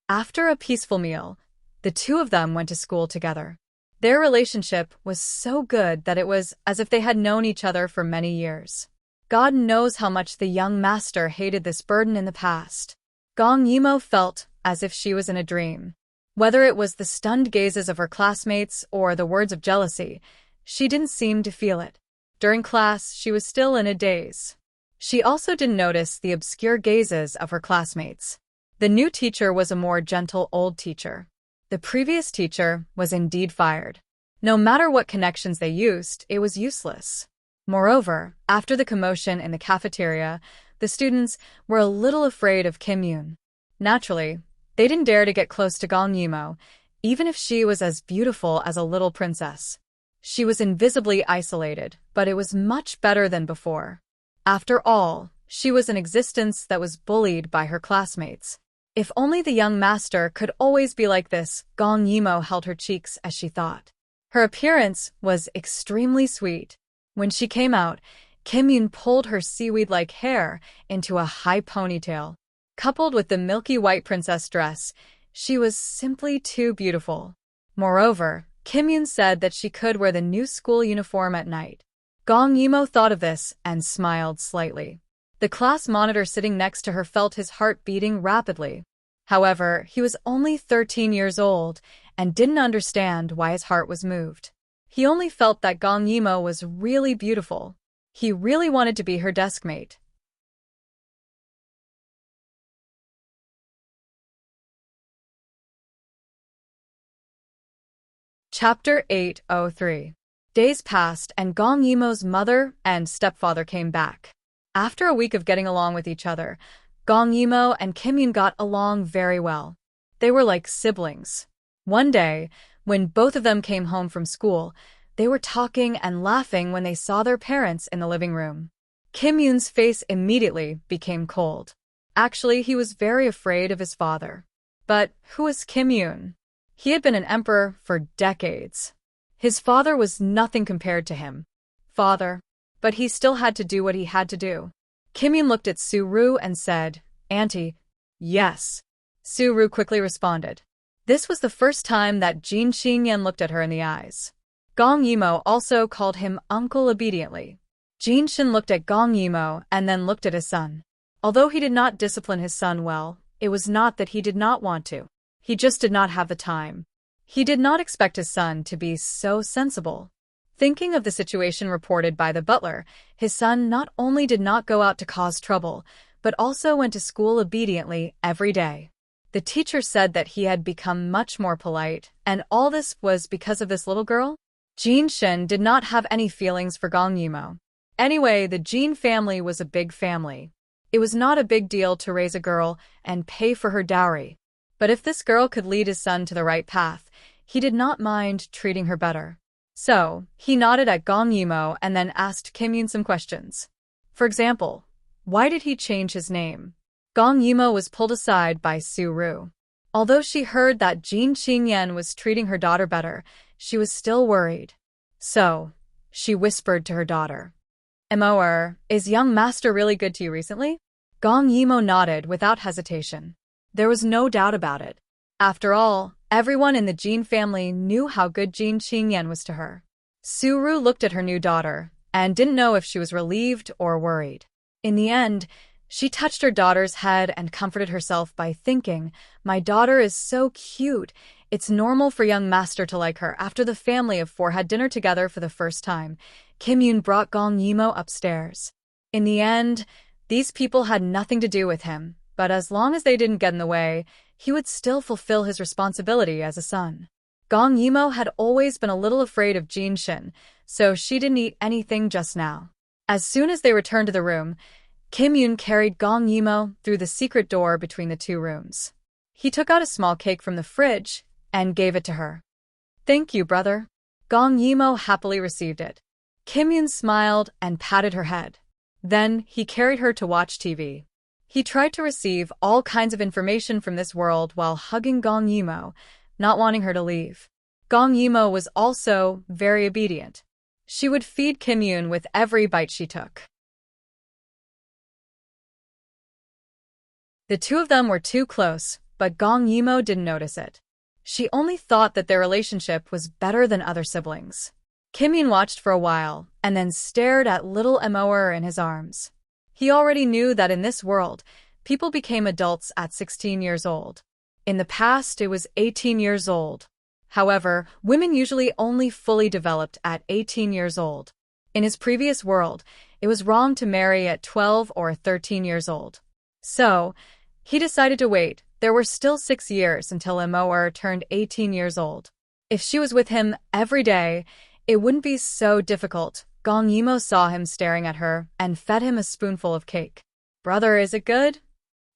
[SPEAKER 1] After a peaceful meal, the two of them went to school together. Their relationship was so good that it was as if they had known each other for many years. God knows how much the young master hated this burden in the past. Gong Yimo felt as if she was in a dream. Whether it was the stunned gazes of her classmates or the words of jealousy, she didn't seem to feel it. During class, she was still in a daze. She also didn't notice the obscure gazes of her classmates. The new teacher was a more gentle old teacher. The previous teacher was indeed fired. No matter what connections they used, it was useless. Moreover, after the commotion in the cafeteria, the students were a little afraid of Kim Yoon. Naturally, they didn't dare to get close to Gong Yimo, even if she was as beautiful as a little princess. She was invisibly isolated, but it was much better than before. After all, she was an existence that was bullied by her classmates. If only the young master could always be like this. Gong Yimo held her cheeks as she thought. Her appearance was extremely sweet. When she came out, Kim Yoon pulled her seaweed-like hair into a high ponytail. Coupled with the milky white princess dress, she was simply too beautiful. Moreover, Kim Yoon said that she could wear the new school uniform at night. Gong Yimo thought of this and smiled slightly. The class monitor sitting next to her felt his heart beating rapidly. However, he was only 13 years old and didn't understand why his heart was moved. He only felt that Gong Yimo was really beautiful. He really wanted to be her deskmate. Chapter 803. Days passed and Gong Yimo's mother and stepfather came back. After a week of getting along with each other, Gong Yimo and Kim Yoon got along very well. They were like siblings. One day, when both of them came home from school, they were talking and laughing when they saw their parents in the living room. Kim Yoon's face immediately became cold. Actually, he was very afraid of his father. But who was Kim Yoon? He had been an emperor for decades. His father was nothing compared to him. Father. But he still had to do what he had to do. Kim Yoon looked at Su-ru and said, "Auntie." "Yes." Su-ru quickly responded. This was the first time that Jin Xingyan looked at her in the eyes. Gong Yimo also called him uncle obediently. Jin Shin looked at Gong Yimo and then looked at his son. Although he did not discipline his son well, it was not that he did not want to. He just did not have the time. He did not expect his son to be so sensible. Thinking of the situation reported by the butler, his son not only did not go out to cause trouble, but also went to school obediently every day. The teacher said that he had become much more polite, and all this was because of this little girl? Jin Shin did not have any feelings for Gong Yimo. Anyway, the Jin family was a big family. It was not a big deal to raise a girl and pay for her dowry. But if this girl could lead his son to the right path, he did not mind treating her better. So, he nodded at Gong Yimo and then asked Kim Yoon some questions. For example, why did he change his name? Gong Yimo was pulled aside by Su-ru. Although she heard that Jin Xingyan was treating her daughter better, she was still worried. So, she whispered to her daughter. Is young master really good to you recently? Gong Yimo nodded without hesitation. There was no doubt about it. After all, everyone in the Jin family knew how good Jin Xingyan was to her. Su-ru looked at her new daughter and didn't know if she was relieved or worried. In the end, she touched her daughter's head and comforted herself by thinking, "My daughter is so cute. It's normal for young master to like her." After the family of four had dinner together for the first time, Kim Yoon brought Gong Yimo upstairs. In the end, these people had nothing to do with him, but as long as they didn't get in the way, he would still fulfill his responsibility as a son. Gong Yimo had always been a little afraid of Jin Shin, so she didn't eat anything just now. As soon as they returned to the room, Kim Yoon carried Gong Yimo through the secret door between the two rooms. He took out a small cake from the fridge and gave it to her. "Thank you, brother." Gong Yimo happily received it. Kim Yoon smiled and patted her head. Then he carried her to watch TV. He tried to receive all kinds of information from this world while hugging Gong Yimo, not wanting her to leave. Gong Yimo was also very obedient. She would feed Kim Yoon with every bite she took. The two of them were too close, but Gong Yimo didn't notice it. She only thought that their relationship was better than other siblings. Kim Yoon watched for a while and then stared at little Immerse in his arms. He already knew that in this world, people became adults at 16 years old. In the past, it was 18 years old. However, women usually only fully developed at 18 years old. In his previous world, it was wrong to marry at 12 or 13 years old. So, he decided to wait. There were still 6 years until Immerse turned 18 years old. If she was with him every day, it wouldn't be so difficult. Gong Yimo saw him staring at her and fed him a spoonful of cake. "Brother, is it good?"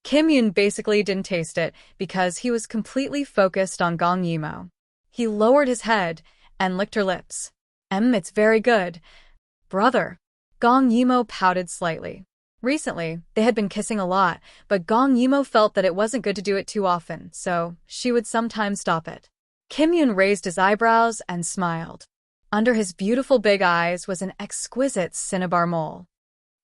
[SPEAKER 1] Kim Yoon basically didn't taste it because he was completely focused on Gong Yimo. He lowered his head and licked her lips. It's very good." "Brother." Gong Yimo pouted slightly. Recently, they had been kissing a lot, but Gong Yimo felt that it wasn't good to do it too often, so she would sometimes stop it. Kim Yoon raised his eyebrows and smiled. Under his beautiful big eyes was an exquisite cinnabar mole.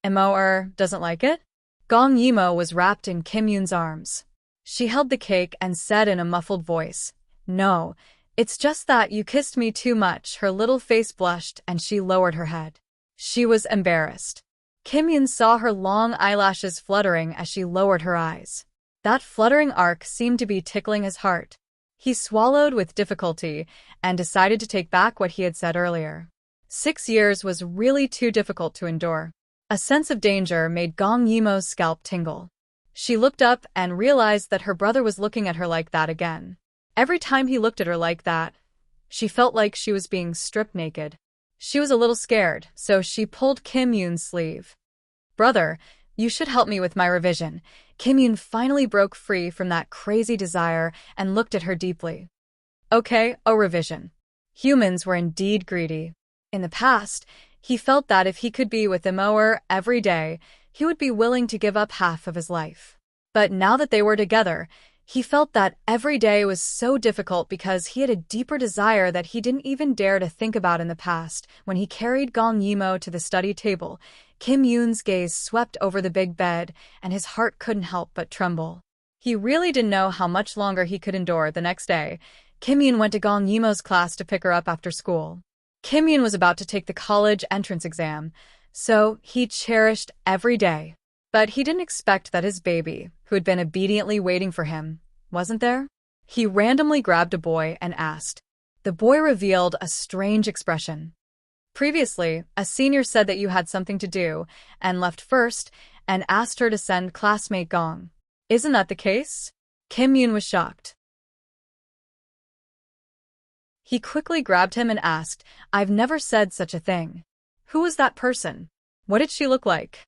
[SPEAKER 1] Imo doesn't like it? Gong Yimo was wrapped in Kim Yoon's arms. She held the cake and said in a muffled voice, "No, it's just that you kissed me too much." Her little face blushed and she lowered her head. She was embarrassed. Kim Yoon saw her long eyelashes fluttering as she lowered her eyes. That fluttering arc seemed to be tickling his heart. He swallowed with difficulty and decided to take back what he had said earlier. 6 years was really too difficult to endure. A sense of danger made Gong Yimo's scalp tingle. She looked up and realized that her brother was looking at her like that again. Every time he looked at her like that, she felt like she was being stripped naked. She was a little scared, so she pulled Kim Yoon's sleeve. "Brother, you should help me with my revision." Kim Yoon finally broke free from that crazy desire and looked at her deeply. "Okay, a revision." Humans were indeed greedy. In the past, he felt that if he could be with Immerse every day, he would be willing to give up half of his life. But now that they were together, he felt that every day was so difficult because he had a deeper desire that he didn't even dare to think about in the past. When he carried Gong Yimo to the study table, Kim Yoon's gaze swept over the big bed, and his heart couldn't help but tremble. He really didn't know how much longer he could endure. The next day, Kim Yoon went to Gong Yimo's class to pick her up after school. Kim Yoon was about to take the college entrance exam, so he cherished every day. But he didn't expect that his baby, who had been obediently waiting for him, wasn't there. He randomly grabbed a boy and asked. The boy revealed a strange expression. Previously, a senior said that you had something to do and left first and asked her to send classmate Gong. Isn't that the case? Kim Yoon was shocked. He quickly grabbed him and asked, "I've never said such a thing. Who was that person? What did she look like?"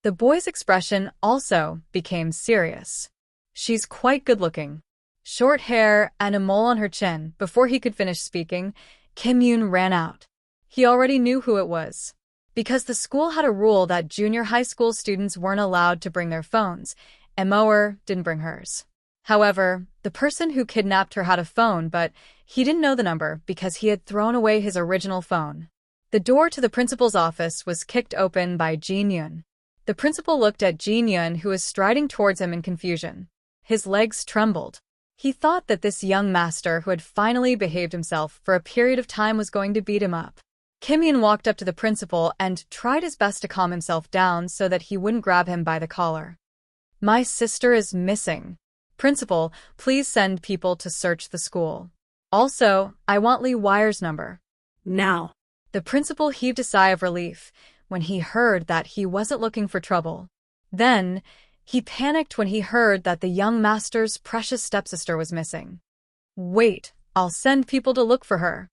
[SPEAKER 1] The boy's expression also became serious. "She's quite good-looking. Short hair and a mole on her chin." Before he could finish speaking, Kim Yoon ran out. He already knew who it was. Because the school had a rule that junior high school students weren't allowed to bring their phones, and Immerse didn't bring hers. However, the person who kidnapped her had a phone, but he didn't know the number because he had thrown away his original phone. The door to the principal's office was kicked open by Jin Yoon. The principal looked at Jin Yoon, who was striding towards him in confusion. His legs trembled. He thought that this young master who had finally behaved himself for a period of time was going to beat him up. Kim Yoon walked up to the principal and tried his best to calm himself down so that he wouldn't grab him by the collar. "My sister is missing. Principal, please send people to search the school. Also, I want Lee Wire's number."
[SPEAKER 2] Now.
[SPEAKER 1] The principal heaved a sigh of relief when he heard that he wasn't looking for trouble. Then, he panicked when he heard that the young master's precious stepsister was missing. "Wait, I'll send people to look for her."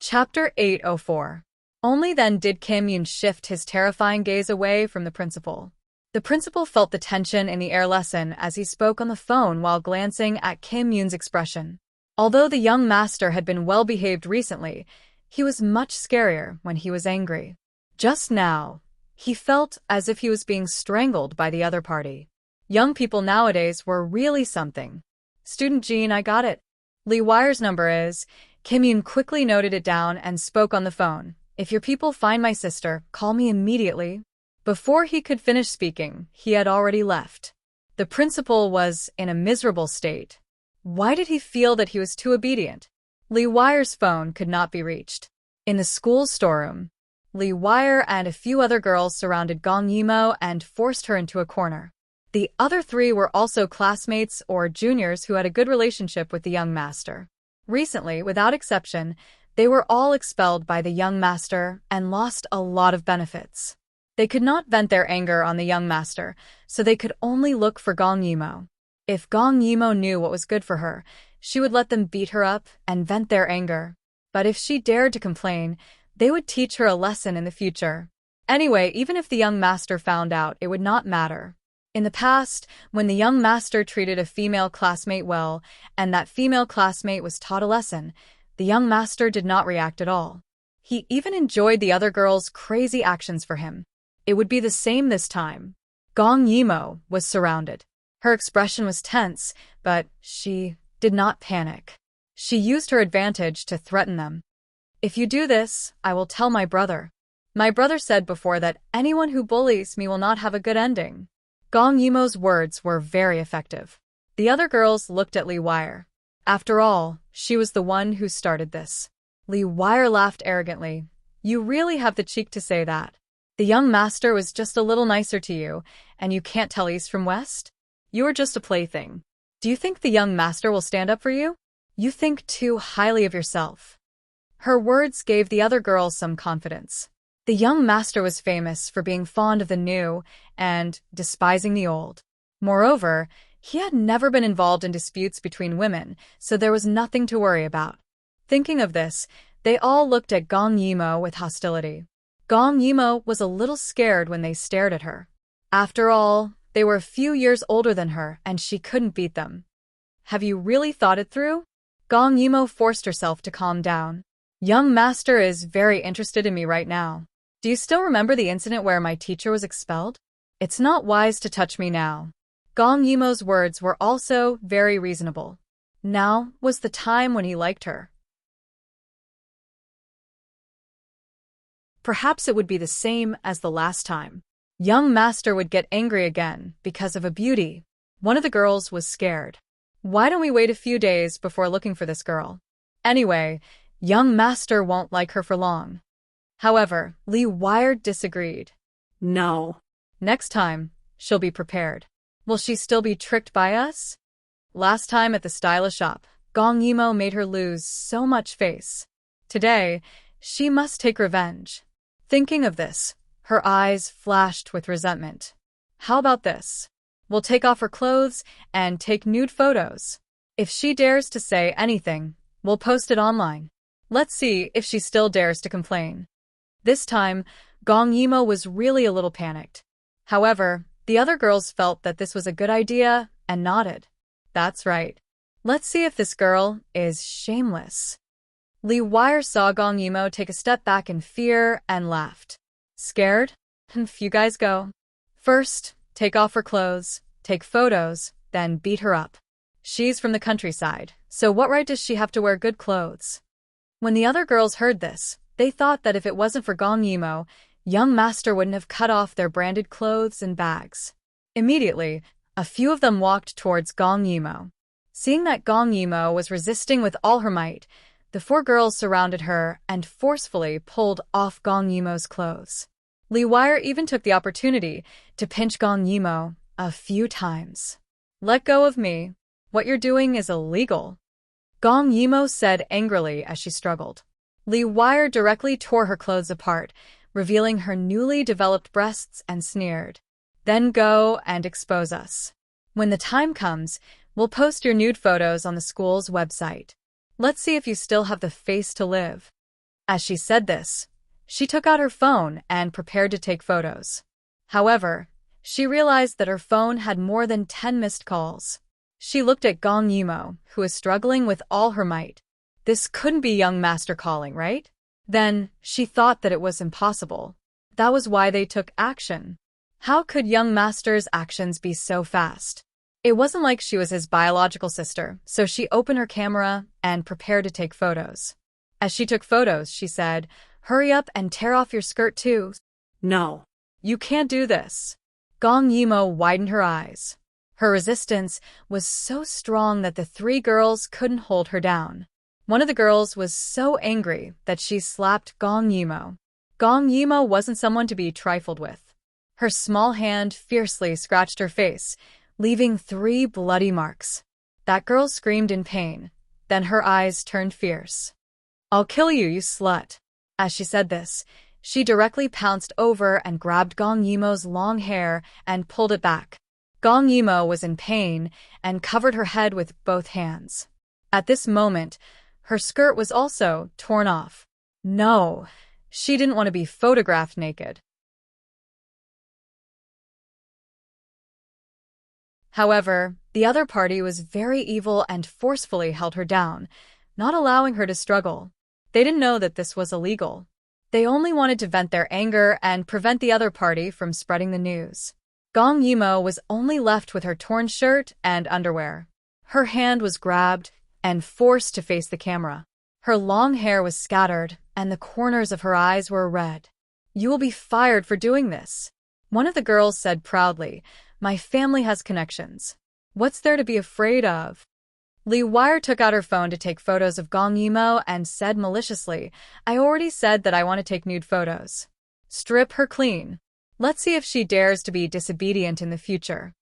[SPEAKER 1] Chapter 804. Only then did Kim Yoon shift his terrifying gaze away from the principal. The principal felt the tension in the air lessen as he spoke on the phone while glancing at Kim Yoon's expression. Although the young master had been well-behaved recently, he was much scarier when he was angry. Just now, he felt as if he was being strangled by the other party. Young people nowadays were really something. "Student Jean, I got it. Lee Wire's number is..." Kim Yoon quickly noted it down and spoke on the phone. "If your people find my sister, call me immediately." Before he could finish speaking, he had already left. The principal was in a miserable state. Why did he feel that he was too obedient? Lee Wire's phone could not be reached. In the school storeroom, Lee Wire and a few other girls surrounded Gong Yimo and forced her into a corner. The other 3 were also classmates or juniors who had a good relationship with the young master. Recently, without exception, they were all expelled by the young master and lost a lot of benefits. They could not vent their anger on the young master, so they could only look for Gong Yimo. If Gong Yimo knew what was good for her, she would let them beat her up and vent their anger. But if she dared to complain, they would teach her a lesson in the future. Anyway, even if the young master found out, it would not matter. In the past, when the young master treated a female classmate well, and that female classmate was taught a lesson, the young master did not react at all. He even enjoyed the other girl's crazy actions for him. It would be the same this time. Gong Yimo was surrounded. Her expression was tense, but she did not panic. She used her advantage to threaten them. If you do this, I will tell my brother. My brother said before that anyone who bullies me will not have a good ending. Gong Yimo's words were very effective. The other girls looked at Li Wire. After all, she was the one who started this. Li Wire laughed arrogantly. You really have the cheek to say that. The young master was just a little nicer to you, and you can't tell east from west? You are just a plaything. Do you think the young master will stand up for you? You think too highly of yourself. Her words gave the other girls some confidence. The young master was famous for being fond of the new and despising the old. Moreover, he had never been involved in disputes between women, so there was nothing to worry about. Thinking of this, they all looked at Gong Yimo with hostility. Gong Yimo was a little scared when they stared at her. After all, they were a few years older than her, and she couldn't beat them. Have you really thought it through? Gong Yimo forced herself to calm down. Young master is very interested in me right now. Do you still remember the incident where my teacher was expelled? It's not wise to touch me now. Gong Yimo's words were also very reasonable. Now was the time when he liked her. Perhaps it would be the same as the last time. Young master would get angry again because of a beauty. One of the girls was scared. Why don't we wait a few days before looking for this girl? Anyway, young master won't like her for long. However, Li Wire disagreed.
[SPEAKER 2] No.
[SPEAKER 1] Next time, she'll be prepared. Will she still be tricked by us? Last time at the stylish shop, Gong Yimo made her lose so much face. Today, she must take revenge. Thinking of this, her eyes flashed with resentment. How about this? We'll take off her clothes and take nude photos. If she dares to say anything, we'll post it online. Let's see if she still dares to complain. This time, Gong Yimo was really a little panicked. However, the other girls felt that this was a good idea and nodded. That's right. Let's see if this girl is shameless. Li Wire saw Gong Yimo take a step back in fear and laughed. Scared? You guys go. First, take off her clothes, take photos, then beat her up. She's from the countryside, so what right does she have to wear good clothes? When the other girls heard this, they thought that if it wasn't for Gong Yimo, young master wouldn't have cut off their branded clothes and bags. Immediately, a few of them walked towards Gong Yimo. Seeing that Gong Yimo was resisting with all her might, the four girls surrounded her and forcefully pulled off Gong Yimo's clothes. Li Wire even took the opportunity to pinch Gong Yimo a few times. Let go of me. What you're doing is illegal. Gong Yimo said angrily as she struggled. Li Wire directly tore her clothes apart, revealing her newly developed breasts and sneered. Then go and expose us. When the time comes, we'll post your nude photos on the school's website. Let's see if you still have the face to live. As she said this, she took out her phone and prepared to take photos. However, she realized that her phone had more than 10 missed calls. She looked at Gong Yimo, who was struggling with all her might. This couldn't be young master calling, right? Then, she thought that it was impossible. That was why they took action. How could young master's actions be so fast? It wasn't like she was his biological sister, so she opened her camera and prepared to take photos. As she took photos, she said, "Hurry up and tear off your skirt too."
[SPEAKER 2] No.
[SPEAKER 1] You can't do this. Gong Yimo widened her eyes. Her resistance was so strong that the three girls couldn't hold her down. One of the girls was so angry that she slapped Gong Yimo. Gong Yimo wasn't someone to be trifled with. Her small hand fiercely scratched her face, leaving 3 bloody marks. That girl screamed in pain. Then her eyes turned fierce. "I'll kill you, you slut." As she said this, she directly pounced over and grabbed Gong Yimo's long hair and pulled it back. Gong Yimo was in pain and covered her head with both hands. At this moment, her skirt was also torn off. No, she didn't want to be photographed naked. However, the other party was very evil and forcefully held her down, not allowing her to struggle. They didn't know that this was illegal. They only wanted to vent their anger and prevent the other party from spreading the news. Gong Yimo was only left with her torn shirt and underwear. Her hand was grabbed and forced to face the camera. Her long hair was scattered, and the corners of her eyes were red. "You will be fired for doing this," one of the girls said proudly. "My family has connections. What's there to be afraid of?" Li Wire took out her phone to take photos of Gong Yimo and said maliciously, "I already said that I want to take nude photos. Strip her clean. Let's see if she dares to be disobedient in the future."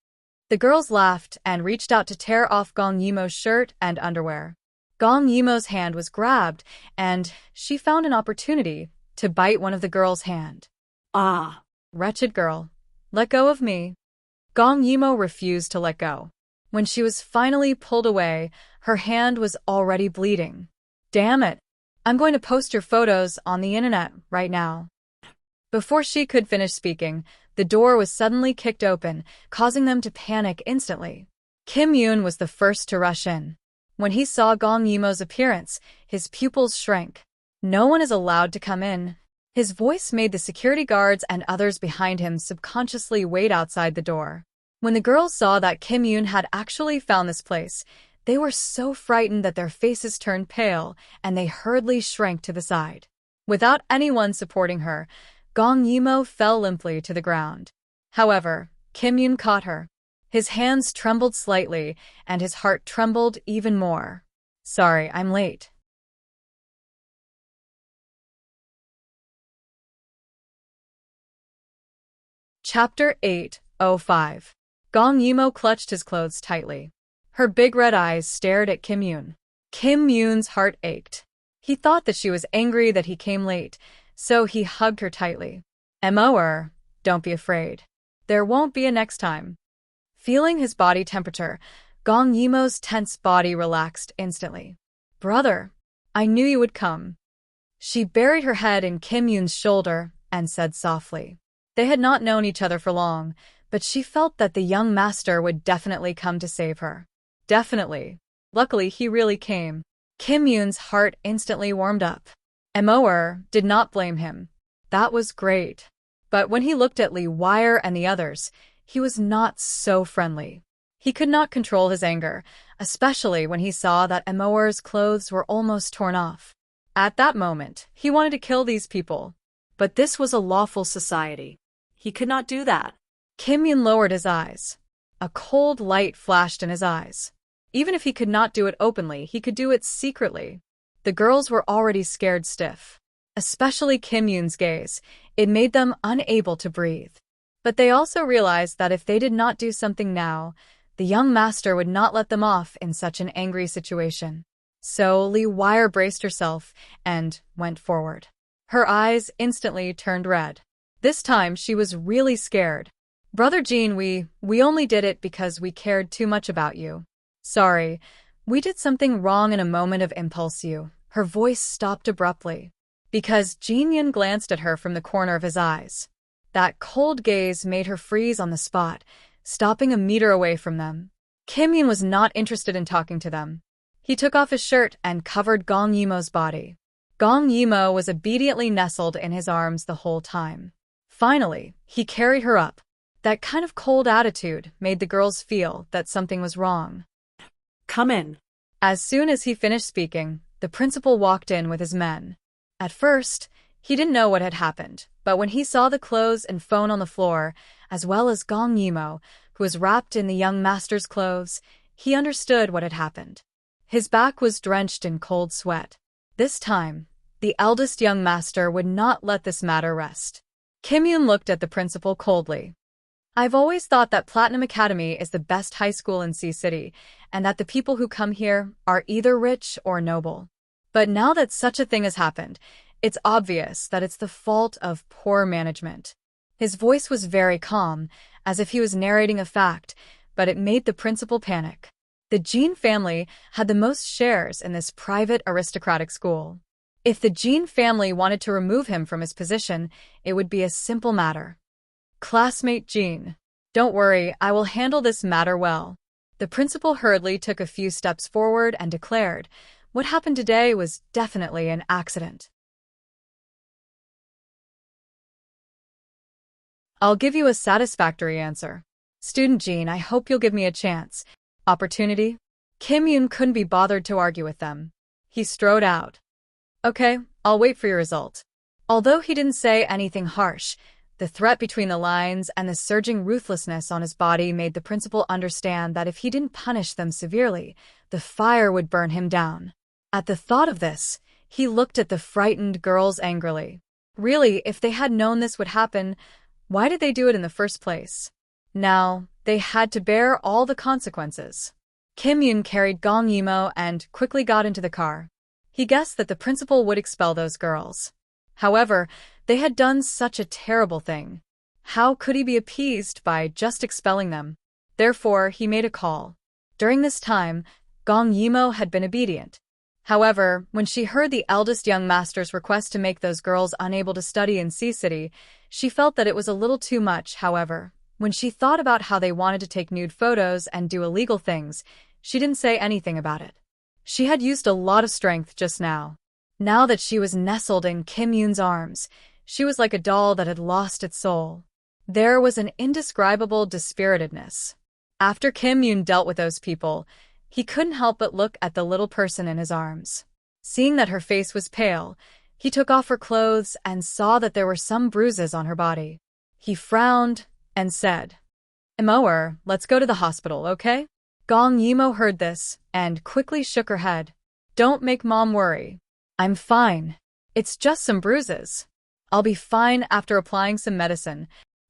[SPEAKER 1] The girls laughed and reached out to tear off Gong Yimo's shirt and underwear. Gong Yimo's hand was grabbed, and she found an opportunity to bite one of the girls' hand.
[SPEAKER 2] Ah!
[SPEAKER 1] "Wretched girl, let go of me." Gong Yimo refused to let go. When she was finally pulled away, her hand was already bleeding. "Damn it! I'm going to post your photos on the internet right now." Before she could finish speaking, the door was suddenly kicked open, causing them to panic instantly. Kim Yoon was the first to rush in. When he saw Gong Yimo's appearance, his pupils shrank. "No one is allowed to come in." His voice made the security guards and others behind him subconsciously wait outside the door. When the girls saw that Kim Yoon had actually found this place, they were so frightened that their faces turned pale and they hurriedly shrank to the side. Without anyone supporting her, Gong Yimo fell limply to the ground. However, Kim Yoon caught her. His hands trembled slightly and his heart trembled even more. "Sorry, I'm late." Chapter 8:05. Gong Yimo clutched his clothes tightly. Her big red eyes stared at Kim Yoon. Kim Yoon's heart ached. He thought that she was angry that he came late, so he hugged her tightly. "Moer, don't be afraid. There won't be a next time." Feeling his body temperature, Gong Yimo's tense body relaxed instantly. "Brother, I knew you would come." She buried her head in Kim Yoon's shoulder and said softly. They had not known each other for long, but she felt that the young master would definitely come to save her. Definitely. Luckily, he really came. Kim Yoon's heart instantly warmed up. Moer did not blame him. That was great. But when he looked at Li Wire and the others, he was not so friendly. He could not control his anger, especially when he saw that Moer's clothes were almost torn off. At that moment, he wanted to kill these people. But this was a lawful society. He could not do that. Kim Yoon lowered his eyes. A cold light flashed in his eyes. Even if he could not do it openly, he could do it secretly. The girls were already scared stiff. Especially Kim Yoon's gaze. It made them unable to breathe. But they also realized that if they did not do something now, the young master would not let them off in such an angry situation. So Li Wire braced herself and went forward. Her eyes instantly turned red. This time she was really scared. "Brother Jean, we only did it because we cared too much about you. Sorry, we did something wrong in a moment of impulse." Her voice stopped abruptly. Because Jean Yun glanced at her from the corner of his eyes. That cold gaze made her freeze on the spot, stopping a meter away from them. Kim Yoon was not interested in talking to them. He took off his shirt and covered Gong Yimo's body. Gong Yimo was obediently nestled in his arms the whole time. Finally, he carried her up. That kind of cold attitude made the girls feel that something was wrong.
[SPEAKER 2] "Come in."
[SPEAKER 1] As soon as he finished speaking, the principal walked in with his men. At first, he didn't know what had happened, but when he saw the clothes and phone on the floor, as well as Gong Yimo, who was wrapped in the young master's clothes, he understood what had happened. His back was drenched in cold sweat. This time, the eldest young master would not let this matter rest. Kim Yoon looked at the principal coldly. "I've always thought that Platinum Academy is the best high school in Sea City, and that the people who come here are either rich or noble. But now that such a thing has happened, it's obvious that it's the fault of poor management." His voice was very calm, as if he was narrating a fact, but it made the principal panic. The Jean family had the most shares in this private aristocratic school. If the Jean family wanted to remove him from his position, it would be a simple matter. "Classmate Jean, Don't worry, I will handle this matter well. The principal hurriedly took a few steps forward and declared, what happened today was definitely an accident. I'll give you a satisfactory answer. Student Jean, I hope you'll give me a chance. Opportunity? Kim Yoon couldn't be bothered to argue with them. He strode out. Okay, I'll wait for your result. Although he didn't say anything harsh, the threat between the lines and the surging ruthlessness on his body made the principal understand that if he didn't punish them severely, the fire would burn him down. At the thought of this, he looked at the frightened girls angrily. Really, if they had known this would happen, why did they do it in the first place? Now, they had to bear all the consequences. Kim Yoon carried Gong Yimo and quickly got into the car. He guessed that the principal would expel those girls. However, they had done such a terrible thing. How could he be appeased by just expelling them? Therefore, he made a call. During this time, Gong Yimo had been obedient. However, when she heard the eldest young master's request to make those girls unable to study in Sea City, she felt that it was a little too much. However, when she thought about how they wanted to take nude photos and do illegal things, she didn't say anything about it. She had used a lot of strength just now. Now that she was nestled in Kim Yoon's arms, she was like a doll that had lost its soul. There was an indescribable dispiritedness. After Kim Yoon dealt with those people, he couldn't help but look at the little person in his arms. Seeing that her face was pale, he took off her clothes and saw that there were some bruises on her body. He frowned and said, Imoer, let's go to the hospital, okay? Gong Yimo heard this and quickly shook her head. Don't make Mom worry. I'm fine. It's just some bruises. I'll be fine after applying some medicine.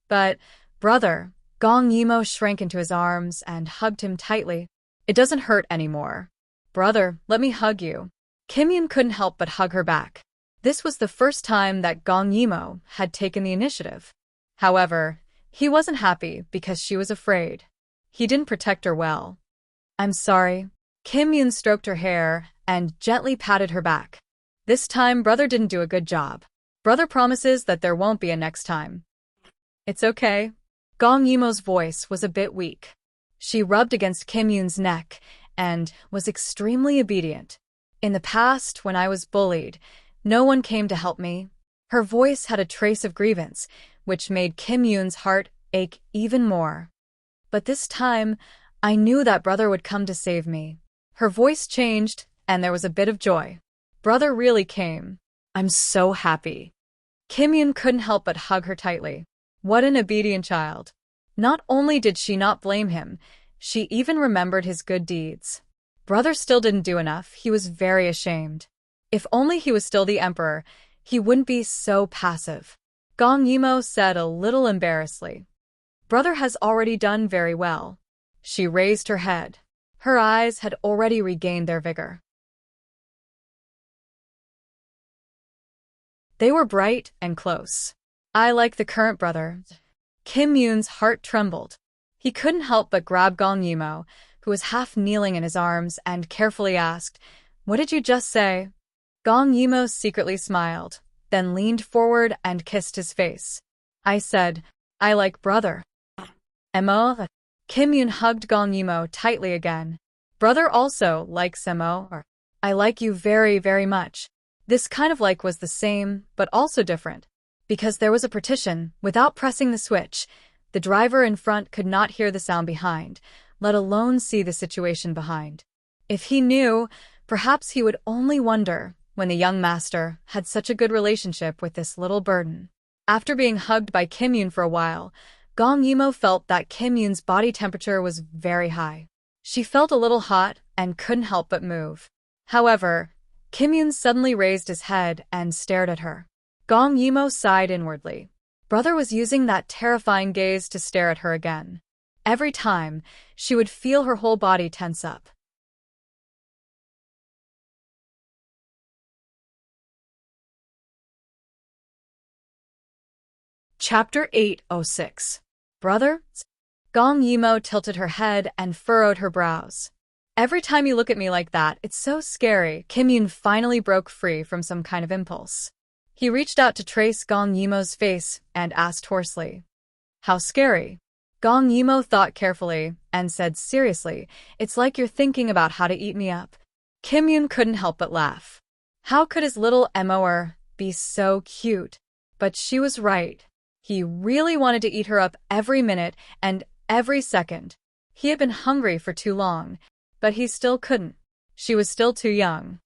[SPEAKER 1] But, brother, Gong Yimo shrank into his arms and hugged him tightly. It doesn't hurt anymore. Brother, let me hug you. Kim Yoon couldn't help but hug her back. This was the first time that Gong Yimo had taken the initiative. However, he wasn't happy because she was afraid. He didn't protect her well. I'm sorry. Kim Yoon stroked her hair and gently patted her back. This time, brother didn't do a good job. Brother promises that there won't be a next time. It's okay. Gong Yimo's voice was a bit weak. She rubbed against Kim Yoon's neck and was extremely obedient. In the past, when I was bullied, no one came to help me. Her voice had a trace of grievance, which made Kim Yoon's heart ache even more. But this time, I knew that brother would come to save me. Her voice changed, and there was a bit of joy. Brother really came. I'm so happy. Kim Yoon couldn't help but hug her tightly. What an obedient child. Not only did she not blame him, she even remembered his good deeds. Brother still didn't do enough. He was very ashamed. If only he was still the emperor, he wouldn't be so passive. Gong Yimo said a little embarrassedly. Brother has already done very well. She raised her head. Her eyes had already regained their vigor. They were bright and close. I like the current brother. Kim Yoon's heart trembled. He couldn't help but grab Gong Yimo, who was half kneeling in his arms, and carefully asked, What did you just say? Gong Yimo secretly smiled, then leaned forward and kissed his face. I said, I like brother. Emo? Kim Yoon hugged Gong Yimo tightly again. Brother also likes Emo. I like you very, very much. This kind of like was the same, but also different. Because there was a partition, without pressing the switch, the driver in front could not hear the sound behind, let alone see the situation behind. If he knew, perhaps he would only wonder when the young master had such a good relationship with this little burden. After being hugged by Kim Yoon for a while, Gong Yimo felt that Kim Yoon's body temperature was very high. She felt a little hot and couldn't help but move. However, Kim Yoon suddenly raised his head and stared at her. Gong Yimo sighed inwardly. Brother was using that terrifying gaze to stare at her again. Every time, she would feel her whole body tense up. Chapter 806. Brother? Gong Yimo tilted her head and furrowed her brows. Every time you look at me like that, it's so scary. Kim Yoon finally broke free from some kind of impulse. He reached out to trace Gong Yimo's face and asked hoarsely, How scary? Gong Yimo thought carefully and said seriously, "It's like you're thinking about how to eat me up." Kim Yoon couldn't help but laugh. How could his little MOer be so cute? But she was right. He really wanted to eat her up every minute and every second. He had been hungry for too long, but he still couldn't. She was still too young.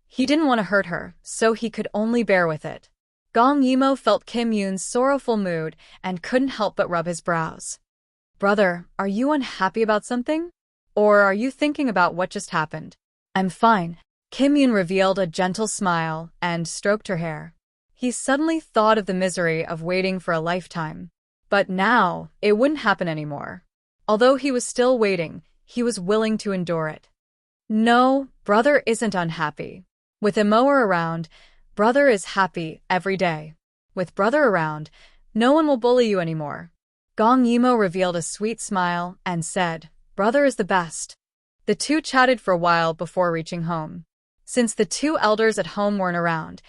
[SPEAKER 1] He didn't want to hurt her, so he could only bear with it. Gong Yimo felt Kim Yoon's sorrowful mood and couldn't help but rub his brows. "Brother, are you unhappy about something? Or are you thinking about what just happened?" "I'm fine." Kim Yoon revealed a gentle smile and stroked her hair. He suddenly thought of the misery of waiting for a lifetime. But now, it wouldn't happen anymore. Although he was still waiting, he was willing to endure it. No, brother isn't unhappy. With Immerse around, brother is happy every day. With brother around, no one will bully you anymore. Gong Yimo revealed a sweet smile and said, "Brother is the best." The two chatted for a while before reaching home. Since the two elders at home weren't around,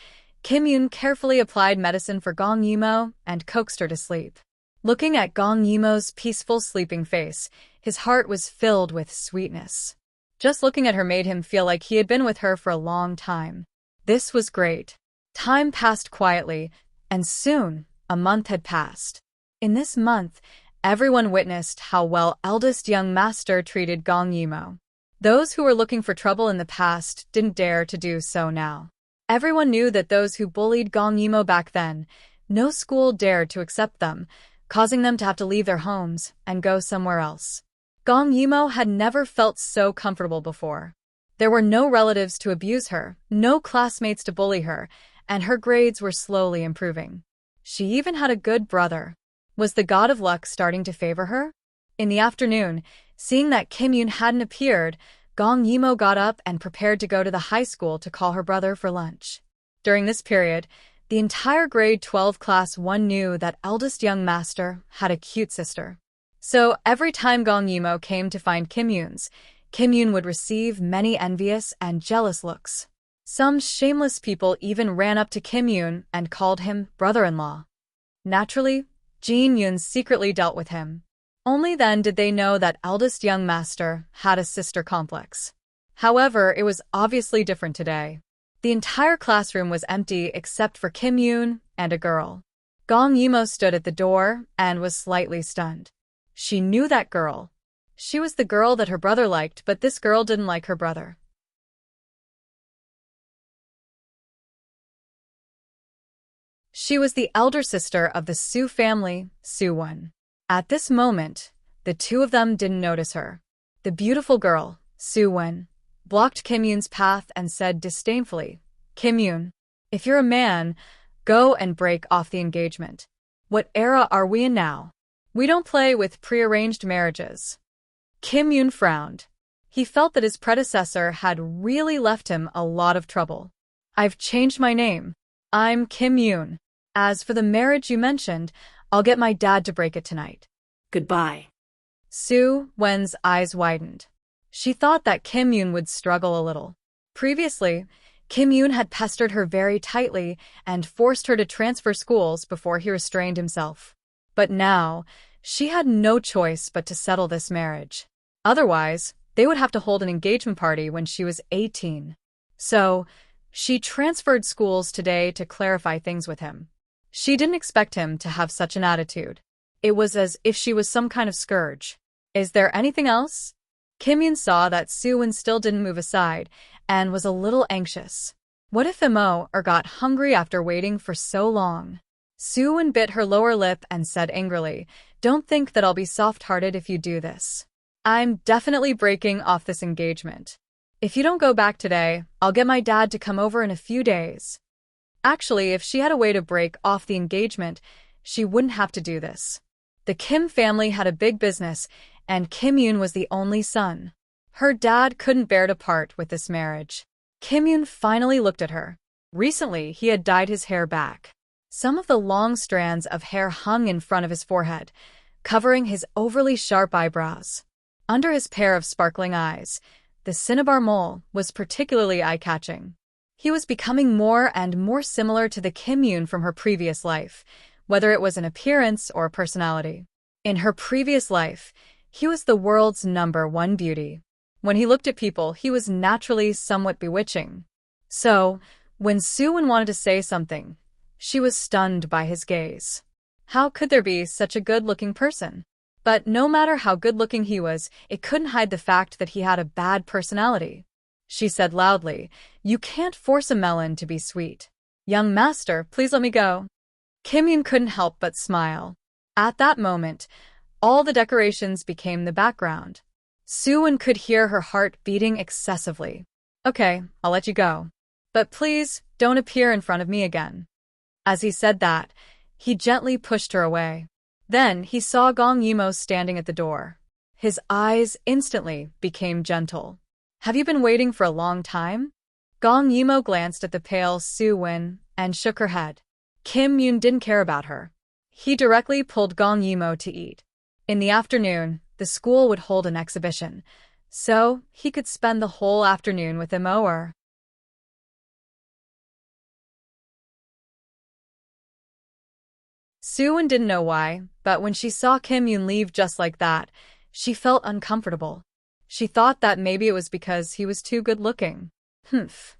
[SPEAKER 1] Kim Yoon carefully applied medicine for Gong Yimo and coaxed her to sleep. Looking at Gong Yimo's peaceful sleeping face, his heart was filled with sweetness. Just looking at her made him feel like he had been with her for a long time. This was great. Time passed quietly, and soon, a month had passed. In this month, everyone witnessed how well eldest young master treated Gong Yimo. Those who were looking for trouble in the past didn't dare to do so now. Everyone knew that those who bullied Gong Yimo back then, no school dared to accept them, causing them to have to leave their homes and go somewhere else. Gong Yimo had never felt so comfortable before. There were no relatives to abuse her, no classmates to bully her, and her grades were slowly improving. She even had a good brother. Was the god of luck starting to favor her? In the afternoon, seeing that Kim Yoon hadn't appeared, Gong Yimo got up and prepared to go to the high school to call her brother for lunch. During this period, the entire grade 12 class 1 knew that eldest young master had a cute sister. So every time Gong Yimo came to find Kim Yoon would receive many envious and jealous looks. Some shameless people even ran up to Kim Yoon and called him brother-in-law. Naturally, Jin Yoon secretly dealt with him. Only then did they know that eldest young master had a sister complex. However, it was obviously different today. The entire classroom was empty except for Kim Yoon and a girl. Gong Yimo stood at the door and was slightly stunned. She knew that girl. She was the girl that her brother liked, but this girl didn't like her brother. She was the elder sister of the Su family, Su-won. At this moment, the two of them didn't notice her. The beautiful girl, Su-won, blocked Kim Yoon's path and said disdainfully, "Kim Yoon, if you're a man, go and break off the engagement. What era are we in now? We don't play with prearranged marriages." Kim Yoon frowned. He felt that his predecessor had really left him a lot of trouble. "I've changed my name. I'm Kim Yoon. As for the marriage you mentioned, I'll get my dad to break it tonight."
[SPEAKER 2] Goodbye.
[SPEAKER 1] Su-won's eyes widened. She thought that Kim Yoon would struggle a little. Previously, Kim Yoon had pestered her very tightly and forced her to transfer schools before he restrained himself. But now, she had no choice but to settle this marriage. Otherwise, they would have to hold an engagement party when she was 18. So, she transferred schools today to clarify things with him. She didn't expect him to have such an attitude. It was as if she was some kind of scourge. "Is there anything else?" Kim Yoon saw that Su-won still didn't move aside and was a little anxious. What if Immerse got hungry after waiting for so long? Su-won bit her lower lip and said angrily, "Don't think that I'll be soft-hearted if you do this. I'm definitely breaking off this engagement. If you don't go back today, I'll get my dad to come over in a few days." Actually, if she had a way to break off the engagement, she wouldn't have to do this. The Kim family had a big business, and Kim Yoon was the only son. Her dad couldn't bear to part with this marriage. Kim Yoon finally looked at her. Recently, he had dyed his hair back. Some of the long strands of hair hung in front of his forehead, covering his overly sharp eyebrows. Under his pair of sparkling eyes, the cinnabar mole was particularly eye-catching. He was becoming more and more similar to the Kim Yoon from her previous life, whether it was in appearance or personality. In her previous life, he was the world's #1 beauty. When he looked at people, he was naturally somewhat bewitching. So, when Suwon wanted to say something, she was stunned by his gaze. How could there be such a good-looking person? But no matter how good-looking he was, it couldn't hide the fact that he had a bad personality. She said loudly, "You can't force a melon to be sweet. Young master, please let me go." Kim Yoon couldn't help but smile. At that moment, all the decorations became the background. Suwon could hear her heart beating excessively. "Okay, I'll let you go. But please, don't appear in front of me again." As he said that, he gently pushed her away. Then he saw Gong Yimo standing at the door. His eyes instantly became gentle. "Have you been waiting for a long time?" Gong Yimo glanced at the pale Suwon and shook her head. Kim Yoon didn't care about her. He directly pulled Gong Yimo to eat. In the afternoon, the school would hold an exhibition, so he could spend the whole afternoon with Immerse. Suwon didn't know why, but when she saw Kim Yoon leave just like that, she felt uncomfortable. She thought that maybe it was because he was too good-looking.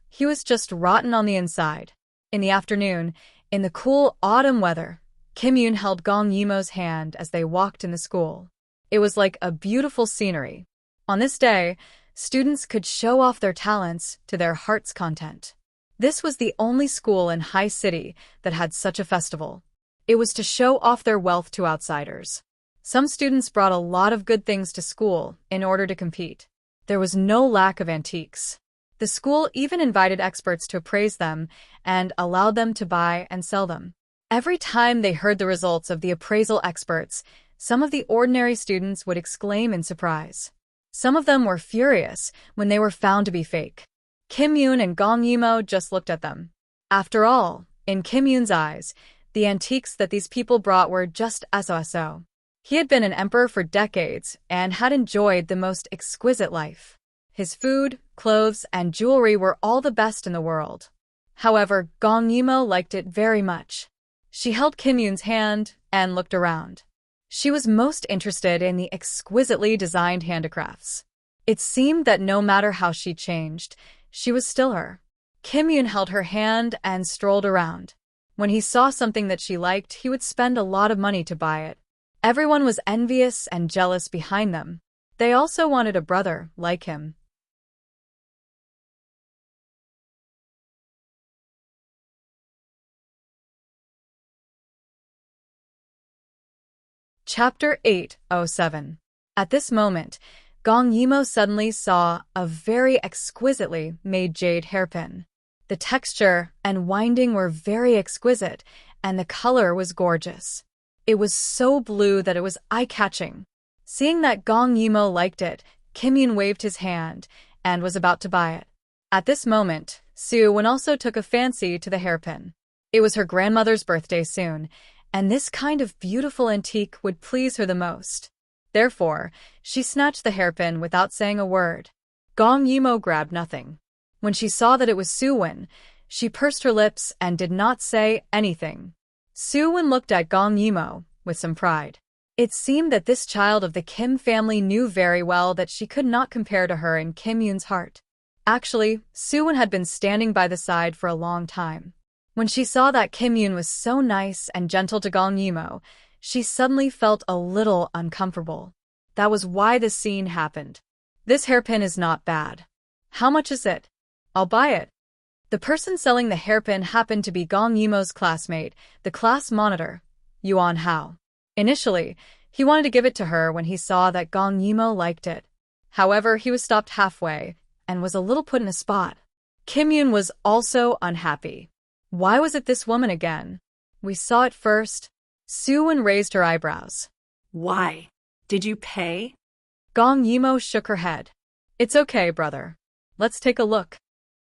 [SPEAKER 1] He was just rotten on the inside. In the afternoon, in the cool autumn weather, Kim Yoon held Gong Yimo's hand as they walked in the school. It was like a beautiful scenery. On this day, students could show off their talents to their heart's content. This was the only school in High City that had such a festival. It was to show off their wealth to outsiders. Some students brought a lot of good things to school in order to compete. There was no lack of antiques. The school even invited experts to appraise them and allowed them to buy and sell them. Every time they heard the results of the appraisal experts, some of the ordinary students would exclaim in surprise. Some of them were furious when they were found to be fake. Kim Yoon and Gong Yimo just looked at them. After all, in Kim Yoon's eyes, the antiques that these people brought were just so. He had been an emperor for decades and had enjoyed the most exquisite life. His food, clothes, and jewelry were all the best in the world. However, Gong Yimo liked it very much. She held Kim Yoon's hand and looked around. She was most interested in the exquisitely designed handicrafts. It seemed that no matter how she changed, she was still her. Kim Yoon held her hand and strolled around. When he saw something that she liked, he would spend a lot of money to buy it. Everyone was envious and jealous behind them. They also wanted a brother like him. Chapter 807. At this moment, Gong Yimo suddenly saw a very exquisitely made jade hairpin. The texture and winding were very exquisite, and the color was gorgeous. It was so blue that it was eye-catching. Seeing that Gong Yimo liked it, Kim Yoon waved his hand and was about to buy it. At this moment, Suwon also took a fancy to the hairpin. It was her grandmother's birthday soon, and this kind of beautiful antique would please her the most. Therefore, she snatched the hairpin without saying a word. Gong Yimo grabbed nothing. When she saw that it was Suwon, she pursed her lips and did not say anything. Suwon looked at Gong Yimo with some pride. It seemed that this child of the Kim family knew very well that she could not compare to her in Kim Yoon's heart. Actually, Suwon had been standing by the side for a long time. When she saw that Kim Yoon was so nice and gentle to Gong Yimo, she suddenly felt a little uncomfortable. That was why this scene happened. "This hairpin is not bad. How much is it? I'll buy it." The person selling the hairpin happened to be Gong Yimo's classmate, the class monitor, Yuan Hao. Initially, he wanted to give it to her when he saw that Gong Yimo liked it. However, he was stopped halfway and was a little put in a spot. Kim Yoon was also unhappy. Why was it this woman again? We saw it first. Suwon raised her eyebrows.
[SPEAKER 2] Why? Did you pay?
[SPEAKER 1] Gong Yimo shook her head. "It's okay, brother. Let's take a look."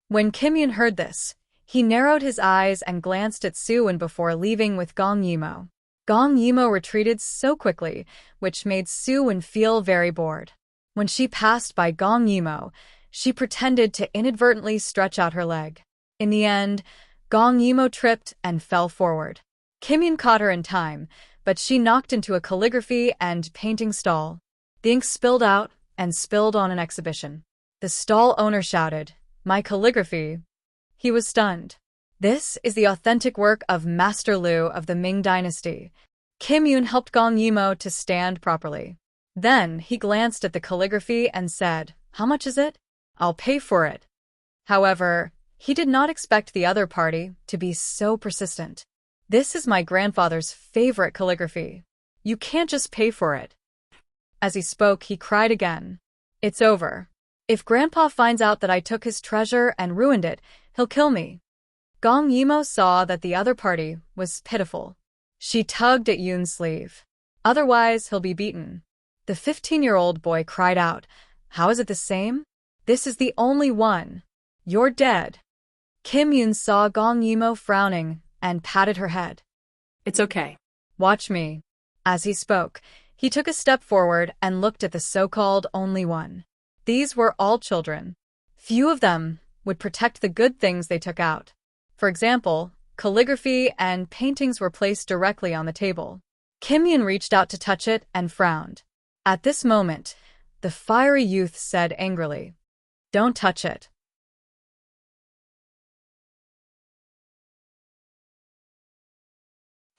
[SPEAKER 1] When Kim Yoon heard this, he narrowed his eyes and glanced at Suwon before leaving with Gong Yimo. Gong Yimo retreated so quickly, which made Suwon feel very bored. When she passed by Gong Yimo, she pretended to inadvertently stretch out her leg. In the end, Gong Yimo tripped and fell forward. Kim Yoon caught her in time, but she knocked into a calligraphy and painting stall. The ink spilled out and spilled on an exhibition. The stall owner shouted, "My calligraphy!" He was stunned. This is the authentic work of Master Liu of the Ming Dynasty. Kim Yun helped Gong Yimo to stand properly. Then he glanced at the calligraphy and said, "How much is it? I'll pay for it." However, he did not expect the other party to be so persistent. "This is my grandfather's favorite calligraphy. You can't just pay for it." As he spoke, he cried again, "It's over. If Grandpa finds out that I took his treasure and ruined it, he'll kill me." Gong Yimo saw that the other party was pitiful. She tugged at Yun's sleeve. "Otherwise, he'll be beaten." The 15-year-old boy cried out, "How is it the same? This is the only one. You're dead." Kim Yun saw Gong Yimo frowning and patted her head.
[SPEAKER 2] "It's okay.
[SPEAKER 1] "Watch me." As he spoke, he took a step forward and looked at the so-called only one. These were all children. Few of them would protect the good things they took out. For example, calligraphy and paintings were placed directly on the table. Kim Yun reached out to touch it and frowned. At this moment, the fiery youth said angrily, "Don't touch it."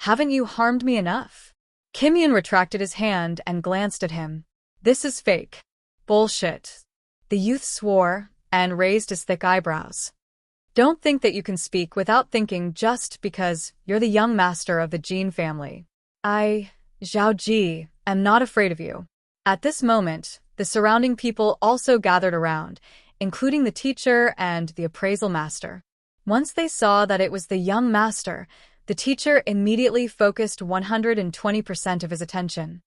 [SPEAKER 1] "Haven't you harmed me enough?" Kim Yun retracted his hand and glanced at him. "This is fake. Bullshit." The youth swore and raised his thick eyebrows. "Don't think that you can speak without thinking just because you're the young master of the Jin family. I, Zhao Ji, am not afraid of you." At this moment, the surrounding people also gathered around, including the teacher and the appraisal master. Once they saw that it was the young master, the teacher immediately focused 120% of his attention.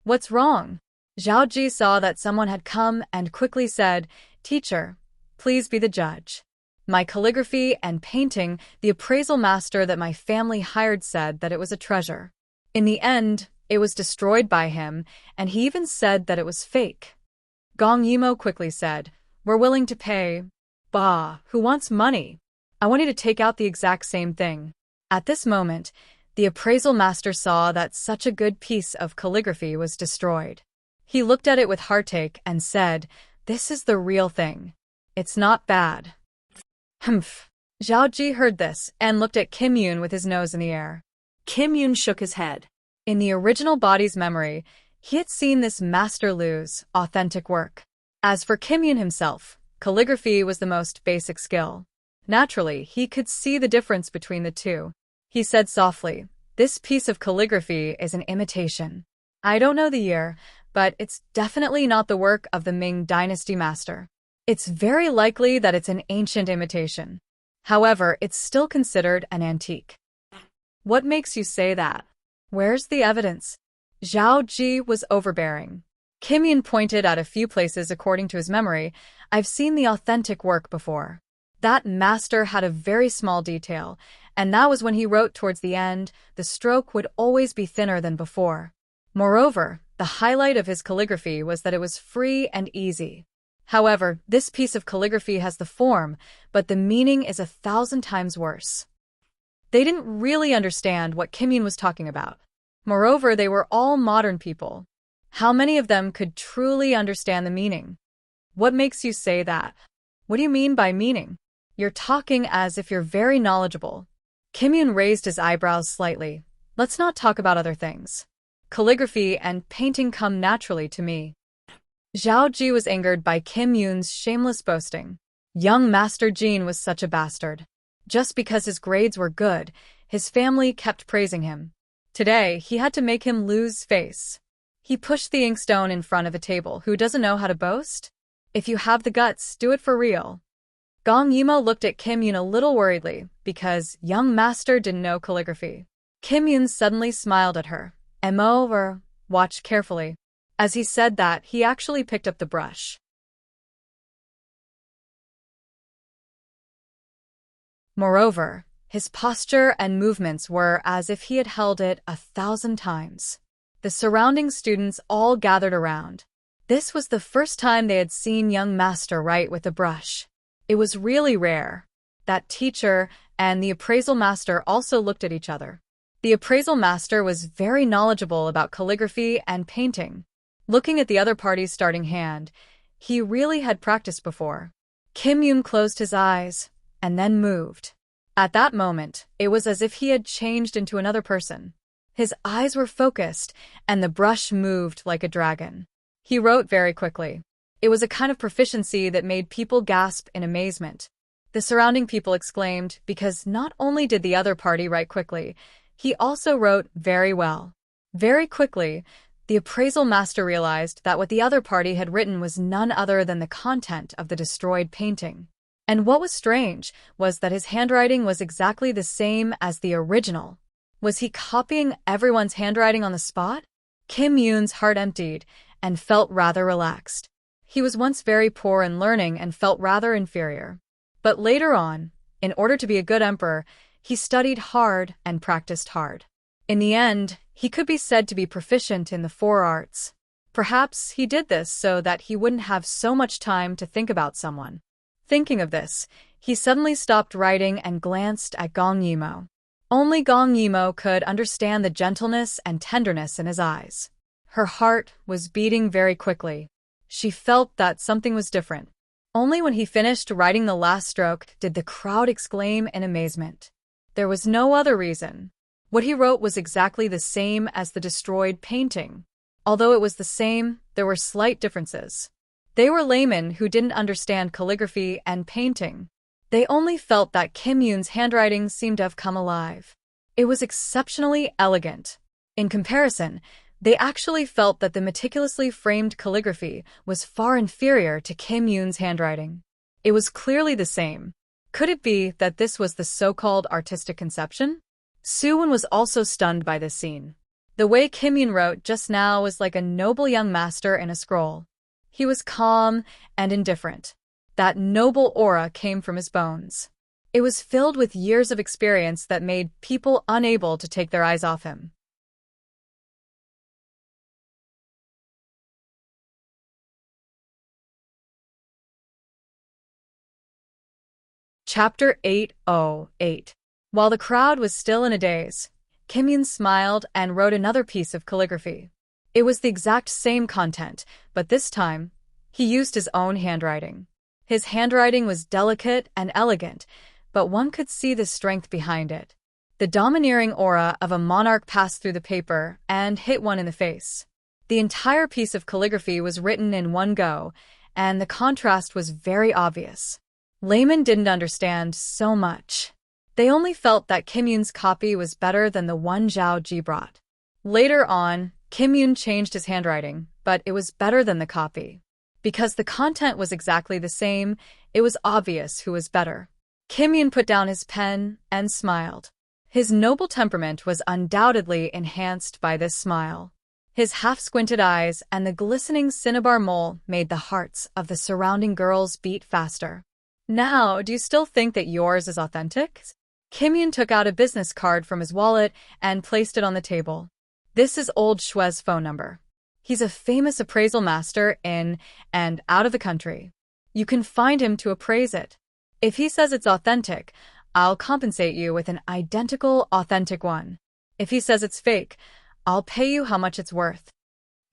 [SPEAKER 1] "What's wrong?" Zhao Ji saw that someone had come and quickly said, "Teacher, please be the judge. My calligraphy and painting, the appraisal master that my family hired said that it was a treasure. In the end, it was destroyed by him, and he even said that it was fake." Gong Yimo quickly said, "We're willing to pay." "Bah, who wants money? I want you to take out the exact same thing." At this moment, the appraisal master saw that such a good piece of calligraphy was destroyed. He looked at it with heartache and said, "This is the real thing. It's not bad." Humph. Zhao Ji heard this and looked at Kim Yun with his nose in the air.
[SPEAKER 2] Kim Yun shook his head.
[SPEAKER 1] In the original body's memory, he had seen this Master Liu's authentic work. As for Kim Yun himself, calligraphy was the most basic skill. Naturally, he could see the difference between the two. He said softly, "This piece of calligraphy is an imitation. I don't know the year, but it's definitely not the work of the Ming Dynasty master. It's very likely that it's an ancient imitation. However, it's still considered an antique." "What makes you say that? Where's the evidence?" Zhao Ji was overbearing. Kim Yun pointed at a few places according to his memory. "I've seen the authentic work before. That master had a very small detail, and that was when he wrote towards the end, the stroke would always be thinner than before. Moreover, the highlight of his calligraphy was that it was free and easy. However, this piece of calligraphy has the form, but the meaning is 1,000 times worse." They didn't really understand what Kim Yun was talking about. Moreover, they were all modern people. How many of them could truly understand the meaning? "What makes you say that? What do you mean by meaning? You're talking as if you're very knowledgeable." Kim Yun raised his eyebrows slightly. "Let's not talk about other things. Calligraphy and painting come naturally to me." Zhao Ji was angered by Kim Yun's shameless boasting. Young Master Jin was such a bastard. Just because his grades were good, his family kept praising him. Today, he had to make him lose face. He pushed the inkstone in front of a table. "Who doesn't know how to boast? If you have the guts, do it for real." Gong Yimo looked at Kim Yun a little worriedly, because young master didn't know calligraphy. Kim Yun suddenly smiled at her. Or watch carefully." As he said that, he actually picked up the brush. Moreover, his posture and movements were as if he had held it 1,000 times. The surrounding students all gathered around. This was the first time they had seen young master write with a brush. It was really rare. That teacher and the appraisal master also looked at each other. The appraisal master was very knowledgeable about calligraphy and painting. Looking at the other party's starting hand, he really had practiced before. Kim Yoon closed his eyes and then moved. At that moment, it was as if he had changed into another person. His eyes were focused, and the brush moved like a dragon. He wrote very quickly. It was a kind of proficiency that made people gasp in amazement. The surrounding people exclaimed because not only did the other party write quickly, he also wrote very well. Very quickly, the appraisal master realized that what the other party had written was none other than the content of the destroyed painting. And what was strange was that his handwriting was exactly the same as the original. Was he copying everyone's handwriting on the spot? Kim Yoon's heart emptied and felt rather relaxed. He was once very poor in learning and felt rather inferior. But later on, in order to be a good emperor, he studied hard and practiced hard. In the end, he could be said to be proficient in the 4 arts. Perhaps he did this so that he wouldn't have so much time to think about someone. Thinking of this, he suddenly stopped writing and glanced at Gong Yimo. Only Gong Yimo could understand the gentleness and tenderness in his eyes. Her heart was beating very quickly. She felt that something was different. Only when he finished writing the last stroke did the crowd exclaim in amazement. There was no other reason. What he wrote was exactly the same as the destroyed painting. Although it was the same, there were slight differences. They were laymen who didn't understand calligraphy and painting. They only felt that Kim Yoon's handwriting seemed to have come alive. It was exceptionally elegant. In comparison, they actually felt that the meticulously framed calligraphy was far inferior to Kim Yoon's handwriting. It was clearly the same. Could it be that this was the so-called artistic conception? Soo-won was also stunned by this scene. The way Kim Yoon wrote just now was like a noble young master in a scroll. He was calm and indifferent. That noble aura came from his bones. It was filled with years of experience that made people unable to take their eyes off him. Chapter 808. While the crowd was still in a daze, Kim Yoon smiled and wrote another piece of calligraphy. It was the exact same content, but this time, he used his own handwriting. His handwriting was delicate and elegant, but one could see the strength behind it. The domineering aura of a monarch passed through the paper and hit one in the face. The entire piece of calligraphy was written in one go, and the contrast was very obvious. Laymen didn't understand so much. They only felt that Kim Yoon's copy was better than the one Zhao Ji brought. Later on, Kim Yoon changed his handwriting, but it was better than the copy. Because the content was exactly the same, it was obvious who was better. Kim Yoon put down his pen and smiled. His noble temperament was undoubtedly enhanced by this smile. His half-squinted eyes and the glistening cinnabar mole made the hearts of the surrounding girls beat faster. Now, do you still think that yours is authentic? Kim Yoon took out a business card from his wallet and placed it on the table. This is old Shue's phone number. He's a famous appraisal master in and out of the country. You can find him to appraise it. If he says it's authentic, I'll compensate you with an identical authentic one. If he says it's fake, I'll pay you how much it's worth.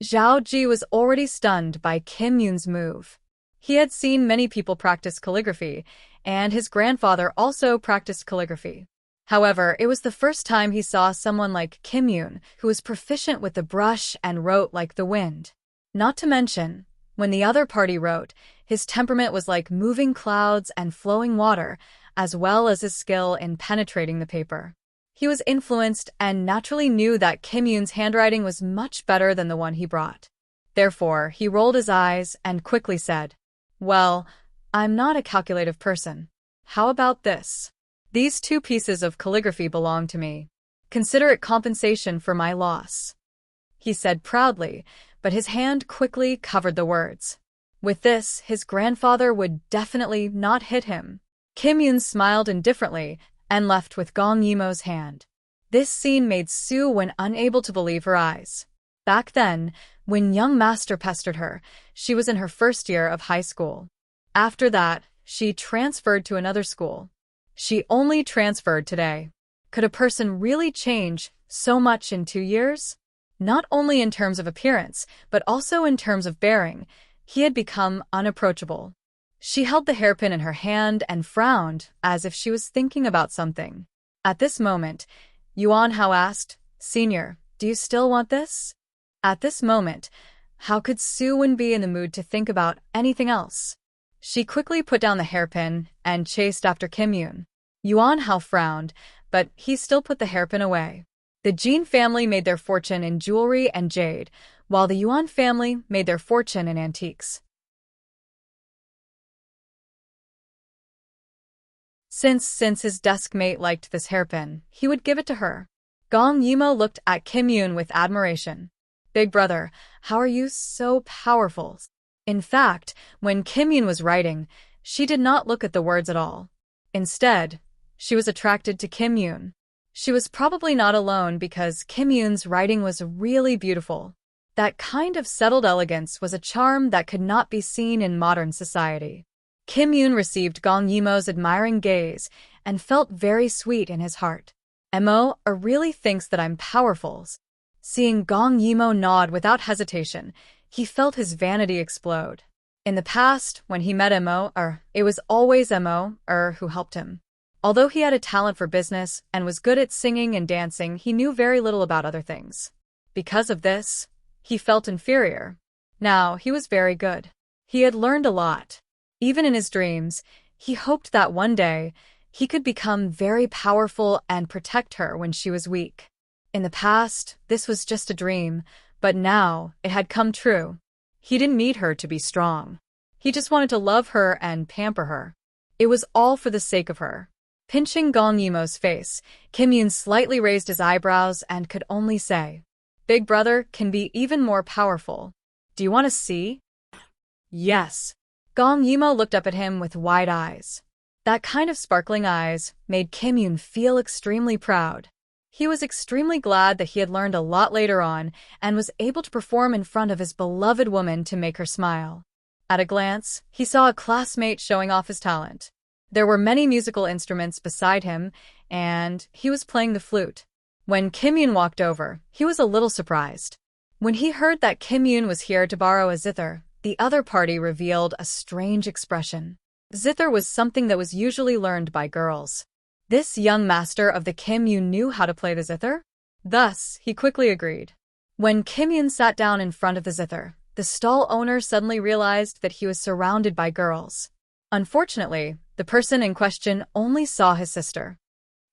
[SPEAKER 1] Zhao Ji was already stunned by Kim Yoon's move. He had seen many people practice calligraphy, and his grandfather also practiced calligraphy. However, it was the first time he saw someone like Kim Yoon, who was proficient with the brush and wrote like the wind. Not to mention, when the other party wrote, his temperament was like moving clouds and flowing water, as well as his skill in penetrating the paper. He was influenced and naturally knew that Kim Yoon's handwriting was much better than the one he brought. Therefore, he rolled his eyes and quickly said, "Well, I'm not a calculative person. How about this? These 2 pieces of calligraphy belong to me. Consider it compensation for my loss," he said proudly, but his hand quickly covered the words. With this, his grandfather would definitely not hit him. Kim Yoon smiled indifferently and left with Gong Yimo's hand. This scene made Soo-won unable to believe her eyes. Back then, when young master pestered her, she was in her first year of high school. After that, she transferred to another school. She only transferred today. Could a person really change so much in 2 years? Not only in terms of appearance, but also in terms of bearing, he had become unapproachable. She held the hairpin in her hand and frowned as if she was thinking about something. At this moment, Yuan Hao asked, "Senior, do you still want this?" At this moment, how could Su Wen be in the mood to think about anything else? She quickly put down the hairpin and chased after Kim Yoon. Yuan Hao frowned, but he still put the hairpin away. The Jin family made their fortune in jewelry and jade, while the Yuan family made their fortune in antiques. Since his desk mate liked this hairpin, he would give it to her. Gong Yimo looked at Kim Yoon with admiration. "Big brother, how are you so powerful?" In fact, when Kim Yoon was writing, she did not look at the words at all. Instead, she was attracted to Kim Yoon. She was probably not alone because Kim Yoon's writing was really beautiful. That kind of settled elegance was a charm that could not be seen in modern society. Kim Yoon received Gong Yimo's admiring gaze and felt very sweet in his heart. "Mo really thinks that I'm powerful." Seeing Gong Yimo nod without hesitation, he felt his vanity explode. In the past, when he met Mo, it was always Mo who helped him. Although he had a talent for business and was good at singing and dancing, he knew very little about other things. Because of this, he felt inferior. Now, he was very good. He had learned a lot. Even in his dreams, he hoped that one day, he could become very powerful and protect her when she was weak. In the past, this was just a dream, but now, it had come true. He didn't need her to be strong. He just wanted to love her and pamper her. It was all for the sake of her. Pinching Gong Yimo's face, Kim Yoon slightly raised his eyebrows and could only say, "Big brother can be even more powerful. Do you want to see?" "Yes." Gong Yimo looked up at him with wide eyes. That kind of sparkling eyes made Kim Yoon feel extremely proud. He was extremely glad that he had learned a lot later on and was able to perform in front of his beloved woman to make her smile. At a glance, he saw a classmate showing off his talent. There were many musical instruments beside him, and he was playing the flute. When Kim Yoon walked over, he was a little surprised. When he heard that Kim Yoon was here to borrow a zither, the other party revealed a strange expression. Zither was something that was usually learned by girls. This young master of the Kim Yoon knew how to play the zither? Thus, he quickly agreed. When Kim Yoon sat down in front of the zither, the stall owner suddenly realized that he was surrounded by girls. Unfortunately, the person in question only saw his sister.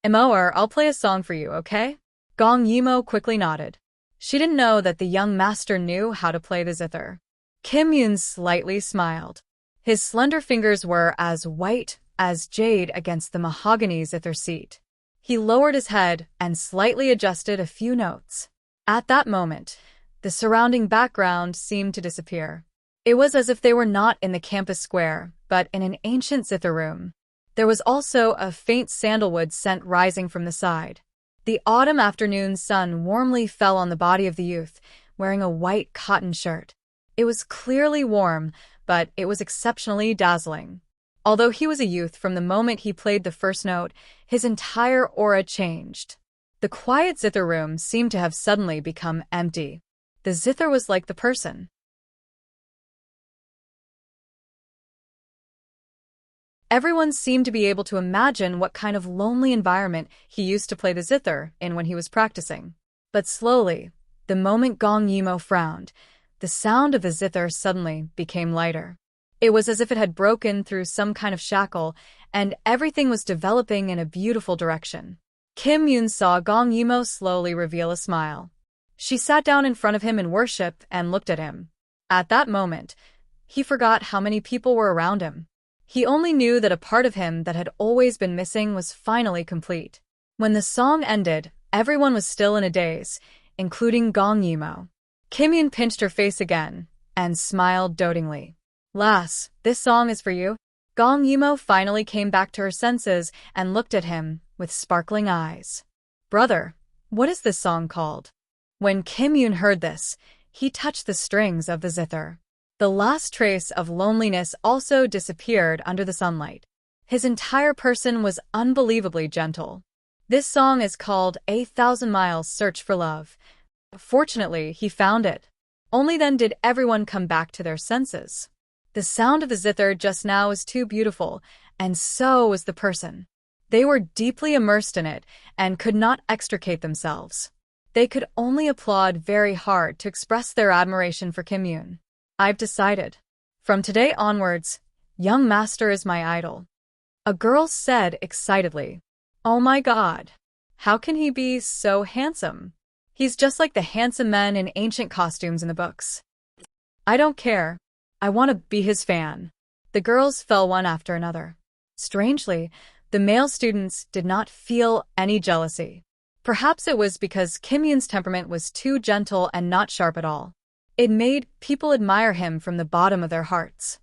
[SPEAKER 1] "Emoer, I'll play a song for you, okay?" Gong Yimo quickly nodded. She didn't know that the young master knew how to play the zither. Kim Yoon slightly smiled. His slender fingers were as white as jade against the mahogany zither seat. He lowered his head and slightly adjusted a few notes. At that moment, the surrounding background seemed to disappear. It was as if they were not in the campus square, but in an ancient zither room. There was also a faint sandalwood scent rising from the side. The autumn afternoon sun warmly fell on the body of the youth, wearing a white cotton shirt. It was clearly warm, but it was exceptionally dazzling. Although he was a youth from the moment he played the first note, his entire aura changed. The quiet zither room seemed to have suddenly become empty. The zither was like the person. Everyone seemed to be able to imagine what kind of lonely environment he used to play the zither in when he was practicing. But slowly, the moment Gong Yimo frowned, the sound of the zither suddenly became lighter. It was as if it had broken through some kind of shackle, and everything was developing in a beautiful direction. Kim Yoon saw Gong Yimo slowly reveal a smile. She sat down in front of him in worship and looked at him. At that moment, he forgot how many people were around him. He only knew that a part of him that had always been missing was finally complete. When the song ended, everyone was still in a daze, including Gong Yimo. Kim Yoon pinched her face again and smiled dotingly. "Lass, this song is for you." Gong Yimo finally came back to her senses and looked at him with sparkling eyes. "Brother, what is this song called?" When Kim Yoon heard this, he touched the strings of the zither. The last trace of loneliness also disappeared under the sunlight. His entire person was unbelievably gentle. This song is called A Thousand Miles Search for Love. Fortunately, he found it. Only then did everyone come back to their senses. The sound of the zither just now was too beautiful, and so was the person. They were deeply immersed in it and could not extricate themselves. They could only applaud very hard to express their admiration for Kim Yoon. I've decided. From today onwards, young master is my idol. A girl said excitedly. Oh my God. How can he be so handsome? He's just like the handsome men in ancient costumes in the books. I don't care. I want to be his fan. The girls fell one after another. Strangely, the male students did not feel any jealousy. Perhaps it was because Kim Yoon's temperament was too gentle and not sharp at all. It made people admire him from the bottom of their hearts.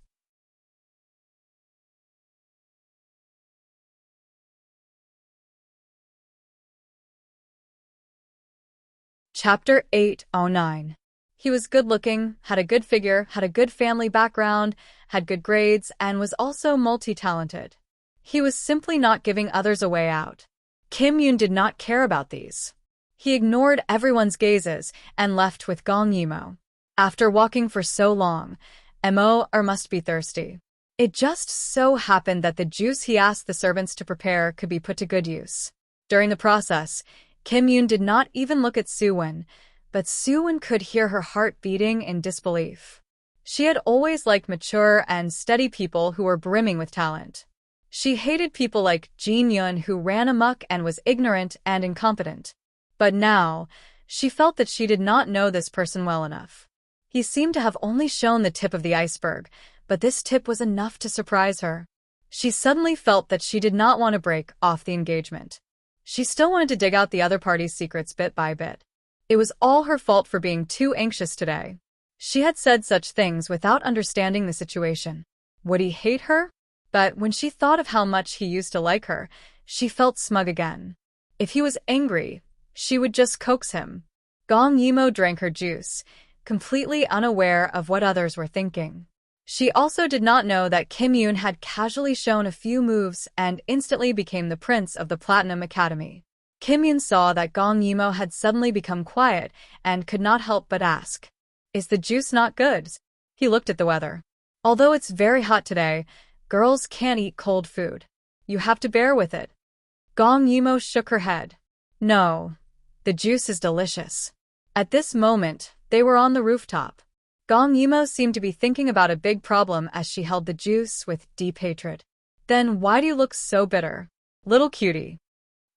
[SPEAKER 1] Chapter 809. He was good-looking, had a good figure, had a good family background, had good grades, and was also multi-talented. He was simply not giving others a way out. Kim Yoon did not care about these. He ignored everyone's gazes and left with Gong Yimo. After walking for so long, Mo must be thirsty. It just so happened that the juice he asked the servants to prepare could be put to good use. During the process, Kim Yoon did not even look at Soo-won, but Soo-won could hear her heart beating in disbelief. She had always liked mature and steady people who were brimming with talent. She hated people like Jin Yun who ran amok and was ignorant and incompetent. But now, she felt that she did not know this person well enough. He seemed to have only shown the tip of the iceberg, but this tip was enough to surprise her. She suddenly felt that she did not want to break off the engagement. She still wanted to dig out the other party's secrets bit by bit. It was all her fault for being too anxious today. She had said such things without understanding the situation. Would he hate her? But when she thought of how much he used to like her, she felt smug again. If he was angry, she would just coax him. Gong Yimo drank her juice, completely unaware of what others were thinking. She also did not know that Kim Yoon had casually shown a few moves and instantly became the prince of the Platinum Academy. Kim Yoon saw that Gong Yimo had suddenly become quiet and could not help but ask, "Is the juice not good?" He looked at the weather. Although it's very hot today, girls can't eat cold food. You have to bear with it. Gong Yimo shook her head. No, the juice is delicious. At this moment, they were on the rooftop. Gong Yimo seemed to be thinking about a big problem as she held the juice with deep hatred. Then why do you look so bitter? Little cutie.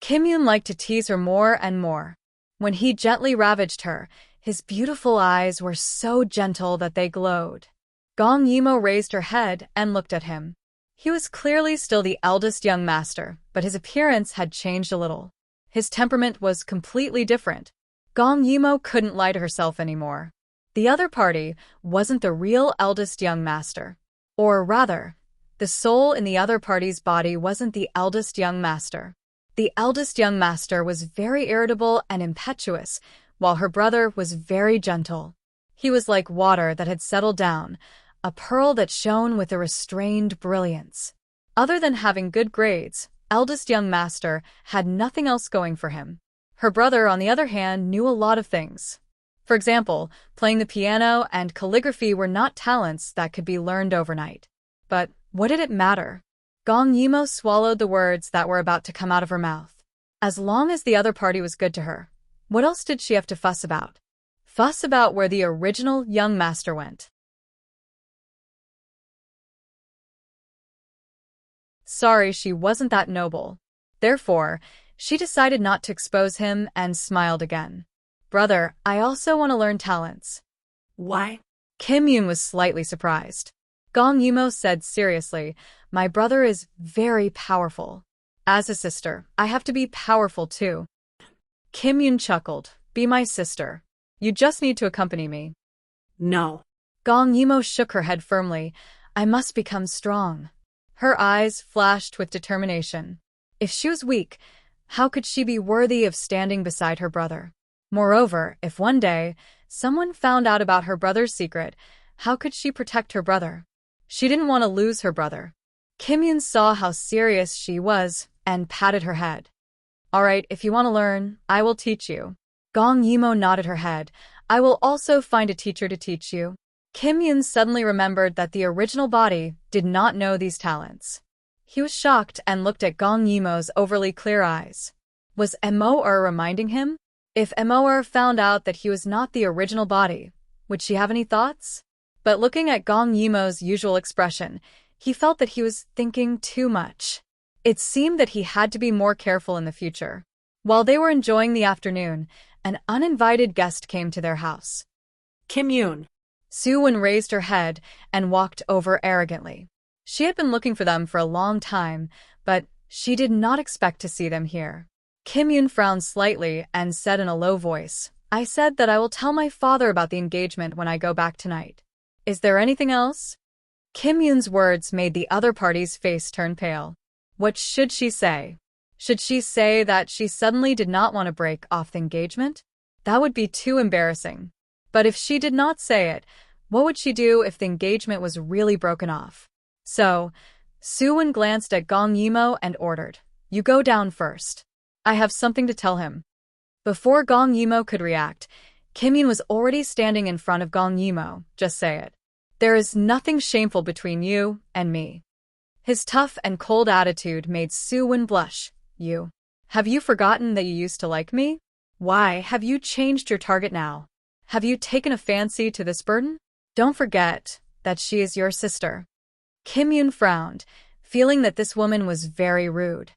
[SPEAKER 1] Kim Yoon liked to tease her more and more. When he gently ravaged her, his beautiful eyes were so gentle that they glowed. Gong Yimo raised her head and looked at him. He was clearly still the eldest young master, but his appearance had changed a little. His temperament was completely different. Gong Yimo couldn't lie to herself anymore. The other party wasn't the real eldest young master. Or rather, the soul in the other party's body wasn't the eldest young master. The eldest young master was very irritable and impetuous, while her brother was very gentle. He was like water that had settled down, a pearl that shone with a restrained brilliance. Other than having good grades, eldest young master had nothing else going for him. Her brother, on the other hand, knew a lot of things. For example, playing the piano and calligraphy were not talents that could be learned overnight. But what did it matter? Gong Yimo swallowed the words that were about to come out of her mouth. As long as the other party was good to her, what else did she have to fuss about? Fuss about where the original young master went. Sorry, she wasn't that noble. Therefore, she decided not to expose him and smiled again. Brother, I also want to learn talents.
[SPEAKER 2] Why?
[SPEAKER 1] Kim Yoon was slightly surprised. Gong Yimo said seriously, my brother is very powerful. As a sister, I have to be powerful too. Kim Yoon chuckled, be my sister. You just need to accompany me.
[SPEAKER 2] No.
[SPEAKER 1] Gong Yimo shook her head firmly. I must become strong. Her eyes flashed with determination. If she was weak, how could she be worthy of standing beside her brother? Moreover, if one day someone found out about her brother's secret, how could she protect her brother? She didn't want to lose her brother. Kim Yoon saw how serious she was and patted her head. Alright, if you want to learn, I will teach you. Gong Yimo nodded her head. I will also find a teacher to teach you. Kim Yun suddenly remembered that the original body did not know these talents. He was shocked and looked at Gong Yimo's overly clear eyes. Was Immerse reminding him? If Immerse found out that he was not the original body, would she have any thoughts? But looking at Gong Yimo's usual expression, he felt that he was thinking too much. It seemed that he had to be more careful in the future. While they were enjoying the afternoon, an uninvited guest came to their house.
[SPEAKER 2] Kim Yoon.
[SPEAKER 1] Soo-won raised her head and walked over arrogantly. She had been looking for them for a long time, but she did not expect to see them here. Kim Yoon frowned slightly and said in a low voice, I said that I will tell my father about the engagement when I go back tonight. Is there anything else? Kim Yoon's words made the other party's face turn pale. What should she say? Should she say that she suddenly did not want to break off the engagement? That would be too embarrassing. But if she did not say it, what would she do if the engagement was really broken off? So, Soo-won glanced at Gong Yimo and ordered, You go down first. I have something to tell him. Before Gong Yimo could react, Kim Yoon was already standing in front of Gong Yimo. Just say it. There is nothing shameful between you and me. His tough and cold attitude made Soo-won blush. You. Have you forgotten that you used to like me? Why have you changed your target now? Have you taken a fancy to this burden? Don't forget that she is your sister. Kim Yoon frowned, feeling that this woman was very rude.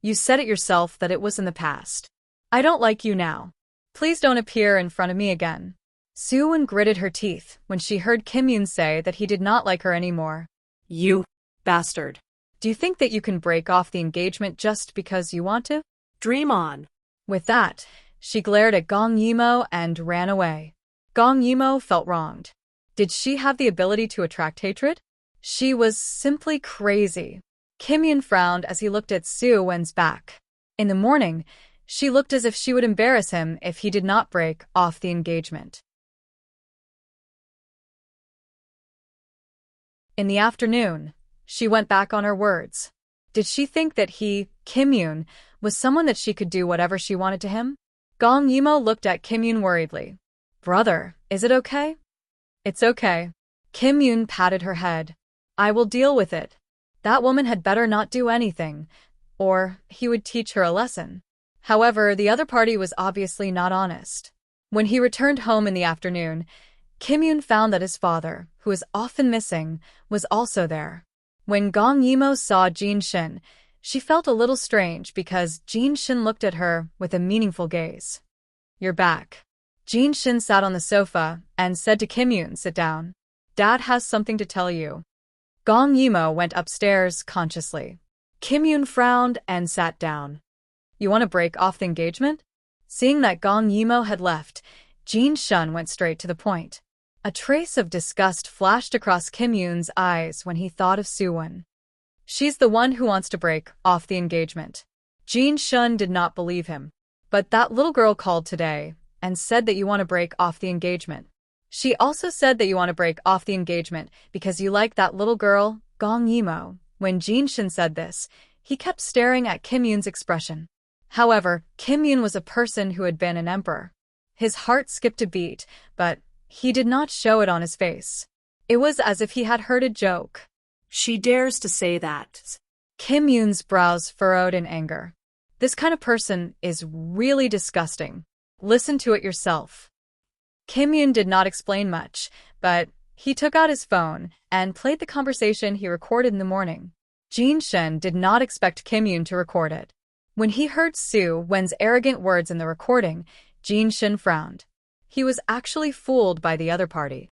[SPEAKER 1] You said it yourself that it was in the past. I don't like you now. Please don't appear in front of me again. Soo-won gritted her teeth when she heard Kim Yoon say that he did not like her anymore.
[SPEAKER 2] You bastard.
[SPEAKER 1] Do you think that you can break off the engagement just because you want to?
[SPEAKER 2] Dream on.
[SPEAKER 1] With that, she glared at Gong Yimo and ran away. Gong Yimo felt wronged. Did she have the ability to attract hatred? She was simply crazy. Kim Yoon frowned as he looked at Soo-won's back. In the morning, she looked as if she would embarrass him if he did not break off the engagement. In the afternoon, she went back on her words. Did she think that he, Kim Yoon, was someone that she could do whatever she wanted to him? Gong Yimo looked at Kim Yoon worriedly. Brother, is it okay? It's okay. Kim Yoon patted her head. I will deal with it. That woman had better not do anything, or he would teach her a lesson. However, the other party was obviously not honest. When he returned home in the afternoon, Kim Yoon found that his father, who was often missing, was also there. When Gong Yimo saw Jin Shin, she felt a little strange because Jin Shin looked at her with a meaningful gaze. You're back. Jin Shin sat on the sofa and said to Kim Yoon, Sit down. Dad has something to tell you. Gong Yimo went upstairs consciously. Kim Yoon frowned and sat down. You want to break off the engagement? Seeing that Gong Yimo had left, Jin Shin went straight to the point. A trace of disgust flashed across Kim Yoon's eyes when he thought of Soo-won. She's the one who wants to break off the engagement. Jin Shin did not believe him. But that little girl called today and said that you want to break off the engagement. She also said that you want to break off the engagement because you like that little girl, Gong Yimo. When Jin Shin said this, he kept staring at Kim Yoon's expression. However, Kim Yoon was a person who had been an emperor. His heart skipped a beat, but he did not show it on his face. It was as if he had heard a joke.
[SPEAKER 2] She dares to say that.
[SPEAKER 1] Kim Yoon's brows furrowed in anger. This kind of person is really disgusting. Listen to it yourself. Kim Yoon did not explain much, but he took out his phone and played the conversation he recorded in the morning. Jin Shin did not expect Kim Yoon to record it. When he heard Soo-won's arrogant words in the recording, Jin Shin frowned. He was actually fooled by the other party.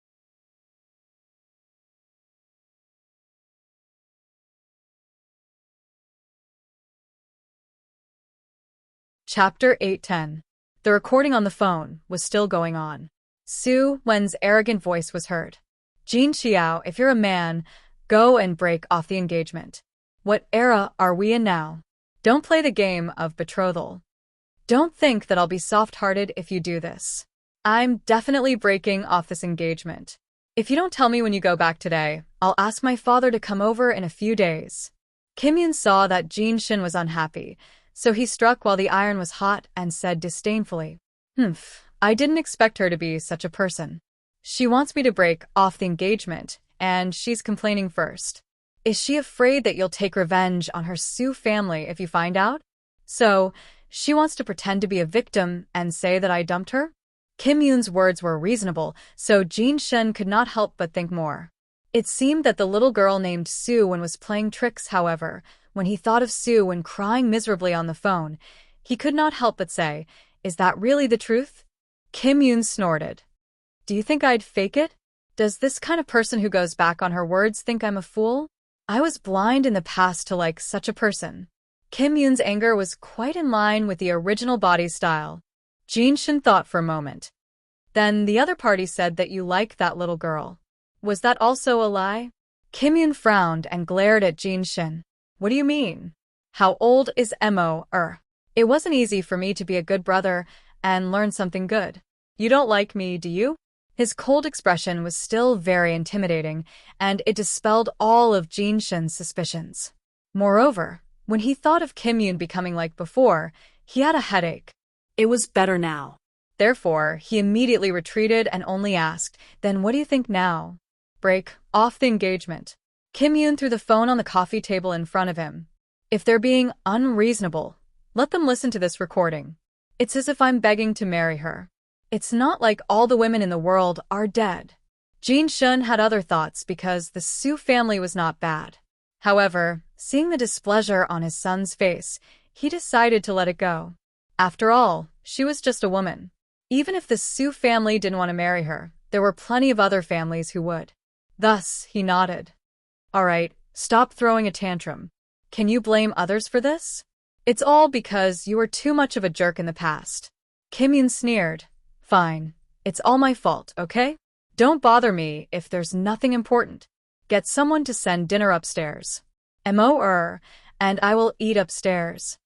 [SPEAKER 1] Chapter 8:10. The recording on the phone was still going on. Soo-won's arrogant voice was heard. Jin Xiao, if you're a man, go and break off the engagement. What era are we in now? Don't play the game of betrothal. Don't think that I'll be soft-hearted if you do this. I'm definitely breaking off this engagement. If you don't tell me when you go back today, I'll ask my father to come over in a few days. Kim Yoon saw that Jin Shin was unhappy, so he struck while the iron was hot and said disdainfully, "Humph, I didn't expect her to be such a person. She wants me to break off the engagement, and she's complaining first. Is she afraid that you'll take revenge on her Sioux family if you find out? So, she wants to pretend to be a victim and say that I dumped her?" Kim Yoon's words were reasonable, so Jin Shen could not help but think more. It seemed that the little girl named Sue was playing tricks. However, when he thought of Sue crying miserably on the phone, he could not help but say, "Is that really the truth?" Kim Yoon snorted. "Do you think I'd fake it? Does this kind of person who goes back on her words think I'm a fool? I was blind in the past to like such a person." Kim Yoon's anger was quite in line with the original body style. Jin Shen thought for a moment. "Then the other party said that you like that little girl. Was that also a lie?" Kim Yoon frowned and glared at Jin Shen. "What do you mean? How old is Mo? It wasn't easy for me to be a good brother and learn something good. You don't like me, do you?" His cold expression was still very intimidating, and it dispelled all of Jin Shen's suspicions. Moreover, when he thought of Kim Yoon becoming like before, he had a headache.
[SPEAKER 2] It was better now.
[SPEAKER 1] Therefore, he immediately retreated and only asked, "Then what do you think now?" "Break off the engagement." Kim Yoon threw the phone on the coffee table in front of him. "If they're being unreasonable, let them listen to this recording. It's as if I'm begging to marry her. It's not like all the women in the world are dead." Jin Shen had other thoughts because the Sioux family was not bad. However, seeing the displeasure on his son's face, he decided to let it go. After all, she was just a woman. Even if the Sioux family didn't want to marry her, there were plenty of other families who would. Thus, he nodded. "All right, stop throwing a tantrum. Can you blame others for this? It's all because you were too much of a jerk in the past." Kim Yoon sneered. "Fine. It's all my fault, okay? Don't bother me if there's nothing important. Get someone to send dinner upstairs. Mo, and I will eat upstairs."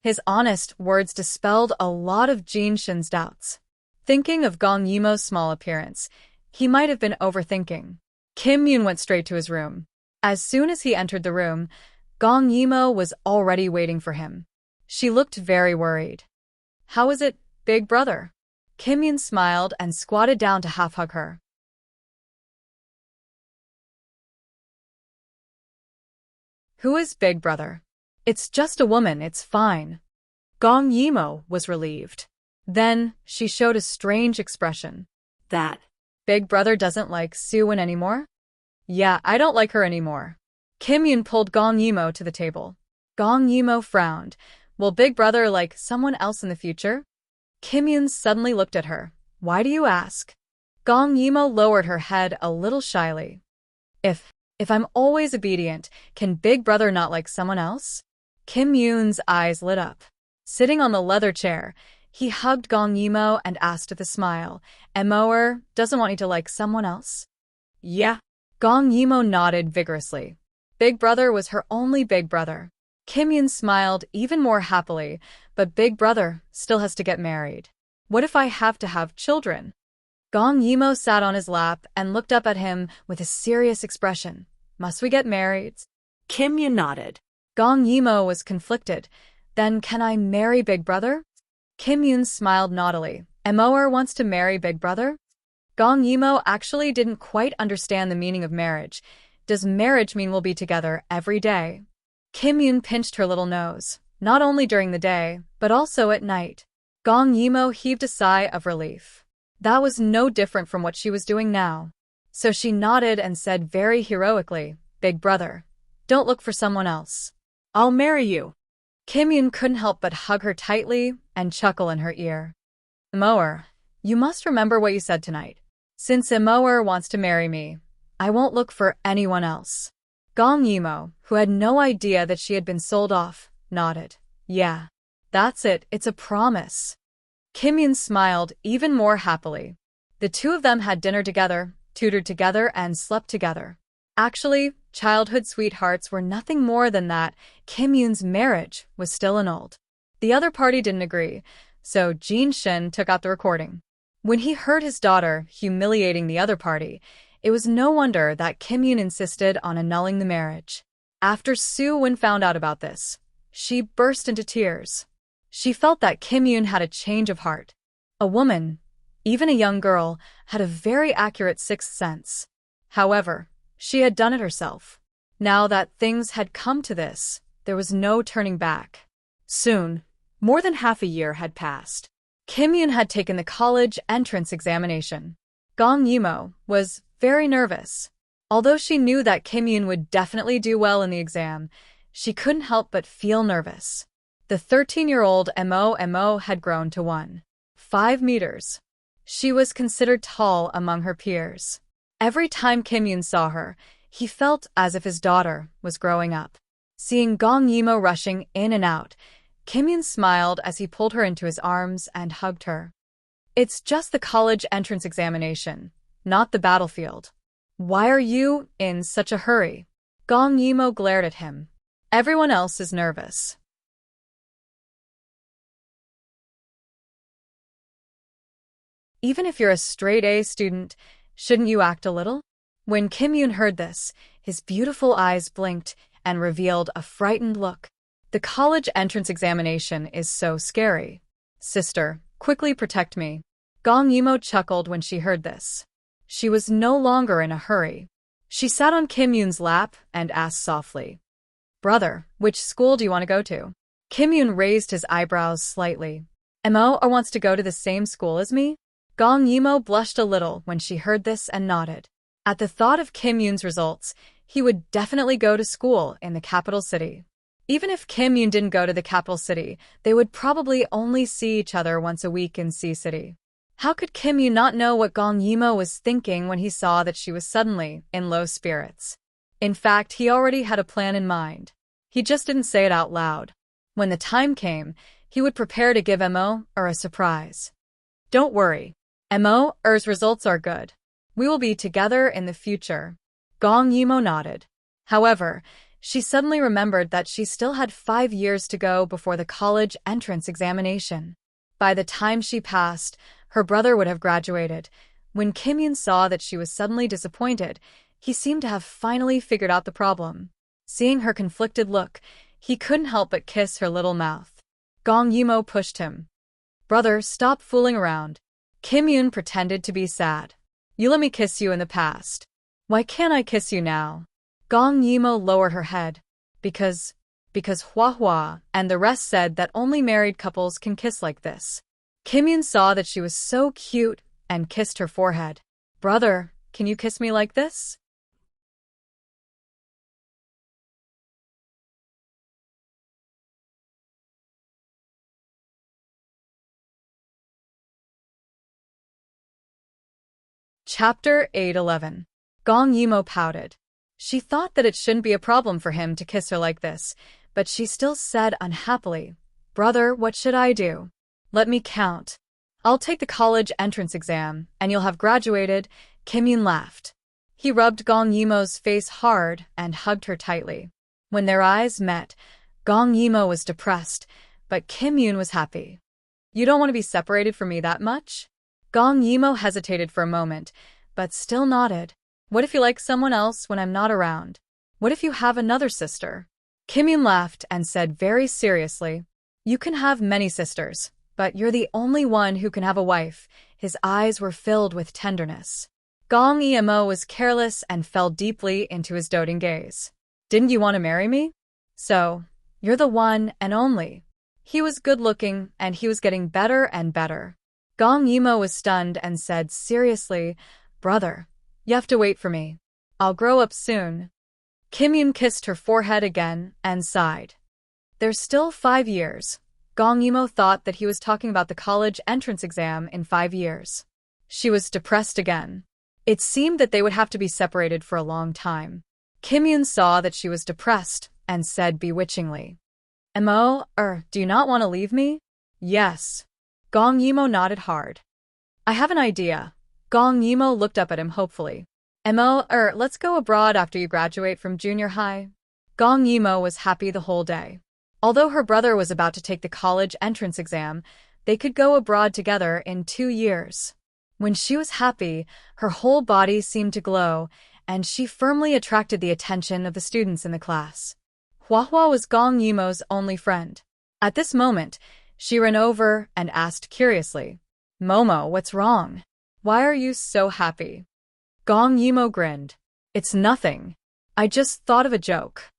[SPEAKER 1] His honest words dispelled a lot of Jin Shen's doubts. Thinking of Gong Yimo's small appearance, he might have been overthinking. Kim Yoon went straight to his room. As soon as he entered the room, Gong Yimo was already waiting for him. She looked very worried. "How is it, big brother?" Kim Yoon smiled and squatted down to half-hug her. "Who is big brother? It's just a woman, it's fine." Gong Yimo was relieved. Then, she showed a strange expression.
[SPEAKER 2] "That
[SPEAKER 1] Big brother doesn't like Sue anymore?" "Yeah, I don't like her anymore." Kim Yoon pulled Gong Yimo to the table. Gong Yimo frowned. "Will big brother like someone else in the future?" Kim Yoon suddenly looked at her. "Why do you ask?" Gong Yimo lowered her head a little shyly. If I'm always obedient, can big brother not like someone else?" Kim Yoon's eyes lit up. Sitting on the leather chair, he hugged Gong Yimo and asked with a smile, "Mo doesn't want you to like someone else?" "Yeah." Gong Yimo nodded vigorously. Big brother was her only big brother. Kim Yoon smiled even more happily, but big brother still has to get married. "What if I have to have children?" Gong Yimo sat on his lap and looked up at him with a serious expression. "Must we get married?"
[SPEAKER 2] Kim Yoon nodded.
[SPEAKER 1] Gong Yimo was conflicted. "Then can I marry big brother?" Kim Yoon smiled naughtily. "Mo wants to marry big brother?" Gong Yimo actually didn't quite understand the meaning of marriage. Does marriage mean we'll be together every day? Kim Yoon pinched her little nose, not only during the day, but also at night. Gong Yimo heaved a sigh of relief. That was no different from what she was doing now. So she nodded and said very heroically, "Big brother, don't look for someone else. I'll marry you." Kim Yoon couldn't help but hug her tightly and chuckle in her ear. "Moer, you must remember what you said tonight. Since Moer wants to marry me, I won't look for anyone else." Gong Yimo, who had no idea that she had been sold off, nodded. "Yeah, that's it, it's a promise." Kim Yoon smiled even more happily. The two of them had dinner together, tutored together, and slept together. Actually, childhood sweethearts were nothing more than that. Kim Yoon's marriage was still annulled. The other party didn't agree, so Jin Shen took out the recording. When he heard his daughter humiliating the other party, it was no wonder that Kim Yoon insisted on annulling the marriage. After Soo Won found out about this, She burst into tears. She felt that Kim Yoon had a change of heart. A woman, even a young girl, had a very accurate sixth sense. However, she had done it herself. Now that things had come to this, there was no turning back. Soon, more than half a year had passed. Kim Yoon had taken the college entrance examination. Gong Yimo was very nervous. Although she knew that Kim Yoon would definitely do well in the exam, she couldn't help but feel nervous. The 13-year-old Mo had grown to 1.5 meters. She was considered tall among her peers. Every time Kim Yoon saw her, he felt as if his daughter was growing up. Seeing Gong Yimo rushing in and out, Kim Yoon smiled as he pulled her into his arms and hugged her. It's just the college entrance examination, not the battlefield. Why are you in such a hurry? Gong Yimo glared at him. Everyone else is nervous. Even if you're a straight-A student, shouldn't you act a little? When Kim Yoon heard this, his beautiful eyes blinked and revealed a frightened look. The college entrance examination is so scary. Sister, quickly protect me. Gong Yimo chuckled when she heard this. She was no longer in a hurry. She sat on Kim Yoon's lap and asked softly, Brother, which school do you want to go to? Kim Yoon raised his eyebrows slightly. Mo wants to go to the same school as me? Gong Yimo blushed a little when she heard this and nodded. At the thought of Kim Yoon's results, he would definitely go to school in the capital city. Even if Kim Yoon didn't go to the capital city, they would probably only see each other once a week in C City. How could Kim Yoon not know what Gong Yimo was thinking when he saw that she was suddenly in low spirits? In fact, he already had a plan in mind. He just didn't say it out loud. When the time came, he would prepare to give Mo a surprise. Don't worry. Mo's results are good. We will be together in the future. Gong Yimo nodded. However, she suddenly remembered that she still had 5 years to go before the college entrance examination. By the time she passed, her brother would have graduated. When Kim Yoon saw that she was suddenly disappointed, he seemed to have finally figured out the problem. Seeing her conflicted look, he couldn't help but kiss her little mouth. Gong Yimo pushed him. Brother, stop fooling around. Kim Yoon pretended to be sad. You let me kiss you in the past. Why can't I kiss you now? Gong Yimo lowered her head. Because Hua Hua and the rest said that only married couples can kiss like this. Kim Yoon saw that she was so cute and kissed her forehead. Brother, can you kiss me like this? Chapter 811. Gong Yimo pouted. She thought that it shouldn't be a problem for him to kiss her like this, but she still said unhappily, Brother, what should I do? Let me count. I'll take the college entrance exam, and you'll have graduated. Kim Yoon laughed. He rubbed Gong Yimo's face hard and hugged her tightly. When their eyes met, Gong Yimo was depressed, but Kim Yoon was happy. You don't want to be separated from me that much? Gong Yimo hesitated for a moment, but still nodded. What if you like someone else when I'm not around? What if you have another sister? Kim Yoon laughed and said very seriously, You can have many sisters, but you're the only one who can have a wife. His eyes were filled with tenderness. Gong Yimo was careless and fell deeply into his doting gaze. Didn't you want to marry me? So, you're the one and only. He was good-looking, and he was getting better and better. Gong Yimo was stunned and said seriously, Brother, you have to wait for me. I'll grow up soon. Kim Yoon kissed her forehead again and sighed. There's still 5 years. Gong Yimo thought that he was talking about the college entrance exam in 5 years. She was depressed again. It seemed that they would have to be separated for a long time. Kim Yoon saw that she was depressed and said bewitchingly, Mo, do you not want to leave me? Yes. Gong Yimo nodded hard. I have an idea. Gong Yimo looked up at him hopefully. Mo, let's go abroad after you graduate from junior high. Gong Yimo was happy the whole day. Although her brother was about to take the college entrance exam, they could go abroad together in 2 years. When she was happy, her whole body seemed to glow, and she firmly attracted the attention of the students in the class. Huahua was Gong Yimo's only friend. At this moment, she ran over and asked curiously, "Momo, what's wrong? Why are you so happy?" Gong Yimo grinned. "It's nothing. I just thought of a joke."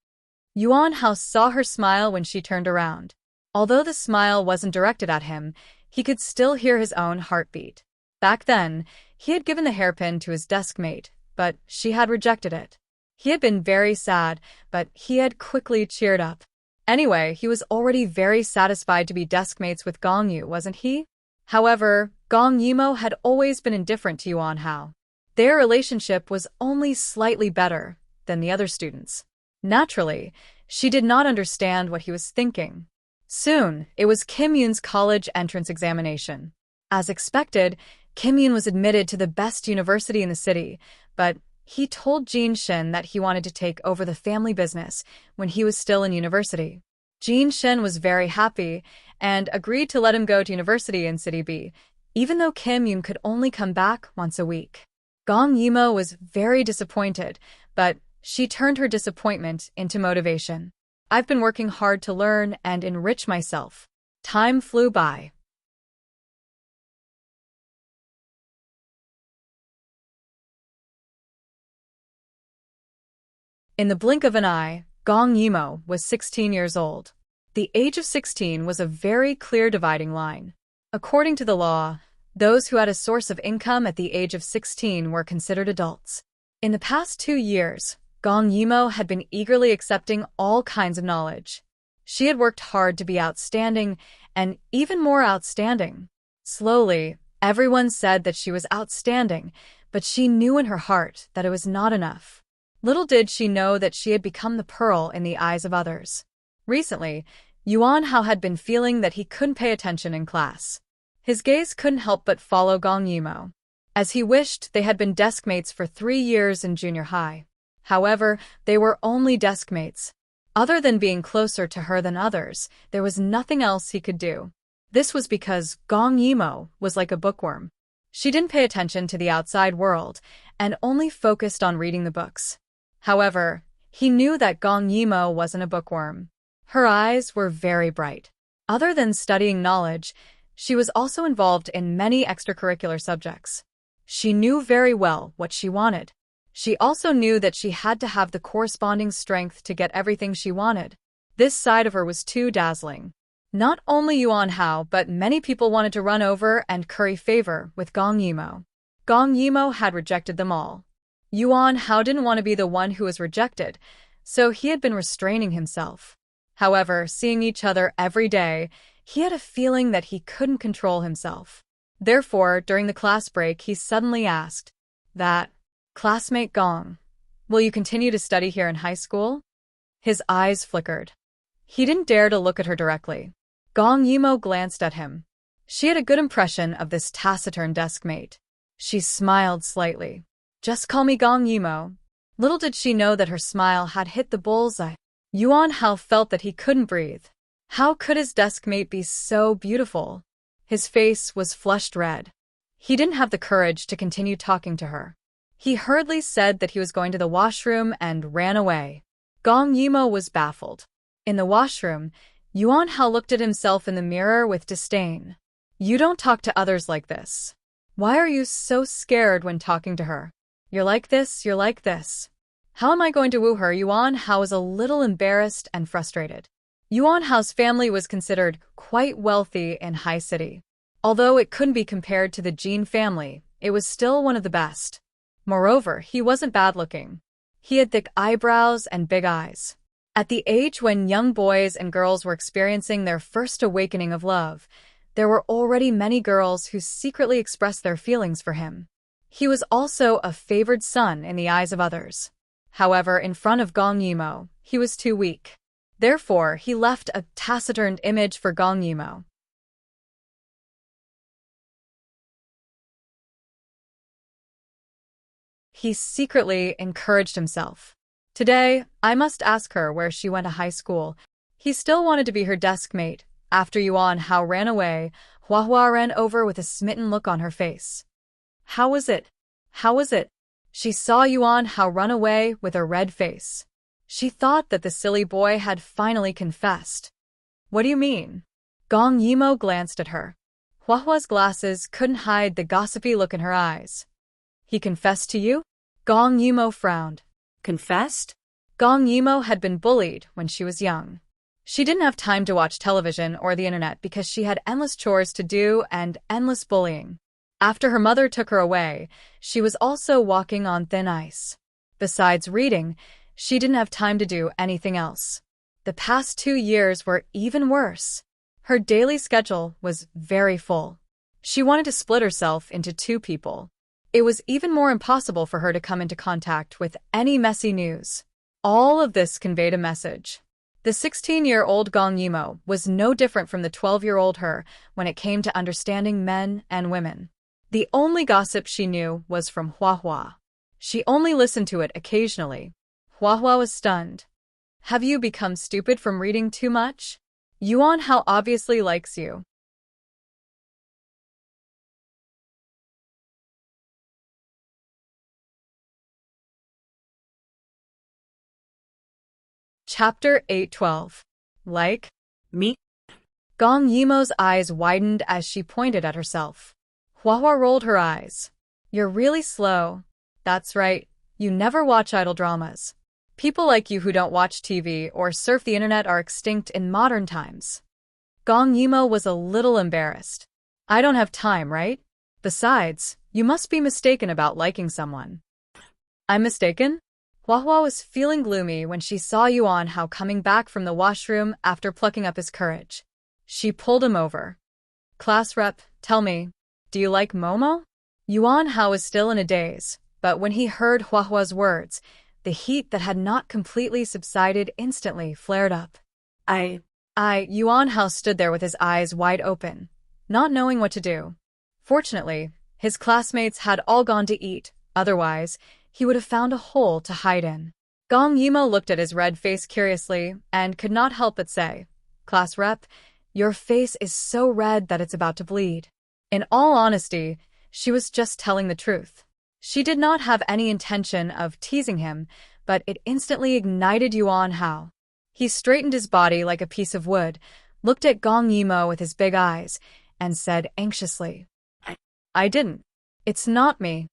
[SPEAKER 1] Yuan Hao saw her smile when she turned around. Although the smile wasn't directed at him, he could still hear his own heartbeat. Back then, he had given the hairpin to his desk mate, but she had rejected it. He had been very sad, but he had quickly cheered up. Anyway, he was already very satisfied to be desk mates with Gong Yu, wasn't he? However, Gong Yimo had always been indifferent to Yuan Hao. Their relationship was only slightly better than the other students. Naturally, she did not understand what he was thinking. Soon, it was Kim Yoon's college entrance examination. As expected, Kim Yoon was admitted to the best university in the city, but he told Jin Shin that he wanted to take over the family business when he was still in university. Jin Shin was very happy and agreed to let him go to university in City B, even though Kim Yoon could only come back once a week. Gong Yimo was very disappointed, but she turned her disappointment into motivation. "I've been working hard to learn and enrich myself." Time flew by. In the blink of an eye, Gong Yimo was 16 years old. The age of 16 was a very clear dividing line. According to the law, those who had a source of income at the age of 16 were considered adults. In the past 2 years, Gong Yimo had been eagerly accepting all kinds of knowledge. She had worked hard to be outstanding, and even more outstanding. Slowly, everyone said that she was outstanding, but she knew in her heart that it was not enough. Little did she know that she had become the pearl in the eyes of others. Recently, Yuan Hao had been feeling that he couldn't pay attention in class. His gaze couldn't help but follow Gong Yimo, as he wished they had been desk mates for 3 years in junior high. However, they were only desk mates. Other than being closer to her than others, there was nothing else he could do. This was because Gong Yimo was like a bookworm. She didn't pay attention to the outside world and only focused on reading the books. However, he knew that Gong Yimo wasn't a bookworm. Her eyes were very bright. Other than studying knowledge, she was also involved in many extracurricular subjects. She knew very well what she wanted. She also knew that she had to have the corresponding strength to get everything she wanted. This side of her was too dazzling. Not only Yuan Hao, but many people wanted to run over and curry favor with Gong Yimo. Gong Yimo had rejected them all. Yuan Hao didn't want to be the one who was rejected, so he had been restraining himself. However, seeing each other every day, he had a feeling that he couldn't control himself. Therefore, during the class break, he suddenly asked, "That classmate Gong, will you continue to study here in high school?" His eyes flickered. He didn't dare to look at her directly. Gong Yimo glanced at him. She had a good impression of this taciturn desk mate. She smiled slightly. "Just call me Gong Yimo." Little did she know that her smile had hit the bullseye. Yuan Hao felt that he couldn't breathe. How could his desk mate be so beautiful? His face was flushed red. He didn't have the courage to continue talking to her. He hurriedly said that he was going to the washroom and ran away. Gong Yimo was baffled. In the washroom, Yuan Hao looked at himself in the mirror with disdain. "You don't talk to others like this. Why are you so scared when talking to her? You're like this, you're like this. How am I going to woo her?" Yuan Hao was a little embarrassed and frustrated. Yuan Hao's family was considered quite wealthy in High City. Although it couldn't be compared to the Jin family, it was still one of the best. Moreover, he wasn't bad-looking. He had thick eyebrows and big eyes. At the age when young boys and girls were experiencing their first awakening of love, there were already many girls who secretly expressed their feelings for him. He was also a favored son in the eyes of others. However, in front of Gong Yimo, he was too weak. Therefore, he left a taciturn image for Gong Yimo. He secretly encouraged himself. "Today, I must ask her where she went to high school." He still wanted to be her desk mate. After Yuan Hao ran away, Huahua ran over with a smitten look on her face. How was it? How was it? She saw Yuan Hao run away with a red face. She thought that the silly boy had finally confessed. What do you mean? Gong Yimo glanced at her. Huahua's glasses couldn't hide the gossipy look in her eyes. He confessed to you? Gong Yimo frowned.
[SPEAKER 2] Confessed?
[SPEAKER 1] Gong Yimo had been bullied when she was young. She didn't have time to watch television or the internet because she had endless chores to do and endless bullying. After her mother took her away, she was also walking on thin ice. Besides reading, she didn't have time to do anything else. The past 2 years were even worse. Her daily schedule was very full. She wanted to split herself into 2 people. It was even more impossible for her to come into contact with any messy news. All of this conveyed a message. The 16-year-old Gong Yimo was no different from the 12-year-old her when it came to understanding men and women. The only gossip she knew was from Huahua. She only listened to it occasionally. Huahua was stunned. Have you become stupid from reading too much? Yuan Hao obviously likes you. Chapter 812. Like?
[SPEAKER 2] Me?
[SPEAKER 1] Gong Yimo's eyes widened as she pointed at herself. Huahua rolled her eyes. You're really slow. That's right, you never watch idle dramas. People like you who don't watch TV or surf the internet are extinct in modern times. Gong Yimo was a little embarrassed. I don't have time, right? Besides, you must be mistaken about liking someone. I'm mistaken? Huahua was feeling gloomy when she saw Yuan Hao coming back from the washroom after plucking up his courage. She pulled him over. Class rep, tell me, do you like Momo? Yuan Hao was still in a daze, but when he heard Huahua's words, the heat that had not completely subsided instantly flared up. Yuan Hao stood there with his eyes wide open, not knowing what to do. Fortunately, his classmates had all gone to eat, otherwise, he would have found a hole to hide in. Gong Yimo looked at his red face curiously and could not help but say, Class rep, your face is so red that it's about to bleed. In all honesty, she was just telling the truth. She did not have any intention of teasing him, but it instantly ignited Yuan Hao. He straightened his body like a piece of wood, looked at Gong Yimo with his big eyes, and said anxiously, I didn't. It's not me.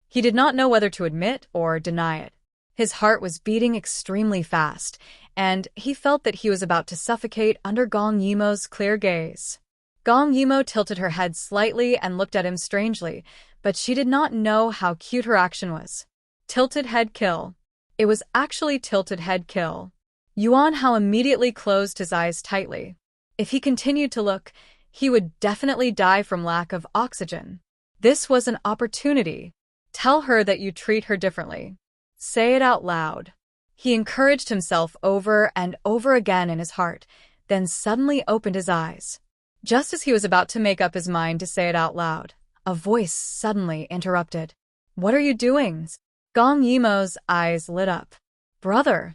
[SPEAKER 1] He did not know whether to admit or deny it. His heart was beating extremely fast, and he felt that he was about to suffocate under Gong Yimo's clear gaze. Gong Yimo tilted her head slightly and looked at him strangely, but she did not know how cute her action was. Tilted head kill. It was actually tilted head kill. Yuan Hao immediately closed his eyes tightly. If he continued to look, he would definitely die from lack of oxygen. This was an opportunity. Tell her that you treat her differently. Say it out loud. He encouraged himself over and over again in his heart, then suddenly opened his eyes. Just as he was about to make up his mind to say it out loud, a voice suddenly interrupted. What are you doing? Gong Yimo's eyes lit up. Brother.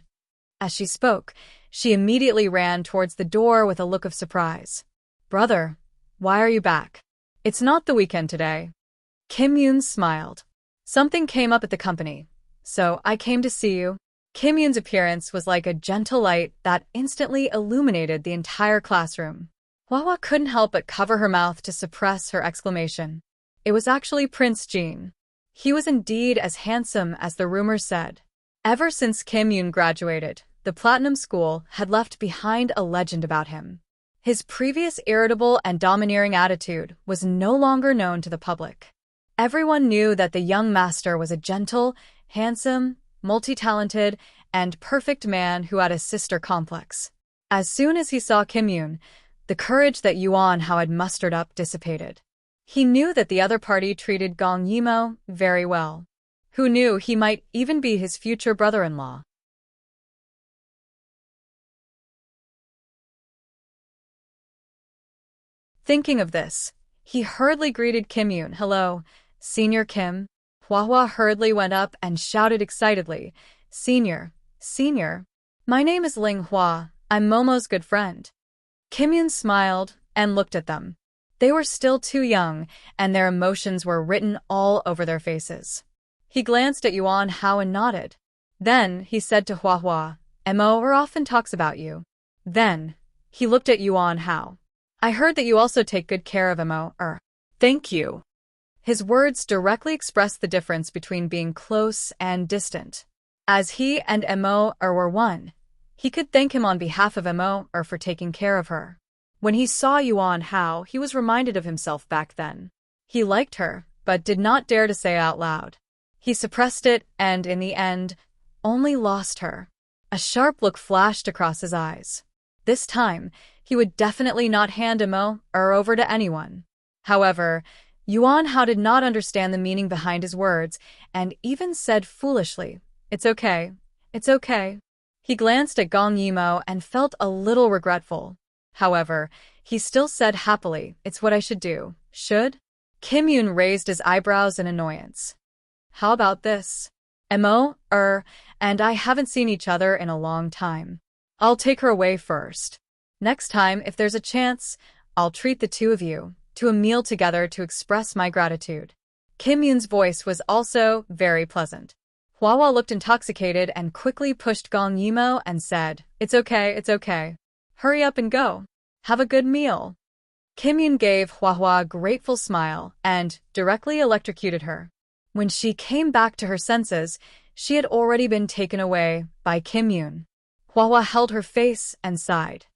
[SPEAKER 1] As she spoke, she immediately ran towards the door with a look of surprise. Brother, why are you back? It's not the weekend today. Kim Yoon smiled. Something came up at the company, so I came to see you. Kim Yoon's appearance was like a gentle light that instantly illuminated the entire classroom. Huahua couldn't help but cover her mouth to suppress her exclamation. It was actually Prince Jean. He was indeed as handsome as the rumors said. Ever since Kim Yoon graduated, the Platinum School had left behind a legend about him. His previous irritable and domineering attitude was no longer known to the public. Everyone knew that the young master was a gentle, handsome, multi-talented, and perfect man who had a sister complex. As soon as he saw Kim Yoon, the courage that Yuan Hao had mustered up dissipated. He knew that the other party treated Gong Yimo very well. Who knew he might even be his future brother-in-law? Thinking of this, he hurriedly greeted Kim Yoon. Hello, Senior Kim. Huahua hurriedly went up and shouted excitedly, Senior, Senior. My name is Ling Hua. I'm Momo's good friend. Kim Yoon smiled and looked at them. They were still too young, and their emotions were written all over their faces. He glanced at Yuan Hao and nodded. Then he said to Huahua, Mo often talks about you. Then, he looked at Yuan Hao. I heard that you also take good care of Mo.
[SPEAKER 2] Thank you.
[SPEAKER 1] His words directly expressed the difference between being close and distant. As he and Mo were one, he could thank him on behalf of Mo for taking care of her. When he saw Yuan Hao, he was reminded of himself back then. He liked her, but did not dare to say out loud. He suppressed it and, in the end, only lost her. A sharp look flashed across his eyes. This time, he would definitely not hand Mo over to anyone. However, Yuan Hao did not understand the meaning behind his words and even said foolishly, "It's okay. It's okay." He glanced at Gong Yimo and felt a little regretful. However, he still said happily, "It's what I should do." Should? Kim Yoon raised his eyebrows in annoyance. How about this? Mo, and I haven't seen each other in a long time. I'll take her away first. Next time, if there's a chance, I'll treat the two of you to a meal together to express my gratitude. Kim Yoon's voice was also very pleasant. Hua looked intoxicated and quickly pushed Gong Yimo and said, "It's okay, it's okay. Hurry up and go. Have a good meal." Kim Yoon gave Hua a grateful smile and directly electrocuted her. When she came back to her senses, she had already been taken away by Kim Yoon. Hua held her face and sighed.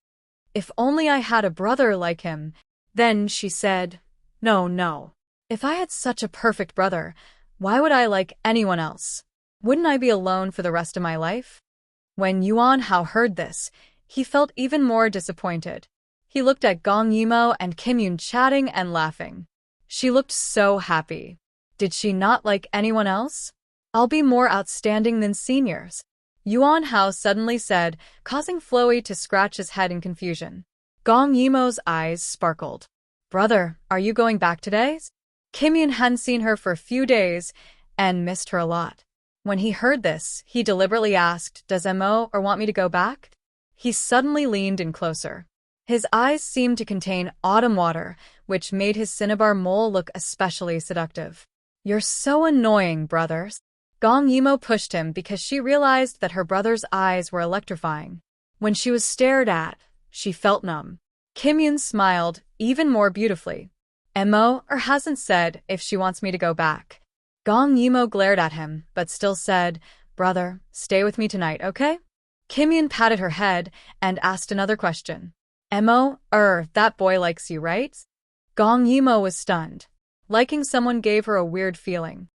[SPEAKER 1] If only I had a brother like him. Then she said, No. If I had such a perfect brother, why would I like anyone else? Wouldn't I be alone for the rest of my life? When Yuan Hao heard this, he felt even more disappointed. He looked at Gong Yimo and Kim Yoon chatting and laughing. She looked so happy. Did she not like anyone else? I'll be more outstanding than seniors, Yuan Hao suddenly said, causing Floey to scratch his head in confusion. Gong Yimo's eyes sparkled. Brother, are you going back today? Kim Yoon hadn't seen her for a few days and missed her a lot. When he heard this, he deliberately asked, Does Mo want me to go back? He suddenly leaned in closer. His eyes seemed to contain autumn water, which made his cinnabar mole look especially seductive. You're so annoying, brothers. Gong Yimo pushed him because she realized that her brother's eyes were electrifying. When she was stared at, she felt numb. Kim Yoon smiled even more beautifully. Mo hasn't said if she wants me to go back. Gong Yimo glared at him, but still said, Brother, stay with me tonight, okay? Kim Yoon patted her head and asked another question. Mo, that boy likes you, right? Gong Yimo was stunned. Liking someone gave her a weird feeling.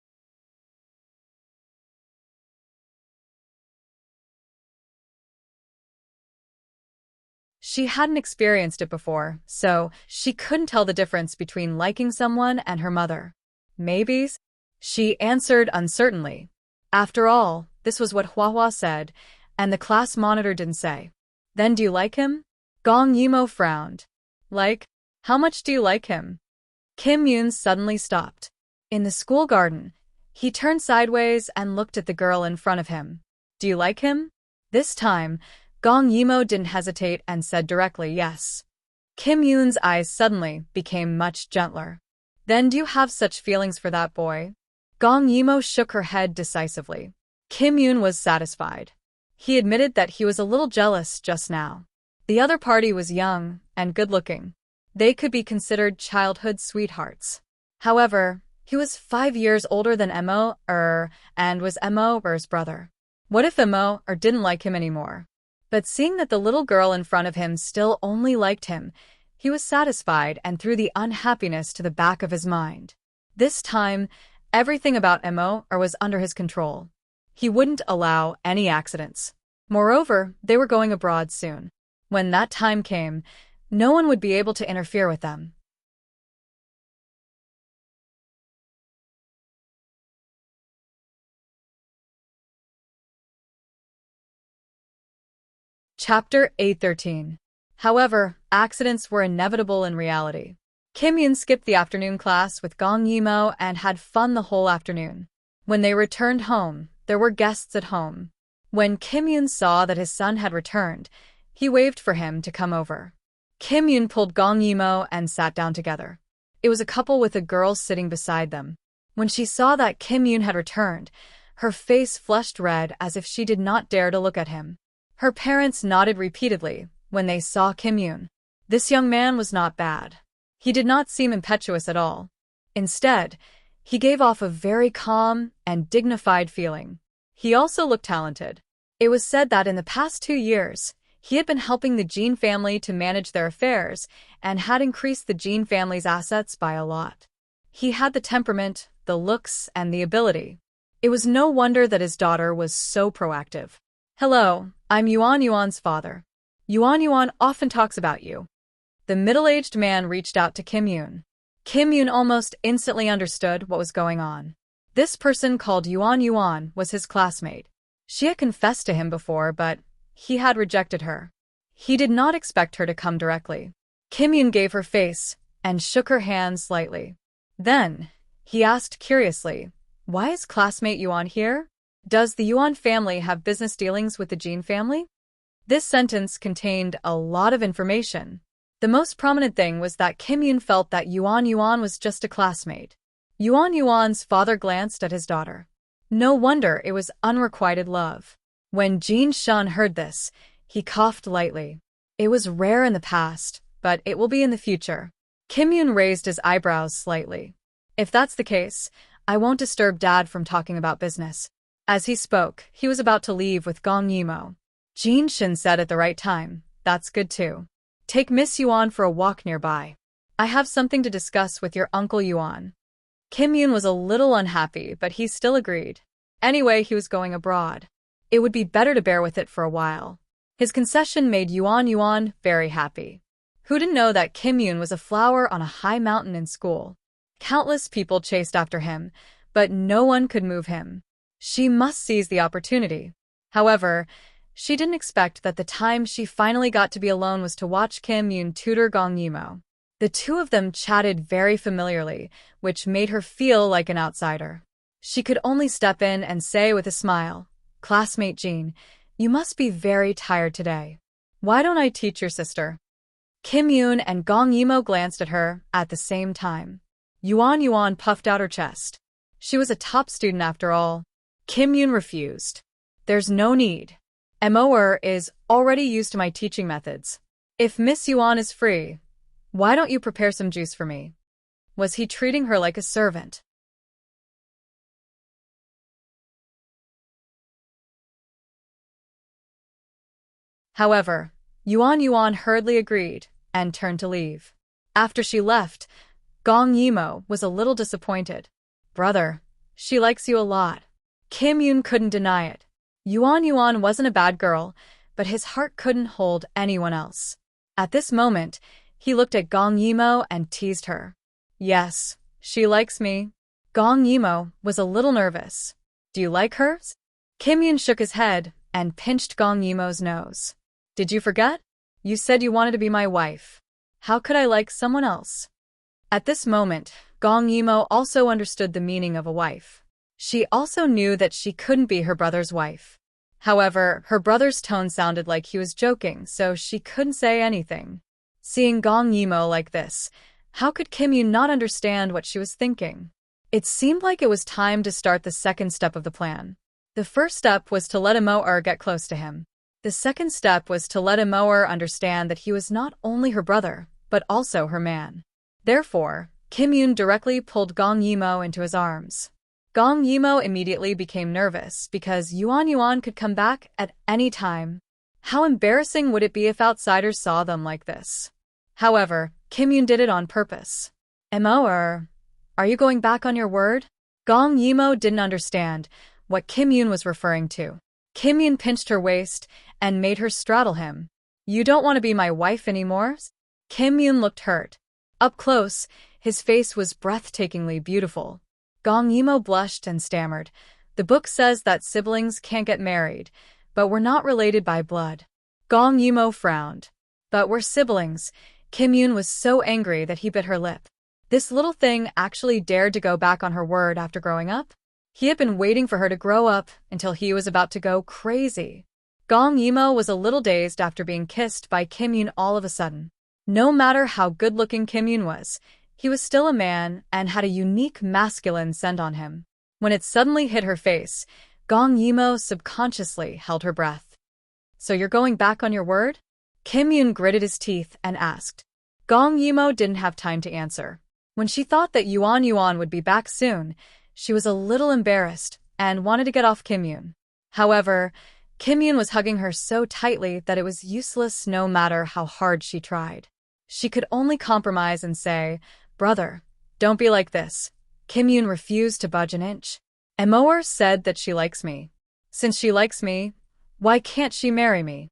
[SPEAKER 1] She hadn't experienced it before, so she couldn't tell the difference between liking someone and her mother. Maybe? She answered uncertainly. After all, this was what Hua said, and the class monitor didn't say. Then do you like him? Gong Yimo frowned. Like? How much do you like him? Kim Yoon suddenly stopped. In the school garden, he turned sideways and looked at the girl in front of him. Do you like him? This time, Gong Yimo didn't hesitate and said directly yes. Kim Yoon's eyes suddenly became much gentler. Then do you have such feelings for that boy? Gong Yimo shook her head decisively. Kim Yoon was satisfied. He admitted that he was a little jealous just now. The other party was young and good-looking. They could be considered childhood sweethearts. However, he was 5 years older than Mo and was Mo's brother. What if Mo didn't like him anymore? But seeing that the little girl in front of him still only liked him, he was satisfied and threw the unhappiness to the back of his mind. This time, everything about Mo was under his control. He wouldn't allow any accidents. Moreover, they were going abroad soon. When that time came, no one would be able to interfere with them. Chapter 813. However, accidents were inevitable in reality. Kim Yoon skipped the afternoon class with Gong Yimo and had fun the whole afternoon. When they returned home, there were guests at home. When Kim Yoon saw that his son had returned, he waved for him to come over. Kim Yoon pulled Gong Yimo and sat down together. It was a couple with a girl sitting beside them. When she saw that Kim Yoon had returned, her face flushed red as if she did not dare to look at him. Her parents nodded repeatedly when they saw Kim Yoon. This young man was not bad. He did not seem impetuous at all. Instead, he gave off a very calm and dignified feeling. He also looked talented. It was said that in the past 2 years, he had been helping the Jean family to manage their affairs and had increased the Jean family's assets by a lot. He had the temperament, the looks, and the ability. It was no wonder that his daughter was so proactive. "Hello, I'm Yuan's father. Yuan often talks about you." The middle-aged man reached out to Kim Yoon. Kim Yoon almost instantly understood what was going on. This person called Yuan was his classmate. She had confessed to him before, but he had rejected her. He did not expect her to come directly. Kim Yoon gave her face and shook her hand slightly. Then, he asked curiously, "Why is classmate Yuan here? Does the Yuan family have business dealings with the Jean family?" This sentence contained a lot of information. The most prominent thing was that Kim Yoon felt that Yuan was just a classmate. Yuan's father glanced at his daughter. No wonder it was unrequited love. When Jean Shun heard this, he coughed lightly. It was rare in the past, but it will be in the future. Kim Yoon raised his eyebrows slightly. "If that's the case, I won't disturb Dad from talking about business." As he spoke, he was about to leave with Gong Yimo. Jean Shun said at the right time, "That's good too. Take Miss Yuan for a walk nearby. I have something to discuss with your Uncle Yuan." Kim Yoon was a little unhappy, but he still agreed. Anyway, he was going abroad. It would be better to bear with it for a while. His concession made Yuan very happy. Who didn't know that Kim Yoon was a flower on a high mountain in school? Countless people chased after him, but no one could move him. She must seize the opportunity. However, she didn't expect that the time she finally got to be alone was to watch Kim Yoon tutor Gong Yimo. The two of them chatted very familiarly, which made her feel like an outsider. She could only step in and say with a smile, "Classmate Jean, you must be very tired today. Why don't I teach your sister?" Kim Yoon and Gong Yimo glanced at her at the same time. Yuan puffed out her chest. She was a top student after all. Kim Yoon refused. "There's no need. Immerse is already used to my teaching methods. If Miss Yuan is free, why don't you prepare some juice for me?" Was he treating her like a servant? However, Yuan hurriedly agreed and turned to leave. After she left, Gong Yimo was a little disappointed. "Brother, she likes you a lot." Kim Yoon couldn't deny it. Yuan wasn't a bad girl, but his heart couldn't hold anyone else. At this moment, he looked at Gong Yimo and teased her. "Yes, she likes me." Gong Yimo was a little nervous. "Do you like her?" Kim Yoon shook his head and pinched Gong Yimo's nose. "Did you forget? You said you wanted to be my wife. How could I like someone else?" At this moment, Gong Yimo also understood the meaning of a wife. She also knew that she couldn't be her brother's wife. However, her brother's tone sounded like he was joking, so she couldn't say anything. Seeing Gong Yimo like this, how could Kim Yoon not understand what she was thinking? It seemed like it was time to start the second step of the plan. The first step was to let Immerse get close to him. The second step was to let Immerse understand that he was not only her brother, but also her man. Therefore, Kim Yoon directly pulled Gong Yimo into his arms. Gong Yimo immediately became nervous because Yuan could come back at any time. How embarrassing would it be if outsiders saw them like this? However, Kim Yoon did it on purpose. "Immerse, are you going back on your word?" Gong Yimo didn't understand what Kim Yoon was referring to. Kim Yoon pinched her waist and made her straddle him. "You don't want to be my wife anymore?" Kim Yoon looked hurt. Up close, his face was breathtakingly beautiful. Gong Yimo blushed and stammered. "The book says that siblings can't get married, but we're not related by blood." Gong Yimo frowned. "But we're siblings." Kim Yoon was so angry that he bit her lip. This little thing actually dared to go back on her word after growing up? He had been waiting for her to grow up until he was about to go crazy. Gong Yimo was a little dazed after being kissed by Kim Yoon all of a sudden. No matter how good-looking Kim Yoon was, he was still a man and had a unique masculine scent on him. When it suddenly hit her face, Gong Yimo subconsciously held her breath. So you're going back on your word? Kim Yoon gritted his teeth and asked. Gong Yimo didn't have time to answer. When she thought that Yuan would be back soon, she was a little embarrassed and wanted to get off Kim Yoon. However, Kim Yoon was hugging her so tightly that it was useless no matter how hard she tried. She could only compromise and say, "Brother, don't be like this." Kim Yoon refused to budge an inch. Immerse said that she likes me. Since she likes me, why can't she marry me?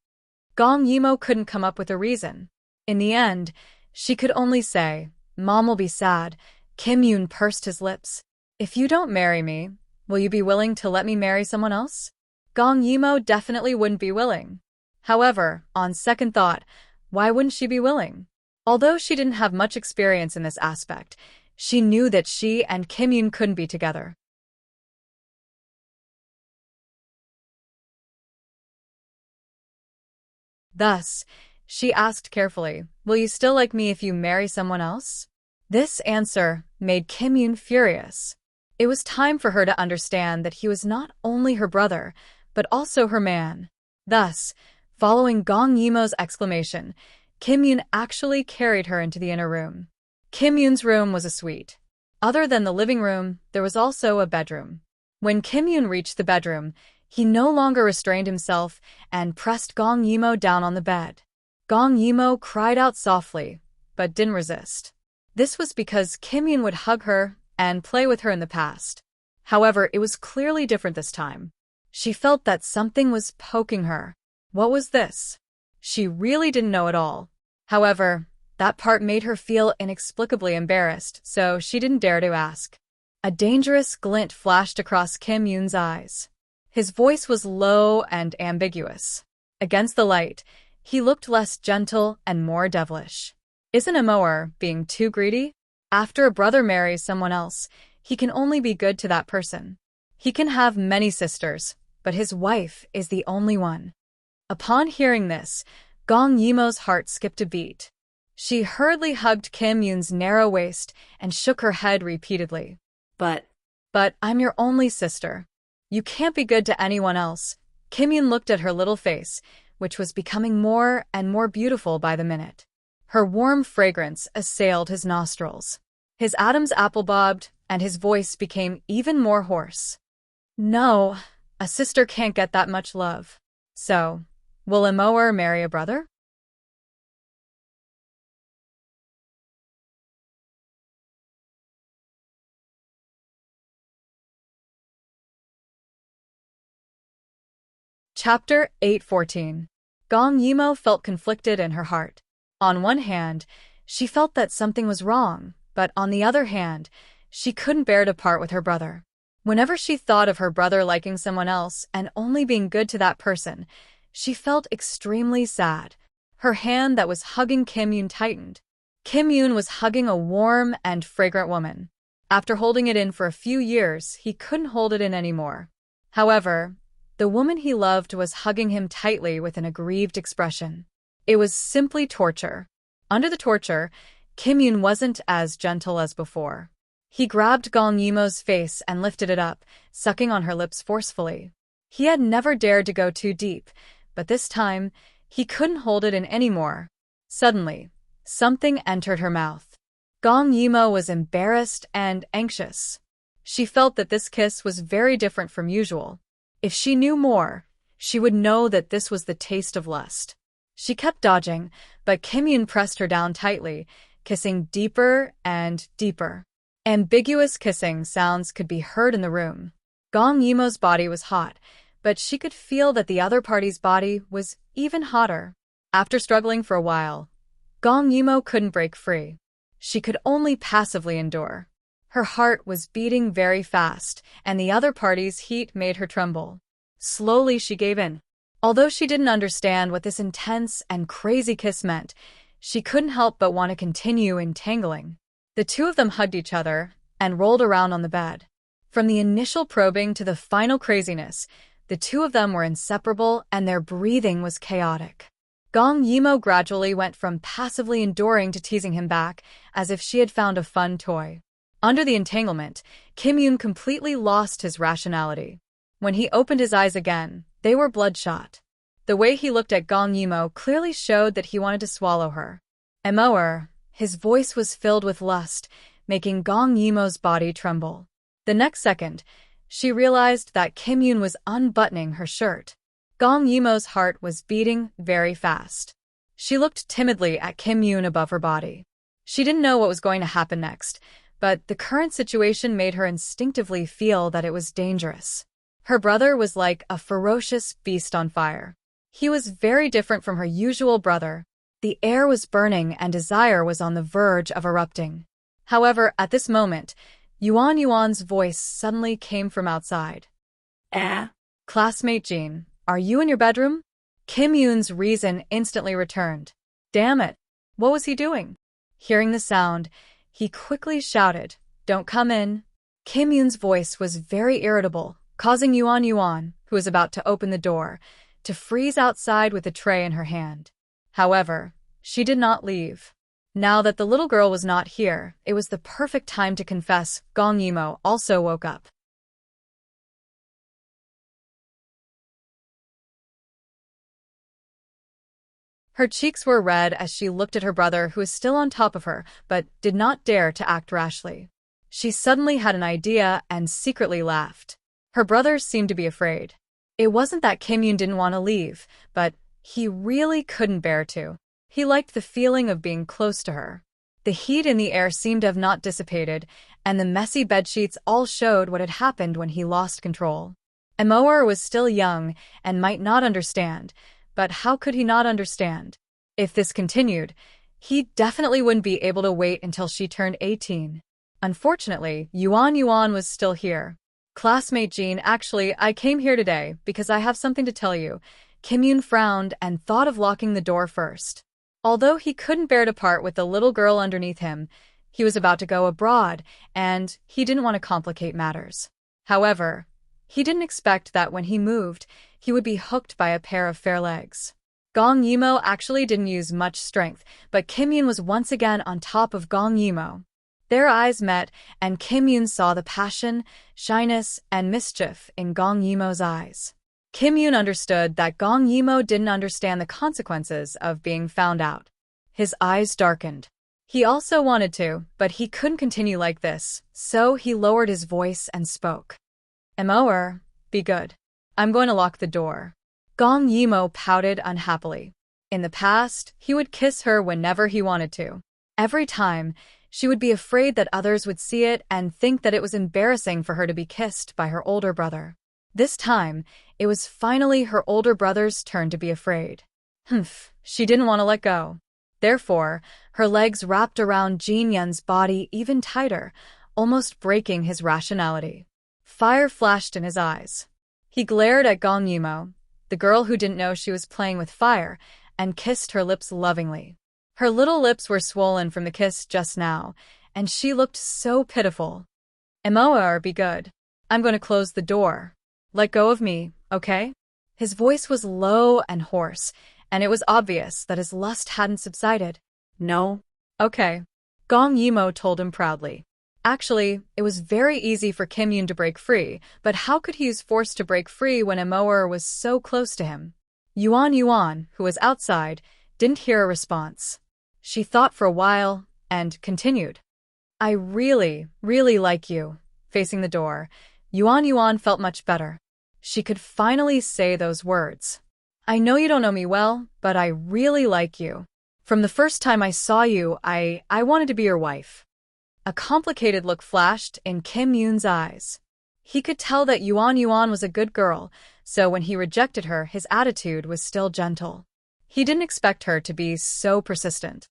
[SPEAKER 1] Gong Yimo couldn't come up with a reason. In the end, she could only say, "Mom will be sad." Kim Yoon pursed his lips. "If you don't marry me, will you be willing to let me marry someone else?" Gong Yimo definitely wouldn't be willing. However, on second thought, why wouldn't she be willing? Although she didn't have much experience in this aspect, she knew that she and Kim Yoon couldn't be together. Thus, she asked carefully, "Will you still like me if you marry someone else?" This answer made Kim Yoon furious. It was time for her to understand that he was not only her brother, but also her man. Thus, following Gong Yimo's exclamation, Kim Yoon actually carried her into the inner room. Kim Yoon's room was a suite. Other than the living room, there was also a bedroom. When Kim Yoon reached the bedroom, he no longer restrained himself and pressed Gong Yimo down on the bed. Gong Yimo cried out softly, but didn't resist. This was because Kim Yoon would hug her and play with her in the past. However, it was clearly different this time. She felt that something was poking her. What was this? She really didn't know at all. However, that part made her feel inexplicably embarrassed, so she didn't dare to ask. A dangerous glint flashed across Kim Yoon's eyes. His voice was low and ambiguous. Against the light, he looked less gentle and more devilish. Isn't Immerse being too greedy? After a brother marries someone else, he can only be good to that person. He can have many sisters, but his wife is the only one. Upon hearing this, Gong Yimo's heart skipped a beat. She hurriedly hugged Kim Yoon's narrow waist and shook her head repeatedly. But I'm your only sister. You can't be good to anyone else." Kim Yoon looked at her little face, which was becoming more and more beautiful by the minute. Her warm fragrance assailed his nostrils. His Adam's apple bobbed, and his voice became even more hoarse. "No, a sister can't get that much love. So, will Immerse marry a brother?" Chapter 8:14. Gong Yimo felt conflicted in her heart. On one hand, she felt that something was wrong, but on the other hand, she couldn't bear to part with her brother. Whenever she thought of her brother liking someone else and only being good to that person, she felt extremely sad. Her hand that was hugging Kim Yoon tightened. Kim Yoon was hugging a warm and fragrant woman. After holding it in for a few years, he couldn't hold it in anymore. However, the woman he loved was hugging him tightly with an aggrieved expression. It was simply torture. Under the torture, Kim Yoon wasn't as gentle as before. He grabbed Gong Yimo's face and lifted it up, sucking on her lips forcefully. He had never dared to go too deep, but this time, he couldn't hold it in anymore. Suddenly, something entered her mouth. Gong Yimo was embarrassed and anxious. She felt that this kiss was very different from usual. If she knew more, she would know that this was the taste of lust. She kept dodging, but Kim Yoon pressed her down tightly, kissing deeper and deeper. Ambiguous kissing sounds could be heard in the room. Gong Yimo's body was hot, but she could feel that the other party's body was even hotter. After struggling for a while, Gong Yimo couldn't break free. She could only passively endure. Her heart was beating very fast, and the other party's heat made her tremble. Slowly she gave in. Although she didn't understand what this intense and crazy kiss meant, she couldn't help but want to continue entangling. The two of them hugged each other and rolled around on the bed. From the initial probing to the final craziness, the two of them were inseparable and their breathing was chaotic. Gong Yimo gradually went from passively enduring to teasing him back, as if she had found a fun toy. Under the entanglement, Kim Yoon completely lost his rationality. When he opened his eyes again, they were bloodshot. The way he looked at Gong Yimo clearly showed that he wanted to swallow her. Immerse, his voice was filled with lust, making Gong Yimo's body tremble. The next second, she realized that Kim Yoon was unbuttoning her shirt. Gong Yimo's heart was beating very fast. She looked timidly at Kim Yoon above her body. She didn't know what was going to happen next, but the current situation made her instinctively feel that it was dangerous. Her brother was like a ferocious beast on fire. He was very different from her usual brother. The air was burning and desire was on the verge of erupting. However, at this moment, Yuan's voice suddenly came from outside. Classmate Jean, are you in your bedroom? Kim Yoon's reason instantly returned. Damn it! What was he doing? Hearing the sound, he quickly shouted, Don't come in. Kim Yoon's voice was very irritable, causing Yuan, who was about to open the door, to freeze outside with a tray in her hand. However, she did not leave. Now that the little girl was not here, it was the perfect time to confess. Gong Yimo also woke up. Her cheeks were red as she looked at her brother who was still on top of her, but did not dare to act rashly. She suddenly had an idea and secretly laughed. Her brother seemed to be afraid. It wasn't that Kim Yoon didn't want to leave, but he really couldn't bear to. He liked the feeling of being close to her. The heat in the air seemed to have not dissipated, and the messy bedsheets all showed what had happened when he lost control. Immerse was still young and might not understand, but how could he not understand? If this continued, he definitely wouldn't be able to wait until she turned 18. Unfortunately, Yuan was still here. Classmate Jean, actually, I came here today because I have something to tell you. Kim Yoon frowned and thought of locking the door first. Although he couldn't bear to part with the little girl underneath him, he was about to go abroad, and he didn't want to complicate matters. However, he didn't expect that when he moved, he would be hooked by a pair of fair legs. Gong Yimo actually didn't use much strength, but Kim Yoon was once again on top of Gong Yimo. Their eyes met, and Kim Yoon saw the passion, shyness, and mischief in Gong Yimo's eyes. Kim Yoon understood that Gong Yimo didn't understand the consequences of being found out. His eyes darkened. He also wanted to, but he couldn't continue like this, so he lowered his voice and spoke. Immerse, be good. I'm going to lock the door. Gong Yimo pouted unhappily. In the past, he would kiss her whenever he wanted to. Every time, she would be afraid that others would see it and think that it was embarrassing for her to be kissed by her older brother. This time, it was finally her older brother's turn to be afraid. She didn't want to let go. Therefore, her legs wrapped around Jin Yun's body even tighter, almost breaking his rationality. Fire flashed in his eyes. He glared at Gong Yimo, the girl who didn't know she was playing with fire, and kissed her lips lovingly. Her little lips were swollen from the kiss just now, and she looked so pitiful. Immerse, be good. I'm going to close the door. Let go of me, okay? His voice was low and hoarse, and it was obvious that his lust hadn't subsided.
[SPEAKER 2] No.
[SPEAKER 1] Okay. Gong Yimo told him proudly. Actually, it was very easy for Kim Yoon to break free, but how could he use force to break free when Immerse was so close to him? Yuan, who was outside, didn't hear a response. She thought for a while, and continued. I really, really like you. Facing the door, Yuan felt much better. She could finally say those words. I know you don't know me well, but I really like you. From the first time I saw you, I wanted to be your wife. A complicated look flashed in Kim Yoon's eyes. He could tell that Yuan was a good girl, so when he rejected her, his attitude was still gentle. He didn't expect her to be so persistent.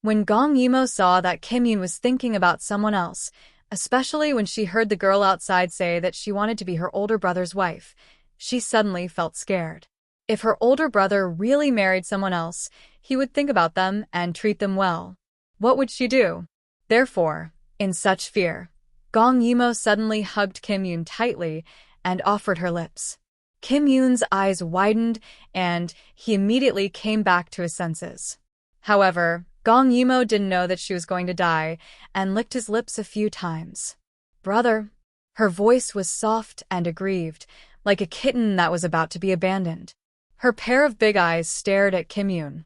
[SPEAKER 1] When Gong Yimo saw that Kim Yoon was thinking about someone else, especially when she heard the girl outside say that she wanted to be her older brother's wife, she suddenly felt scared. If her older brother really married someone else, he would think about them and treat them well. What would she do? Therefore, in such fear, Gong Yimo suddenly hugged Kim Yoon tightly and offered her lips. Kim Yoon's eyes widened and he immediately came back to his senses. However, Gong Yimo didn't know that she was going to die and licked his lips a few times. Brother, Her voice was soft and aggrieved, like a kitten that was about to be abandoned. Her pair of big eyes stared at Kim Yoon.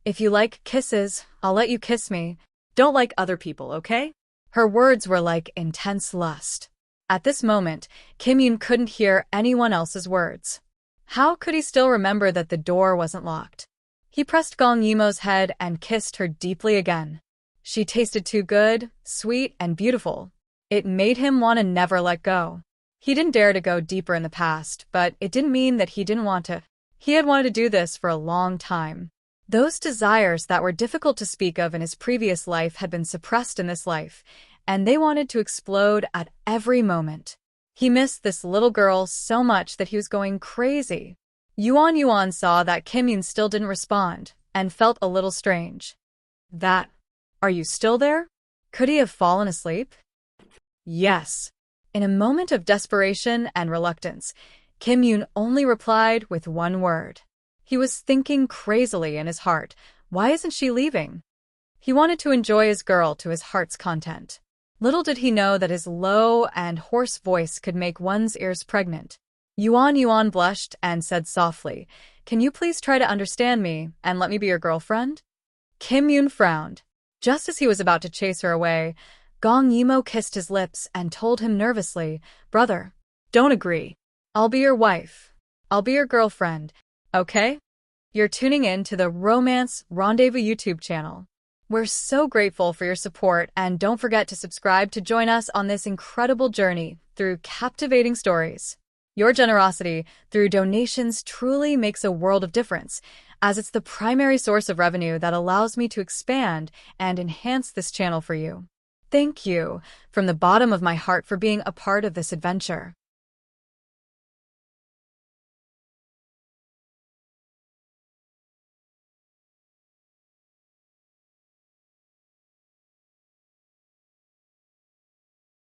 [SPEAKER 1] "If you like kisses, I'll let you kiss me.
[SPEAKER 2] Don't like other people, okay?
[SPEAKER 1] Her words were like intense lust. At this moment, Kim Yoon couldn't hear anyone else's words. How could he still remember that the door wasn't locked? He pressed Gong Yimou's head and kissed her deeply again. She tasted too good, sweet, and beautiful. It made him want to never let go. He didn't dare to go deeper in the past, but it didn't mean that he didn't want to. He had wanted to do this for a long time. Those desires that were difficult to speak of in his previous life had been suppressed in this life, and they wanted to explode at every moment. He missed this little girl so much that he was going crazy. Yuan saw that Kim Yoon still didn't respond, and felt a little strange. Are you still there? Could he have fallen asleep? Yes. In a moment of desperation and reluctance, Kim Yoon only replied with one word. He was thinking crazily in his heart, why isn't she leaving? He wanted to enjoy his girl to his heart's content. Little did he know that his low and hoarse voice could make one's ears pregnant. Yuan blushed and said softly, "Can you please try to understand me and let me be your girlfriend?" Kim Yoon frowned. Just as he was about to chase her away, Gong Yimou kissed his lips and told him nervously, "Brother, don't agree. I'll be your wife. I'll be your girlfriend, okay?" You're tuning in to the Romance Rendezvous YouTube channel. We're so grateful for your support, and don't forget to subscribe to join us on this incredible journey through captivating stories. Your generosity through donations truly makes a world of difference, as it's the primary source of revenue that allows me to expand and enhance this channel for you. Thank you from the bottom of my heart for being a part of this adventure.